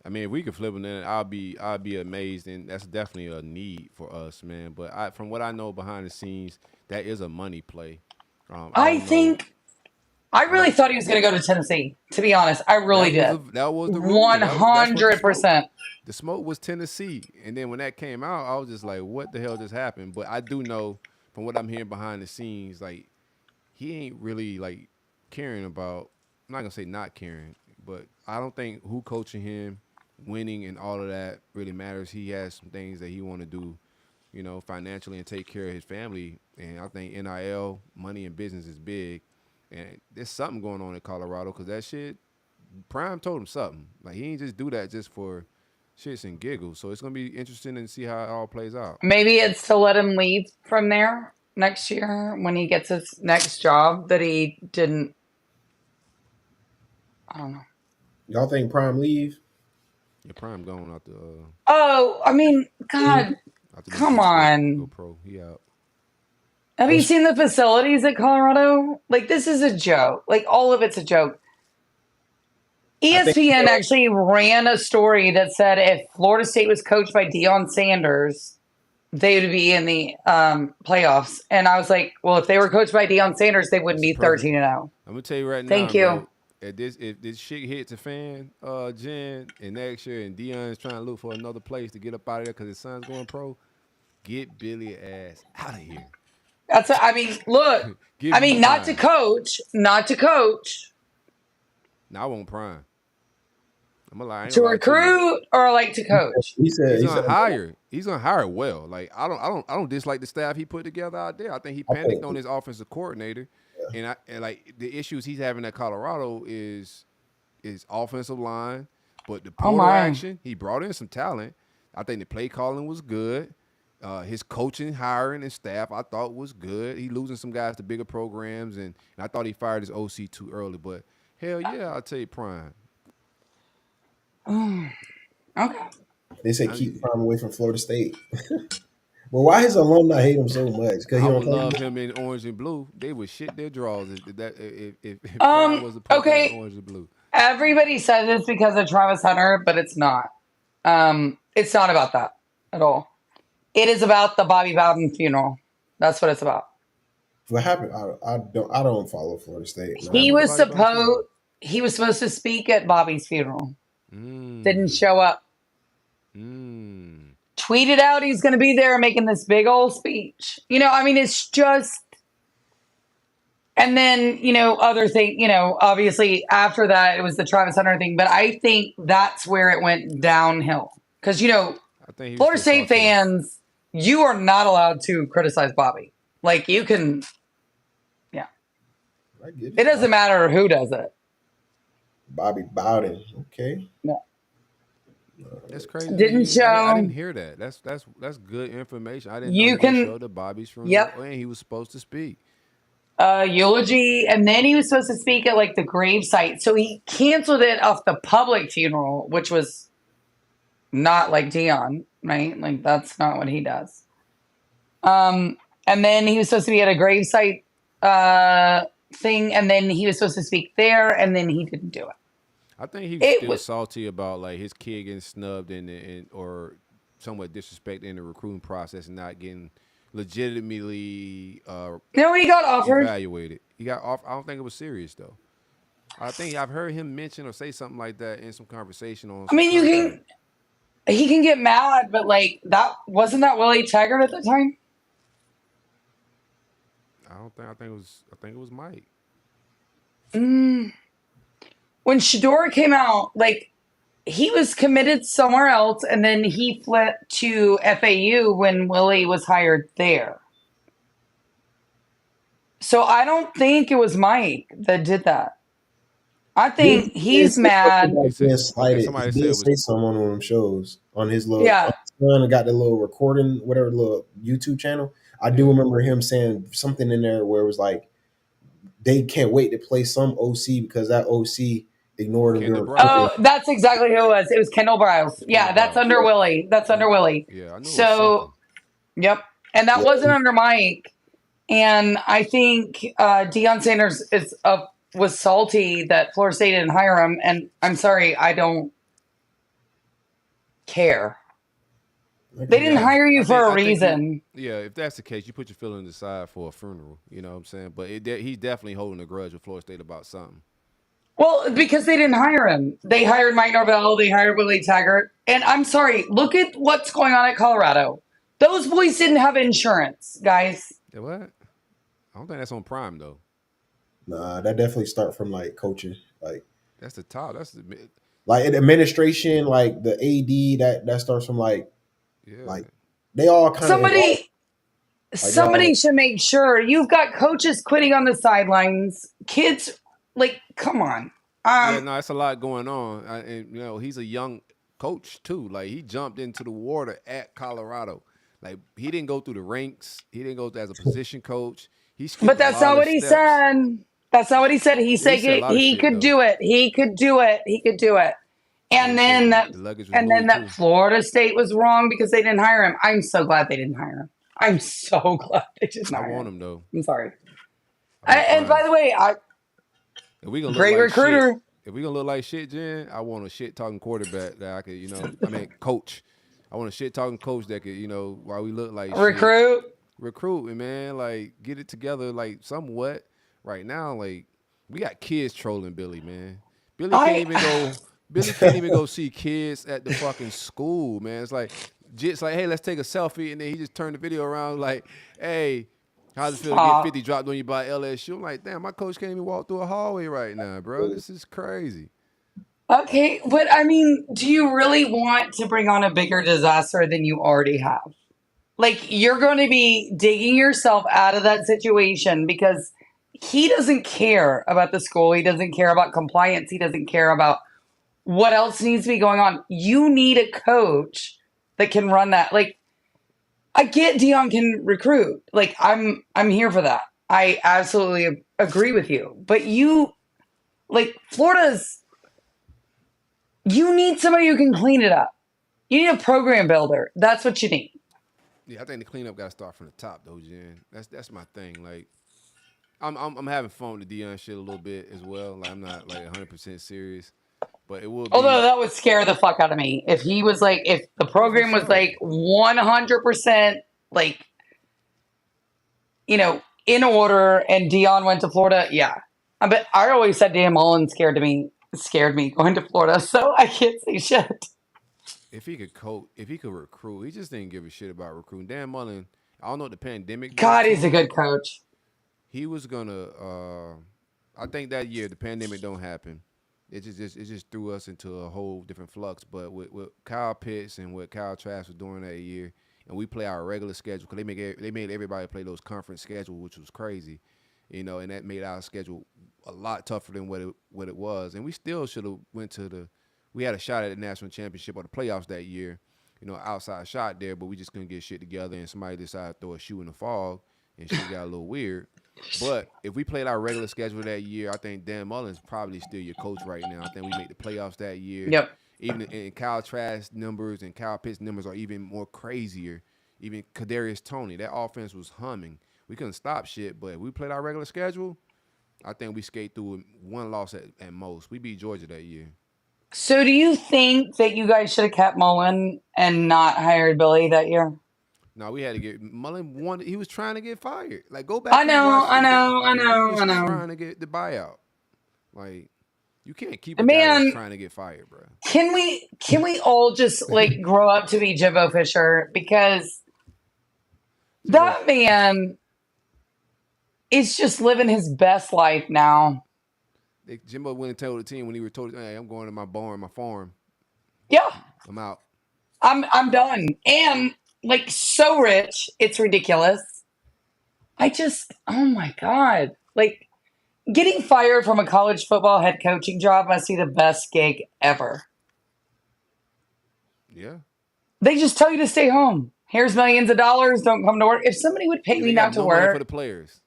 I mean, if we could flip them, then I'll be amazed, and that's definitely a need for us, man. But from what I know behind the scenes, that is a money play. I think. I really thought he was going to go to Tennessee. To be honest, I really did. That was the rumor. 100%. The smoke was Tennessee, and then when that came out, I was just like, "What the hell just happened?" But I do know from what I'm hearing behind the scenes, like he ain't really like caring about. I'm not gonna say not caring, but I don't think who coaching him, winning and all of that really matters. He has some things that he want to do, financially and take care of his family. And I think NIL, money and business is big. And there's something going on in Colorado because that shit, Prime told him something. Like he ain't just do that just for shits and giggles. So it's gonna be interesting to see how it all plays out. Maybe it's to let him leave from there next year when he gets his next job that he didn't. I don't know. Y'all think Prime leave? Yeah, Prime going out the Oh, I mean, God, out the come go on. pro. He out. Have you seen the facilities at Colorado? Like, this is a joke. Like, all of it's a joke. ESPN actually ran a story that said if Florida State was coached by Deion Sanders, they would be in the playoffs. And I was like, well, if they were coached by Deion Sanders, they wouldn't be 13-0. I'm gonna tell you right now. Thank you. Bro, if this shit hits a fan, Jen, and next year, and Deion's trying to look for another place to get up out of there because his son's going pro, get Billy ass out of here. That's. I mean, look. I mean, not to coach. Not to coach. No, I won't Prime. I'm gonna lie. To recruit or like to coach. He's gonna hire. He's gonna hire well. Like I don't dislike the staff he put together out there. I think he panicked on his offensive coordinator, and like the issues he's having at Colorado is offensive line, but the portal action, he brought in some talent. I think the play calling was good. His coaching, hiring, and staff I thought was good. He losing some guys to bigger programs, and I thought he fired his OC too early. But hell yeah, I'll tell you Prime. Okay. They say keep Prime away from Florida State. Well, why his alumni hate him so much? Because he I don't would love him in orange and blue. They would shit their draws if Prime was a part of orange and blue. Everybody says it's because of Travis Hunter, but it's not. It's not about that at all. It is about the Bobby Bowden funeral. That's what it's about. What happened? I don't follow Florida State. He was supposed to speak at Bobby's funeral. Didn't show up. Tweeted out he's going to be there making this big old speech. I mean, it's just. And then, other thing, obviously after that, it was the Travis Hunter thing. But I think that's where it went downhill. Because, Florida State fans, you are not allowed to criticize Bobby. Like, you can. Yeah. I get it. It doesn't matter who does it. Bobby Bowden. Okay. No. That's crazy. Didn't show. I didn't hear that. That's good information. I didn't know they showed the Bobby's funeral. Yep. And he was supposed to speak. Eulogy, and then he was supposed to speak at like the grave site. So he canceled it off the public funeral, which was not like Deion, right? Like that's not what he does. And then he was supposed to be at a gravesite thing, and then he was supposed to speak there, and then he didn't do it. I think he was still salty about like his kid getting snubbed and or somewhat disrespected in the recruiting process and not getting legitimately no, he got offered. Evaluated. He got off. I don't think it was serious though. I think I've heard him mention or say something like that in some conversation on. I mean, he can get mad, but like that wasn't that Willie Taggart at the time. I think it was Mike. When Shador came out, like he was committed somewhere else, and then he flipped to FAU when Willie was hired there. So I don't think it was Mike that did that. I think he's mad. Somebody did say something on one of them shows on his little son got the little recording, whatever little YouTube channel. I do remember him saying something in there where it was like they can't wait to play some OC because that OC ignored him. Oh, that's exactly who it was. It was Kendall Browse. Yeah, that's under Willie. That's under Willie. Yeah, I know. So, yep. And that wasn't under Mike. And I think Deion Sanders was salty that Florida State didn't hire him. And I'm sorry, I don't care. They didn't hire you for a reason. If that's the case, you put your feelings aside for a funeral. You know what I'm saying? But he's definitely holding a grudge with Florida State about something. Well, because they didn't hire him. They hired Mike Norvell. They hired Willie Taggart. And I'm sorry, look at what's going on at Colorado. Those boys didn't have insurance, guys. Yeah, what? I don't think that's on Prime, though. Nah, that definitely start from like coaching, That's the top. That's the like administration, like the AD. That starts from yeah. like they all kind of involved. Somebody Like they all somebody should make sure you've got coaches quitting on the sidelines. Kids, like, come on. Yeah, no, it's a lot going on, and he's a young coach too. Like he jumped into the water at Colorado. Like he didn't go through the ranks. He didn't go as a position coach. He But skipped a that's lot not of what he steps. said. That's not what he said. He Yeah, he said said a lot of he shit could though. do it. He could do it. He could do it. Yeah, And he said then that the luggage was and then moving that too. Florida State was wrong because they didn't hire him. I'm so glad they didn't hire him. I'm so glad they didn't I hire want him. him though. I'm sorry. I'll be And by crying. the way, If we gonna look great like shit, recruiter. if we gonna look like shit, Jen, I want a shit talking quarterback that I could, I mean, coach. I want a shit talking coach that could, while we look like shit, Recruit. recruiting, man. Like get it together, like somewhat. Right now, like we got kids trolling Billy, man. Billy can't I even go. Billy can't even go see kids at the fucking school, man. It's like, just like, hey, let's take a selfie, and then he just turned the video around, like, hey, how's it feel to get 50 stop. dropped on you by LSU? I'm like, damn, my coach can't even walk through a hallway right now, bro. This is crazy. Okay, but I mean, do you really want to bring on a bigger disaster than you already have? Like you're going to be digging yourself out of that situation because he doesn't care about the school. He doesn't care about compliance. He doesn't care about what else needs to be going on. You need a coach that can run that. Like I get Deion can recruit. Like I'm here for that. I absolutely agree with you. But Florida's you need somebody who can clean it up. You need a program builder. That's what you need. Yeah, I think the cleanup got to start from the top, though, Jen. That's my thing. Like, I'm having fun with the Deion shit a little bit as well. Like, I'm not like 100% serious, but it will Although be that would scare the fuck out of me if he was like, if the oh for program was sure. like 100% like, in order and Dion went to Florida, yeah. But I always said Dan Mullen scared me going to Florida, so I can't say shit. If he could coach, if he could recruit, he just didn't give a shit about recruiting. Dan Mullen, I don't know what the pandemic did God, to he's a him. good coach. He was gonna. I think that year the pandemic don't happen. It just threw us into a whole different flux. But with Kyle Pitts and what Kyle Trask was doing that year, and we play our regular schedule because they made everybody play those conference schedules, which was crazy, and that made our schedule a lot tougher than what it was. And we still should have went to the. We had a shot at the national championship or the playoffs that year, outside shot there, but we just couldn't get shit together, and somebody decided to throw a shoe in the fog, and shit got a little weird. But if we played our regular schedule that year, I think Dan Mullen's probably still your coach right now. I think we make the playoffs that year. Yep. Even in Kyle Trask numbers and Kyle Pitts numbers are even more crazier. Even Kadarius Toney, that offense was humming. We couldn't stop shit, but if we played our regular schedule, I think we skate through one loss at most. We beat Georgia that year. So do you think that you guys should have kept Mullen and not hired Billy that year? No, we had to get Mullen wanted. He was trying to get fired. Like go I back and know, watch I the. know, I He know, was I know. trying to get the buyout. Like you can't keep a guy that's Man, trying to get fired, bro. can we all just like grow up to be Jimbo Fisher? Because Jimbo, that man is just living his best life now. Jimbo went and told the team when he was told, "Hey, I'm going to my barn, my farm. Yeah, I'm out." I'm done. And like so rich, it's ridiculous. Oh my God. Like getting fired from a college football head coaching job must be the best gig ever. Yeah, They just tell you to stay home. Here's millions of dollars. Don't come to work. If somebody would pay yeah. me They got not to no money for the work, players.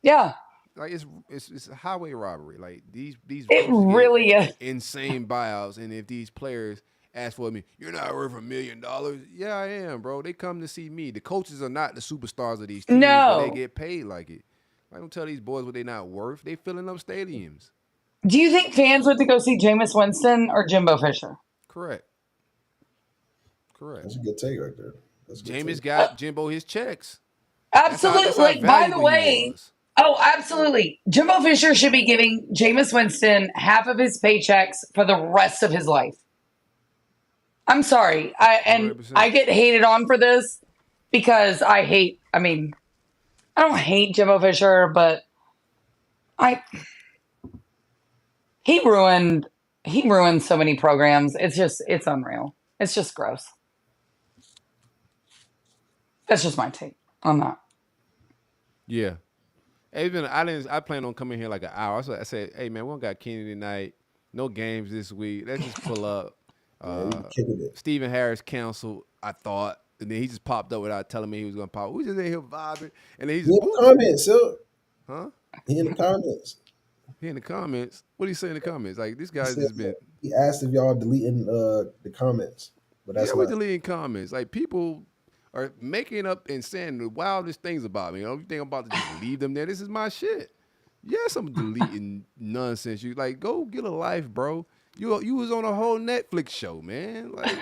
yeah, Like it's a highway robbery. Like these it coaches get really is. insane buyouts, and if these players ask for me, you're not worth $1 million. Yeah, I am, bro. They come to see me. The coaches are not the superstars of these teams, but they No. get paid like it. I don't tell these boys what they not worth. They filling up stadiums. Do you think fans went to go see Jameis Winston or Jimbo Fisher? Correct. Correct. That's a good take right there. That's a good Jameis take. got Jimbo his checks. Absolutely. That's how Like, by the valuable he way, was. oh, absolutely. Jimbo Fisher should be giving Jameis Winston half of his paychecks for the rest of his life. I'm sorry. I 100%. get hated on for this because I don't hate Jimbo Fisher, but I he ruined so many programs. It's unreal. It's just gross. That's just my take on that. Yeah. Even I plan on coming here like an hour. So I said, hey man, we don't got Kenny tonight. No games this week. Let's just pull up. Yeah, we Uh kicking it. Stephen Harris canceled, I thought. And then he just popped up without telling me he was gonna pop. We just in here vibing. And then he He just in the boop. comments, so Huh? he in the comments. He in the comments. What do you say in the comments? Like this He guy's said just been he asked if y'all deleting the comments, but yeah, that's we not. deleting comments. Like people are making up and saying the wildest things about me. You think I'm about to just leave them there? This is my shit. Yes, I'm deleting nonsense. You like go get a life, bro. You was on a whole Netflix show, man. Like,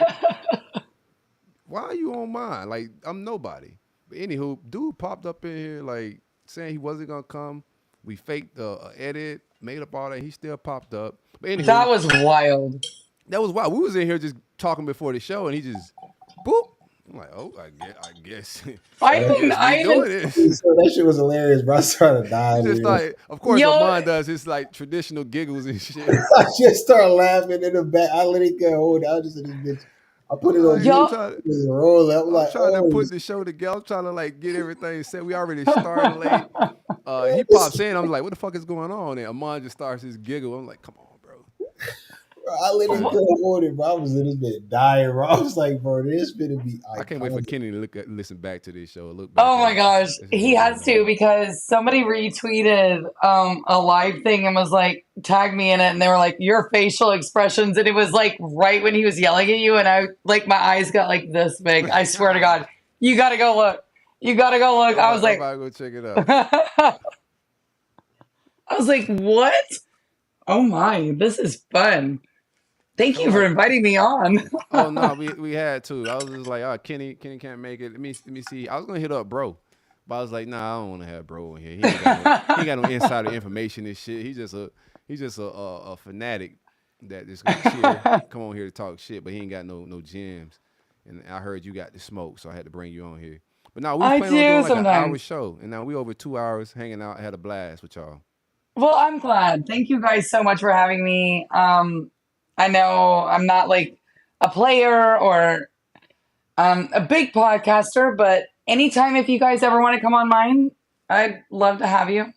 why are you on mine? Like, I'm nobody. But anywho, dude popped up in here like saying he wasn't gonna come. We faked the edit, made up all that. He still popped up. But That anywho, was wild. that was wild. We was in here just talking before the show, and he just boop. I'm like, oh, I guess, I I even guess we I doing even this. So that shit was hilarious, bro. I started to die. You just Man. started, of course, yo Amon does his like traditional giggles and shit. I just started laughing in the back. I literally can't hold it. I was just in this bitch. I put it I'm on like, I'm mute. yo trying, Just roll up. I'm I'm like, trying to oh, put the show together. I'm trying to like get everything set. We already started late. He pops in. I'm like, what the fuck is going on? And Amon just starts his giggle. I'm like, come on, bro. I literally Trying to, couldn't hold it, bro. I was in this bit dying, bro. I was like, bro, this gonna be I can't wait for iconic. Kenny to listen back to this show. Look back Oh at my it. gosh, This is he gonna be has to hilarious. because somebody retweeted a live thing and was like, tag me in it, and they were like, your facial expressions, and it was like right when he was yelling at you, and I like my eyes got like this big. I swear to God, you gotta go look. You gotta go look. I was I'm like, about to go check it out. I was like, what? Oh my, this is fun. Thank I'm you for like, inviting me on. oh no, we had to. I was just like, oh, Kenny can't make it. Let me see. I was gonna hit up bro, but I was like, nah, I don't want to have bro in here. He ain't got no insider information and shit. He's just a fanatic that just gonna come on here to talk shit, but he ain't got no gems. And I heard you got the smoke, so I had to bring you on here. But now we was I planning on doing do like an hour sometimes. show, and now we over 2 hours hanging out. Had a blast with y'all. Well, I'm glad. Thank you guys so much for having me. I know I'm not like a player or a big podcaster, but anytime if you guys ever want to come on mine, I'd love to have you.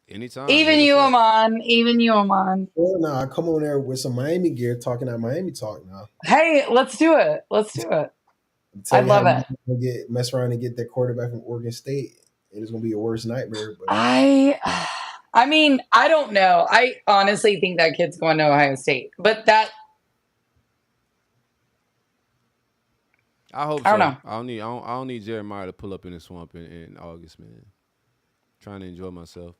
Anytime, Even hit us you, up. Amon. Even you, Amon. Well, nah, I come on there with some Miami gear, talking that Miami talk now. Hey, let's do it. Let's do it. Tell I me how love you it. gonna mess around and get that quarterback from Oregon State. It is gonna be your worst nightmare. But I I mean, I don't know. I honestly think that kid's going to Ohio State. But that I hope I don't so. know. I don't need Jeremiah to pull up in the swamp in August, man. Trying to enjoy myself,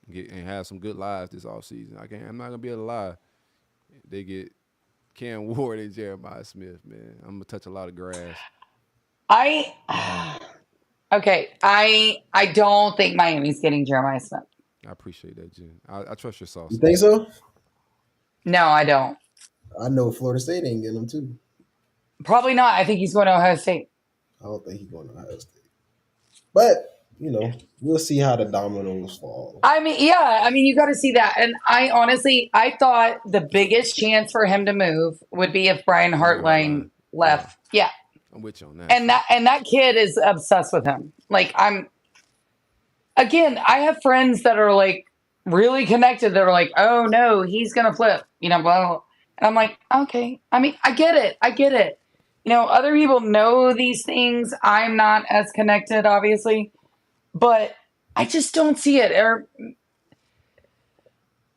and have some good lives this off season. I'm not gonna be able to lie. They get Cam Ward and Jeremiah Smith, man. I'm gonna touch a lot of grass. I okay. I don't think Miami's getting Jeremiah Smith. I appreciate that, Jen. I trust your you sauce. think so? No, I don't. I know Florida State ain't getting them too. Probably not. I think he's going to Ohio State. I don't think he's going to Ohio State. But we'll see how the dominoes fall. I mean, yeah. I mean, you got to see that. And I thought the biggest chance for him to move would be if Brian Brian Hartline Hartline. left. Yeah. I'm with you on that. And that kid is obsessed with him. Like I have friends that are like really connected that are like, oh no, he's gonna flip, blah, blah, blah. And I'm like, okay. I mean, I get it. I get it. Other people know these things. I'm not as connected, obviously, but I just don't see it. Or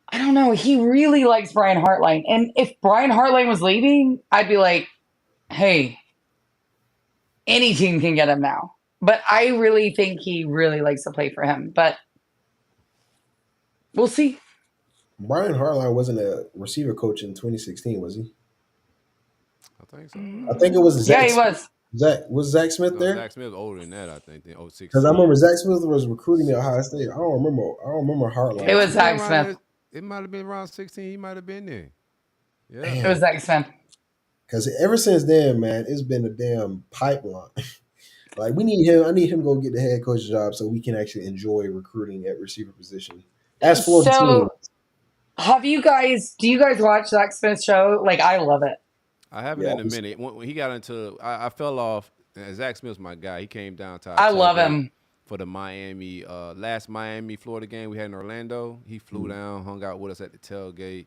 I don't know. He really likes Brian Hartline. And if Brian Hartline was leaving, I'd be like, hey, any team can get him now. But I really think he really likes to play for him. But we'll see. Brian Hartline wasn't a receiver coach in 2016, was he? I think so. I think it was Zach. Yeah, he was. Was Zach Smith No, there? Zach Smith's older than that, I think, than 06. Because I remember Zach Smith was recruiting me at Ohio State. I don't remember Hartline. It was Zach around Smith. there. It might have been around 16. He might have been there. Yeah. It was Zach Smith. Because ever since then, man, it's been a damn pipeline. Like we need him. I need him to go get the head coach job so we can actually enjoy recruiting at receiver position. That's Florida team. So, do you guys watch Zach Smith's show? Like, I love it. I haven't Yeah, in a minute. When he got into, I fell off. And Zach Smith's my guy. He came down to our I love tailgate him. for the last Miami Florida game we had in Orlando. He flew down, hung out with us at the tailgate.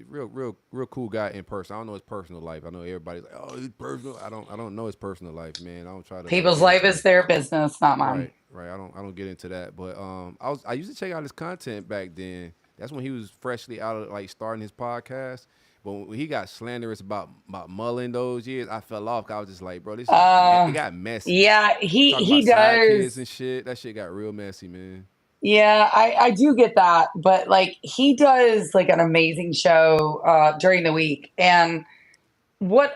Real cool guy in person. I don't know his personal life. I know everybody's like, oh, he's personal. I don't know his personal life, man. I don't try to People's get life into is that. their business, not mine. Right. I don't get into that. But I used to check out his content back then. That's when he was freshly out of like starting his podcast. But when he got slanderous about Mullen those years, I fell off. 'Cause I was just like, bro, it Uh, got messy. yeah, Talking he about side kids does. and shit. That shit got real messy, man. Yeah, I do get that, but like he does like an amazing show during the week, and what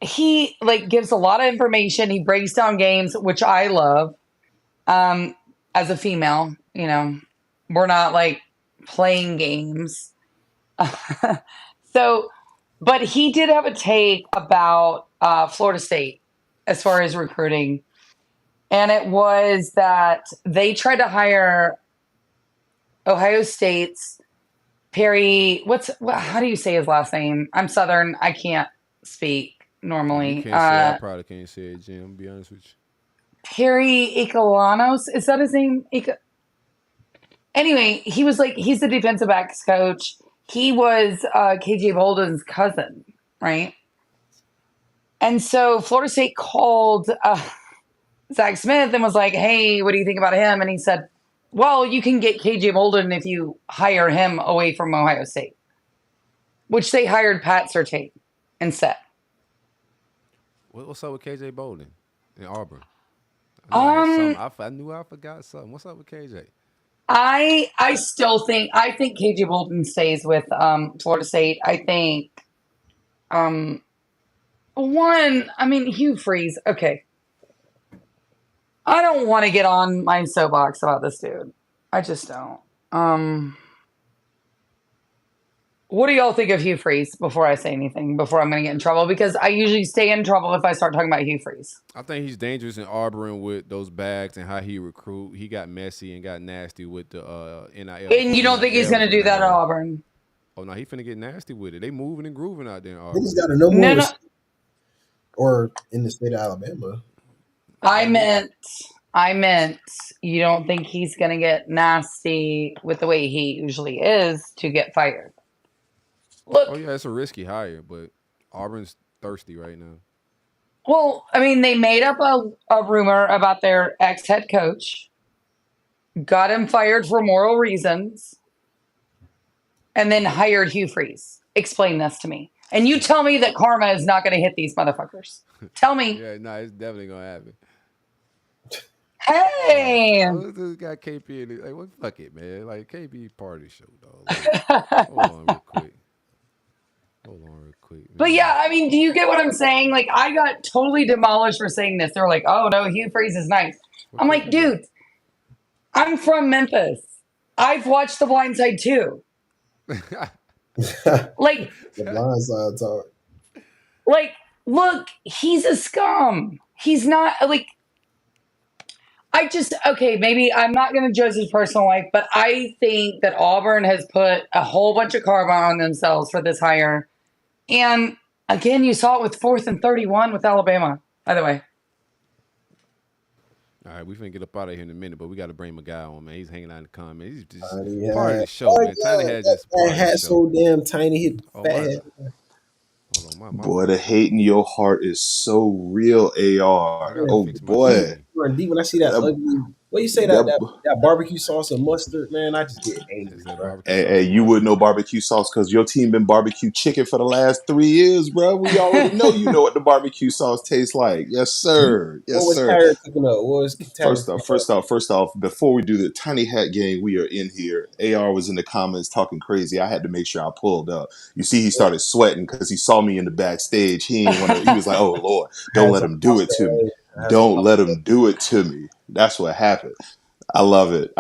he like gives a lot of information. He breaks down games, which I love. Um, as a female, we're not like playing games. So, but he did have a take about Florida State as far as recruiting. And it was that they tried to hire Ohio State's Perry. How do you say his last name? I'm Southern. I can't speak If you normally. can't say it, I probably can't say it, Jim. I'm be honest with you. Perry Icolanos. Is that his name? Anyway, he was like, he's the defensive backs coach. He was KJ Bolden's cousin, right? And so Florida State called Zach Smith and was like, hey, what do you think about him? And he said, well, you can get KJ Bolden if you hire him away from Ohio State, which they hired Pat Surtain instead. What's up with KJ Bolden in Auburn? I knew I forgot something. What's up with KJ? I still think KJ Bolden stays with Florida State. I think Hugh Freeze. Okay. I don't want to get on my soapbox about this dude. I just don't. What do y'all think of Hugh Freeze before I say anything, before I'm going to get in trouble? Because I usually stay in trouble if I start talking about Hugh Freeze. I think he's dangerous in Auburn with those bags and how he recruit. He got messy and got nasty with the NIL. And you don't think he's going to do that at Auburn? Oh, no, he finna get nasty with it. They moving and grooving out there in They Auburn. just got to know more. No. Or in the state of Alabama. I meant you don't think he's going to get nasty with the way he usually is to get fired? Look. Oh, yeah, it's a risky hire, but Auburn's thirsty right now. Well, I mean, they made up a rumor about their ex-head coach, got him fired for moral reasons, and then hired Hugh Freeze. Explain this to me. And you tell me that karma is not going to hit these motherfuckers. Tell me. Yeah, no, it's definitely going to happen. Hey! This guy KP in it. Like, fuck it, man. Like, KP party show, dog. Like, hold on real quick. Man. But yeah, I mean, do you get what I'm saying? Like, I got totally demolished for saying this. They're like, oh, no, Hugh Freeze is nice. I'm like, dude, I'm from Memphis. I've watched The Blind Side too. Like, The Blind Side talk. Like, look, he's a scum. He's not, like, maybe I'm not going to judge his personal life, but I think that Auburn has put a whole bunch of karma on themselves for this hire. And again, you saw it with 4th and 31 with Alabama, by the way. All right, we finna get up out of here in a minute, but we got to bring my guy on, man. He's hanging out in the comments. He's just part of the show, man. Tiny Hat just part of the show. So damn tiny. Hit fat head. Hold on, my boy, the hate in your heart is so real, AR. Oh boy. When I see that ugly, what you say that barbecue sauce and mustard, man, I just get angry. Hey, you wouldn't know barbecue sauce because your team been barbecue chicken for the last 3 years, bro. We already know you know what the barbecue sauce tastes like. Yes, sir. Yes, sir. First off, before we do the Tiny Hat game, we are in here. AR was in the comments talking crazy. I had to make sure I pulled up. You see, he started sweating because he saw me in the backstage. He was like, "Oh Lord, don't let him do it to me. Don't let him do it to me." That's what happened. I love it.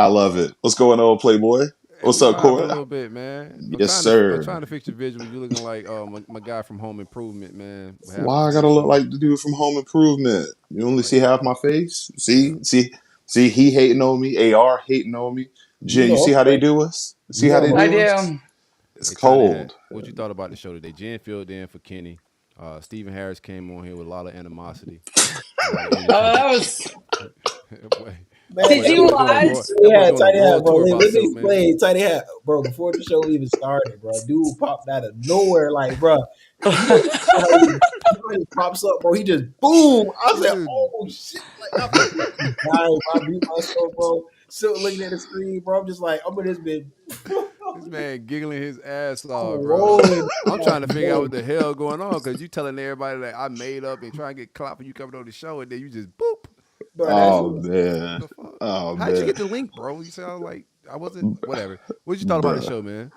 What's going on, Playboy? What's up, Corey? A little bit, man. Yes, sir. I'm trying to fix your visual. You're looking like my guy from Home Improvement, man. Why I gotta look like the dude from Home Improvement? You only see half my face. See, See, he hating on me. AR hating on me. You Jen, you know, see I'm how they straight. do us? See You how know, they I do us? do. It's Hey, Tiny Hat, cold. what you thought about the show today? Jen filled in for Kenny. Stephen Harris came on here with a lot of animosity, a lot of Oh, energy. that was. Boy, man. Did that you boy doing a watch? roar. That Tidy boy hat, doing a tidy royal hat, bro. tour about Let me Silk, man. explain. Tidy hat, bro. Before the show even started, bro, dude popped out of nowhere, like, bro. You know how he pops up, bro. He just boom. I He said, just "Oh shit!" Like I felt like dying. Bro. I beat myself, bro. Still looking at the screen, bro. I'm just like, I'm in this bit. this man giggling his ass I'm off, bro. rolling. I'm Like, trying to figure out what the hell going on because you telling everybody that I made up and trying to get clout for you coming on the show and then you just boop. bro, that's Oh it. What man. the fuck? Oh How'd you man. get the link, bro? You sound like I wasn't. Whatever. What you thought about the Bruh. show, man?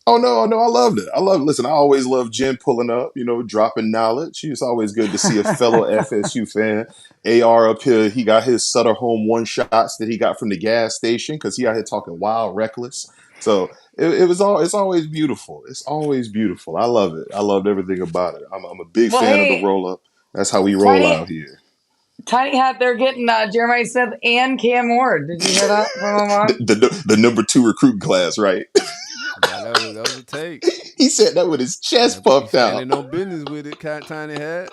Oh no, I loved it. I love. Listen, I always love Jen pulling up, dropping knowledge. It's always good to see a fellow FSU fan. AR up here, he got his Sutter home one shots that he got from the gas station because he out here talking wild, reckless. So it's always beautiful. It's always beautiful. I love it. I loved everything about it. I'm a big Well, fan of the hey, roll up. That's how we roll Tiny out here. Tiny Hat, they're getting Jeremiah Smith and Cam Ward. Did you hear that from The, Amon? the number two recruit class, right? That was a take. He said that with his chest He's puffed out. standing on business with it. Tiny Hat.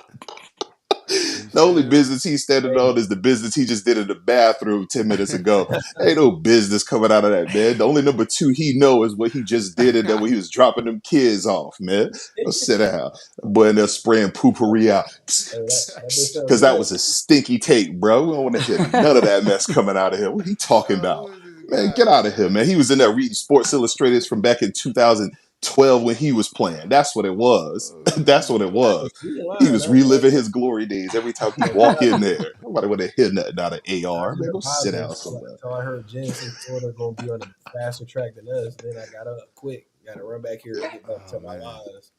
He's The only standing on. business he's standing on is the business he just did in the bathroom 10 minutes ago. Ain't no business coming out of that, man. The only number two he know is what he just did and that when he was dropping them kids off, man. Go sit down. Boy, and they're spraying poopery out. Hey, that bitch felt Because that good. was a stinky take, bro. We don't want to hear none of that mess coming out of here. What he talking Who about? is this Man, guy, get out of here, man? man. He was in there reading Sports Illustrated from back in 2012 when he was playing. That's what it was. Oh, That's what it Jesus. was. He ain't He lying, was though. reliving his glory days every time he Hey, walk in there. Nobody would have hear nothing out of I AR. Man, heard go sit positive down somewhere. until I heard Jen say Florida gonna be on a faster track than us. Then I got up quick, got to run back here and get back to Oh my man. lives.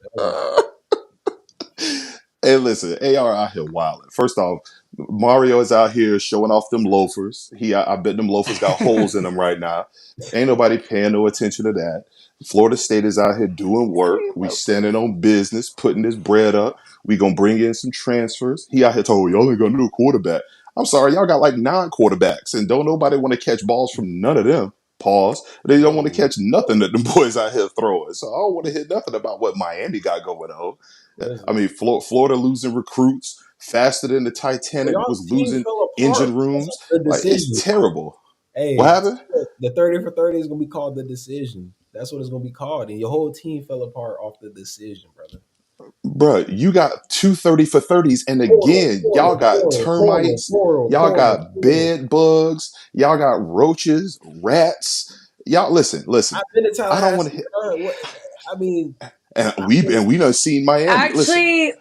That was like, Hey, listen, AR out here wilding. First off, Mario is out here showing off them loafers. I bet them loafers got holes in them right now. Ain't nobody paying no attention to that. Florida State is out here doing work. We standing on business, putting this bread up. We gonna bring in some transfers. He out here told y'all ain't got no quarterback. I'm sorry, y'all got like 9 quarterbacks, and don't nobody want to catch balls from none of them. Pause. They don't want to No. catch nothing that them boys out here throwing. So I don't want to hear nothing about what Miami got going on. I listen, mean, Florida losing recruits faster than the well, Titanic was y'all's team losing fell apart. engine That's rooms. the Like, it's decision. terrible. What Hey, happened? the 30 for 30 is gonna be called the decision. That's what it's gonna be called, and your whole team fell apart off the decision, brother. Bruh, you got 230 for 30s. And again, y'all got termites. Y'all got Portal. bed bugs. Y'all got roaches, rats. Y'all, listen. I've been to I don't want Tallahassee. to hit. What? I mean, And I we done seen Miami. Listen, Actually,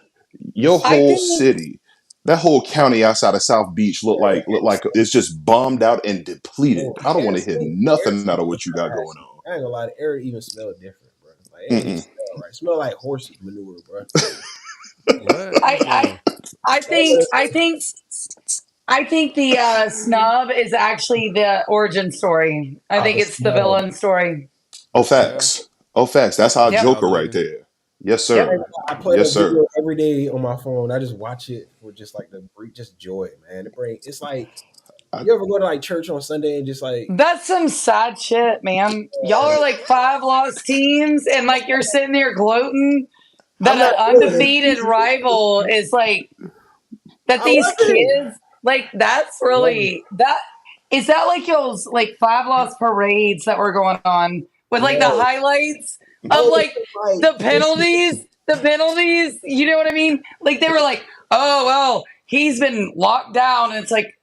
your I whole think city, that whole county outside of South Beach look like it's just bombed out and depleted. I don't want to hear The air nothing out of smell in what you got going Tallahassee. on. I ain't gonna lie, the air even smell different, bro. Like it ain't even Mm-mm. smell right. It smell like horse manure, bro. What? I What's going I on? I think I think I think the snub is actually the origin story. I Ah, think the it's the smell. villain story. Oh, The smell? facts. Oh, facts. That's our The Yep. Joker right smelling? there. Yes, Yep. sir. I play Yes, that sir. video every day on my phone. I just watch it for just like just joy, man. It's like I, you ever go to like church on Sunday and just like That's some sad shit, man. Y'all are like 5 lost teams, and like you're sitting there gloating I'm that not an good. undefeated rival is like that. I These wasn't. kids, like that's I wasn't. really that. Is that like those like 5 lost parades that were going on with like the Yeah. highlights of Oh, like like the penalties, the penalties? You know what I mean? Like they were like, oh well, he's been locked down, and it's like,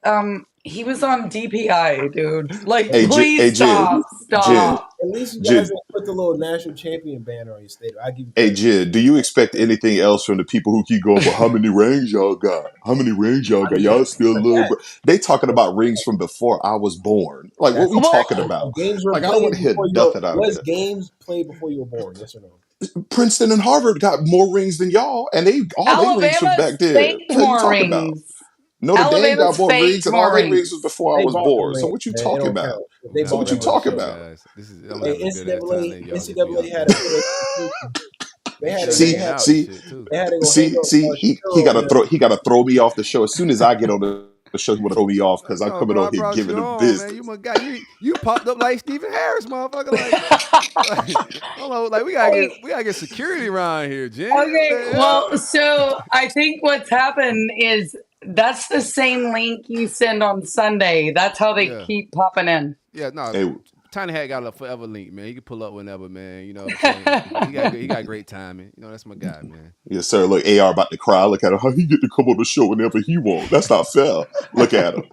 he was on DPI, dude. Like, hey, please Jid, stop, Jid, stop. at least you guys Jid, didn't put the little national champion banner on your stadium. I give you hey, credit. Jid, do you expect anything else from the people who keep going, but how many rings y'all got? How many rings y'all I got? need Y'all credit still for little, that. bro. They talking about rings from before I was born. Like, what That's we a Well, talking fact. about? Games were Like, I don't want played to hear before nothing out of was there. games played before you were born? Yes or no? Princeton and Harvard got more rings than y'all, and they all they rings from Alabama back then. spanked What the hell you more talking about? rings. Notre Dame Alabama got more rings, spanked and all more they rings was rings. before I They was bought them born. So rings, what you man. It talking don't about? count. I'm They gonna have So to bought what wrap you them up the rings. talking show, about? guys. I'm gonna Hey, have to go to that time. NCAA, Then y'all get to NCAA y'all had get to to put it. us in. They They had still to, they See, hanging had, out and see, shit too. they had to go hang see, up see. on He show, man. he gotta throw me off the show as soon as I get on the show. He want to throw me off because I'm No, coming bro, on I here brought giving you the on, man. You business. my guy. You popped up like Stephen Harris, motherfucker. Like, hold on, like Hey, we gotta get security around here, Jen. What okay, the hell? well, so I think what's happened is that's the same link you send on Sunday. That's how they Yeah, keep popping in. yeah. No, Hey, Tiny Hat got a forever link, man. He can pull up whenever, man. You know what I'm saying? He got great timing. You know, that's my guy, man. yes, sir. Look, AR about to cry. Look at him. How he get to come on the show whenever he want? That's not fair. Look at him.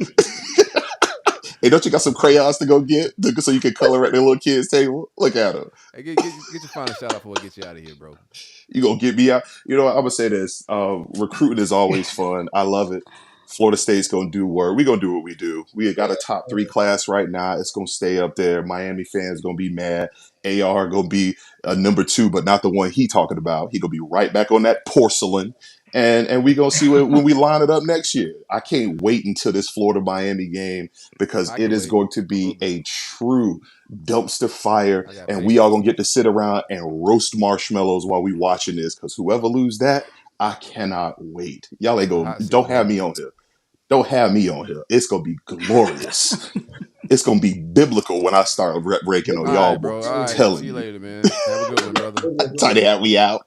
Hey, don't you got some crayons to go get so you can color at the little kids' table? Look at him. Hey, get your final shout out before I get you out of here, bro. You gonna get me out? You know what? I'm gonna say this. Recruiting is always fun. I love it. Florida State's gonna do work. We gonna do what we do. We got a top three class right now. It's gonna stay up there. Miami fans gonna be mad. AR gonna be number two, but not the one he talking about. He gonna be right back on that porcelain. And we gonna see when we line it up next year. I can't wait until this Florida Miami game because I it can is wait going to a little be bit. a true dumpster fire, I got and we all patience. gonna get to sit around and roast marshmallows while we watching this. Because whoever lose that, I cannot wait. Y'all ain't It's a go. hot seat, Don't have bro. me on here. Don't have me on here. It's gonna be glorious. It's gonna be biblical when I start breaking on All y'all right, bro. boys. All I'm right. See telling you you. later, man. Have a good one, brother. Try to have me out.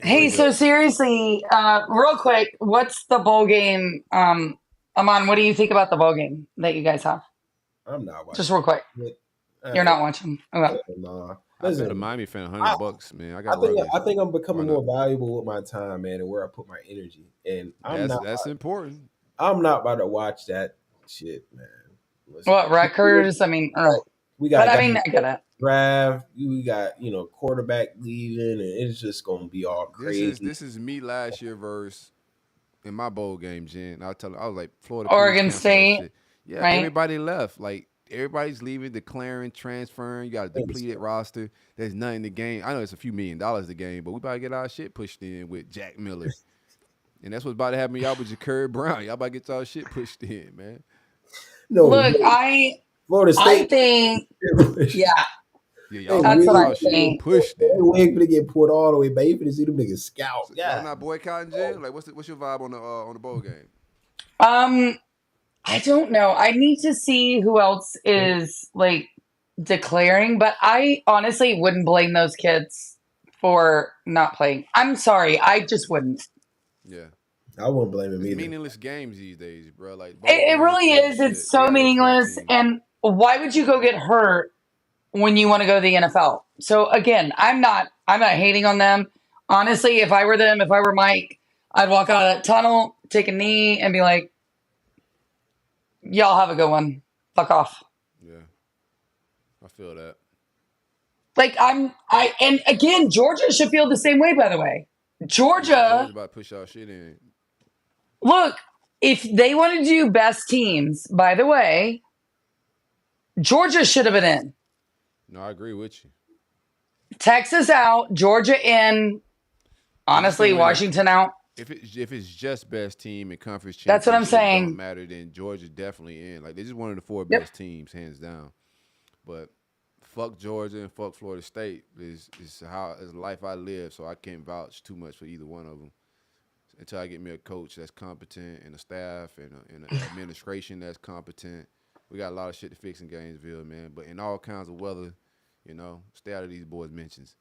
Hey, Yeah. so seriously, real quick, what's the bowl game? Aman, what do you think about the bowl game that you guys have? I'm not Just watching real quick. it. You're Uh, not watching. Okay. nah. I bet a Listen, Miami fan I, $100, man. I I got think Rutgers. I think I'm Why becoming not? more valuable with my time, man, and where I put my energy. And That's important. I'm not about to watch that shit, man. Listen, What, Rutgers? I mean, we but got I guys mean, I get it. draft. We got quarterback leaving, and it's just gonna be all crazy. This is me last year versus in my bowl game, Jen. I was like, Florida, please Oregon cancel that State, shit. Yeah, right? everybody left. Like everybody's leaving, declaring, transferring. You got a depleted roster. There's nothing in the game. I know it's a few $1,000,000 the game, but we about to get our shit pushed in with Jack Miller. And that's what's about to happen y'all with Ja'Cory Brown. Y'all about to get y'all shit pushed in, man. No, Look, Florida I State. think, they yeah, Yeah, y'all about to that's what get I y'all shit think. pushed in. waiting for to get pulled all the way back. You finna see them niggas scout. So y'all Yeah. not boycotting, Jen? Like, what's your vibe on the bowl game? Um, I don't know. I need to see who else is like declaring, but I honestly wouldn't blame those kids for not playing. I'm sorry, I just wouldn't. Yeah. I wouldn't blame him It's either. meaningless games these days, bro. Like bowl It games really ain't is. It's shit. They so gotta go to other meaningless. teams. And why would you go get hurt when you want to go to the NFL? So again, I'm not hating on them. Honestly, if I were them, if I were Mike, I'd walk out of that tunnel, take a knee, and be like, y'all have a good one. Fuck off. Yeah, I feel that. Like and again, Georgia should feel the same way, by the way. Yeah, Georgia Georgia, about to push y'all shit in. look, if they want to do best teams, by the way, Georgia should have been in. No, I agree with you. Texas out, Georgia in, They just honestly, didn't win it. Washington out. If it's just best team and conference That's what I'm championships don't saying. matter, then Georgia's definitely in. Like they just one of the four Yep. best teams, hands down. But fuck Georgia and fuck Florida State is how is the life I live. So I can't vouch too much for either one of them until I get me a coach that's competent and a staff and an administration that's competent. We got a lot of shit to fix in Gainesville, man. But in all kinds of weather, stay out of these boys' mentions.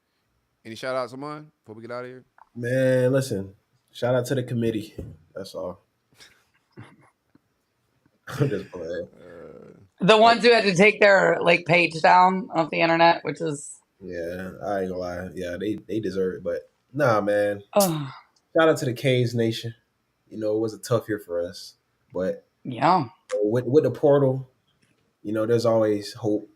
Any shout outs, Amon, before we get out of here? Man, listen. Shout out to the committee. That's all. I'm just playing. The ones who had to take their like page down off the internet, which is Yeah, I ain't gonna lie. Yeah, they deserve it. But nah, man. oh Shout out to the Canes Nation. It was a tough year for us. But yeah. with the portal, there's always hope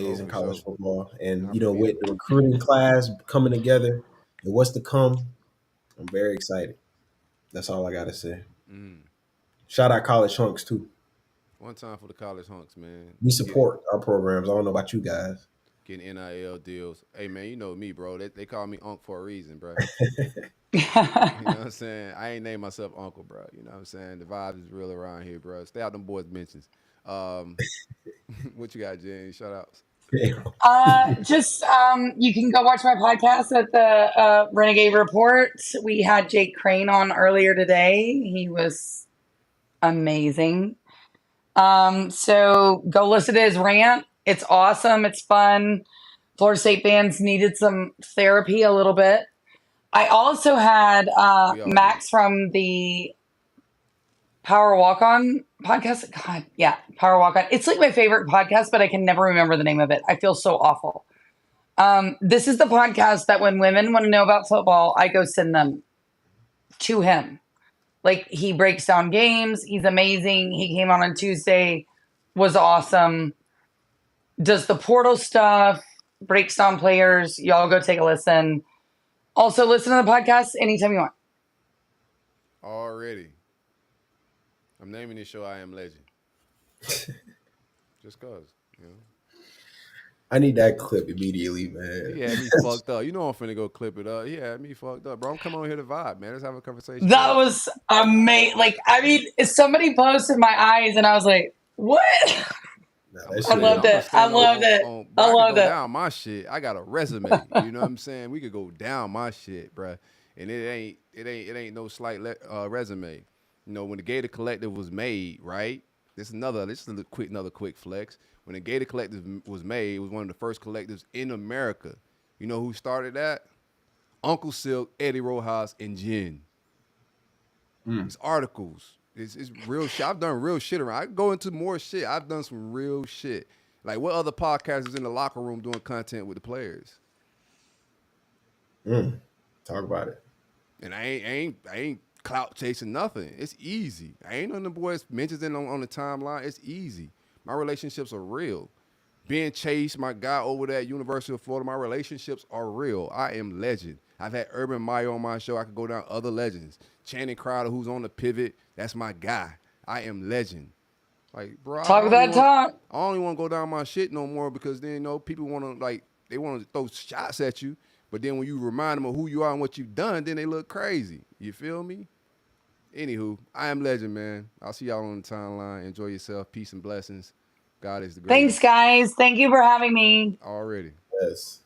Oh, nowadays in for college sure. football. And Not for me. with the recruiting class coming together and what's to come, I'm very excited. That's all I gotta say. Mm. Shout out college hunks too. One time for the college hunks, man. We Get support our programs. I don't know about you guys. getting NIL deals. Hey man, you know me, bro. They call me Unc for a reason, bro. You know what I'm saying? I ain't named myself Uncle, bro. You know what I'm saying? The vibes is real around here, bro. Stay out them boys' mentions. Um, what you got, Jen? Shout outs. Just you can go watch my podcast at the Renegade Report. We had Jake Crane on earlier today. He was amazing. So go listen to his rant. It's awesome. It's fun. Florida State fans needed some therapy a little bit. I also had We all Max from the Power Walk On podcast. God, yeah, Power Walk On. It's like my favorite podcast, but I can never remember the name of it. I feel so awful. This is the podcast that when women want to know about football, I go send them to him. Like, he breaks down games. He's amazing. He came on Tuesday, was awesome. Does the portal stuff, breaks down players. Y'all go take a listen. Also, listen to the podcast anytime you want. Already. I'm naming this show I Am Legend. Just cause, you know. I need that clip immediately, man. He had me fucked up. You know I'm finna go clip it up. He had me fucked up, bro. I'm coming on here to vibe, man. Let's have a conversation. That was amazing. Like, I mean, somebody posted my eyes, and I was like, "What?" I loved it. I loved it. I loved it. Down my shit. I got a resume. You know what I'm saying? We could go down my shit, bro. And it ain't no slight resume. You know, when the Gator Collective was made, right? This is another quick flex. When the Gator Collective was made, it was one of the first collectives in America. You know who started that? Uncle Silk, Eddie Rojas, and Jen. These articles. It's real shit. I've done real shit around. I can go into more shit. I've done some real shit. Like, what other podcasters in the locker room doing content with the players? Talk about it. And I ain't clout chasing nothing. It's easy. I ain't on the boys mentions it on the timeline. It's easy. My relationships are real. Being Chase, my guy over there at University of Florida, my relationships are real. I am legend. I've had Urban Meyer on my show. I could go down other legends. Channing Crowder, who's on the pivot, that's my guy. I am legend. Like, bro, Talk that talk. I don't even want to go down my shit no more because then, you know, people want to, like, they want to throw shots at you. But then when you remind them of who you are and what you've done, then they look crazy. You feel me? Anywho, I am legend, man. I'll see y'all on the timeline. Enjoy yourself. Peace and blessings. God is the greatest. Thanks, guys. Thank you for having me. Already. Yes.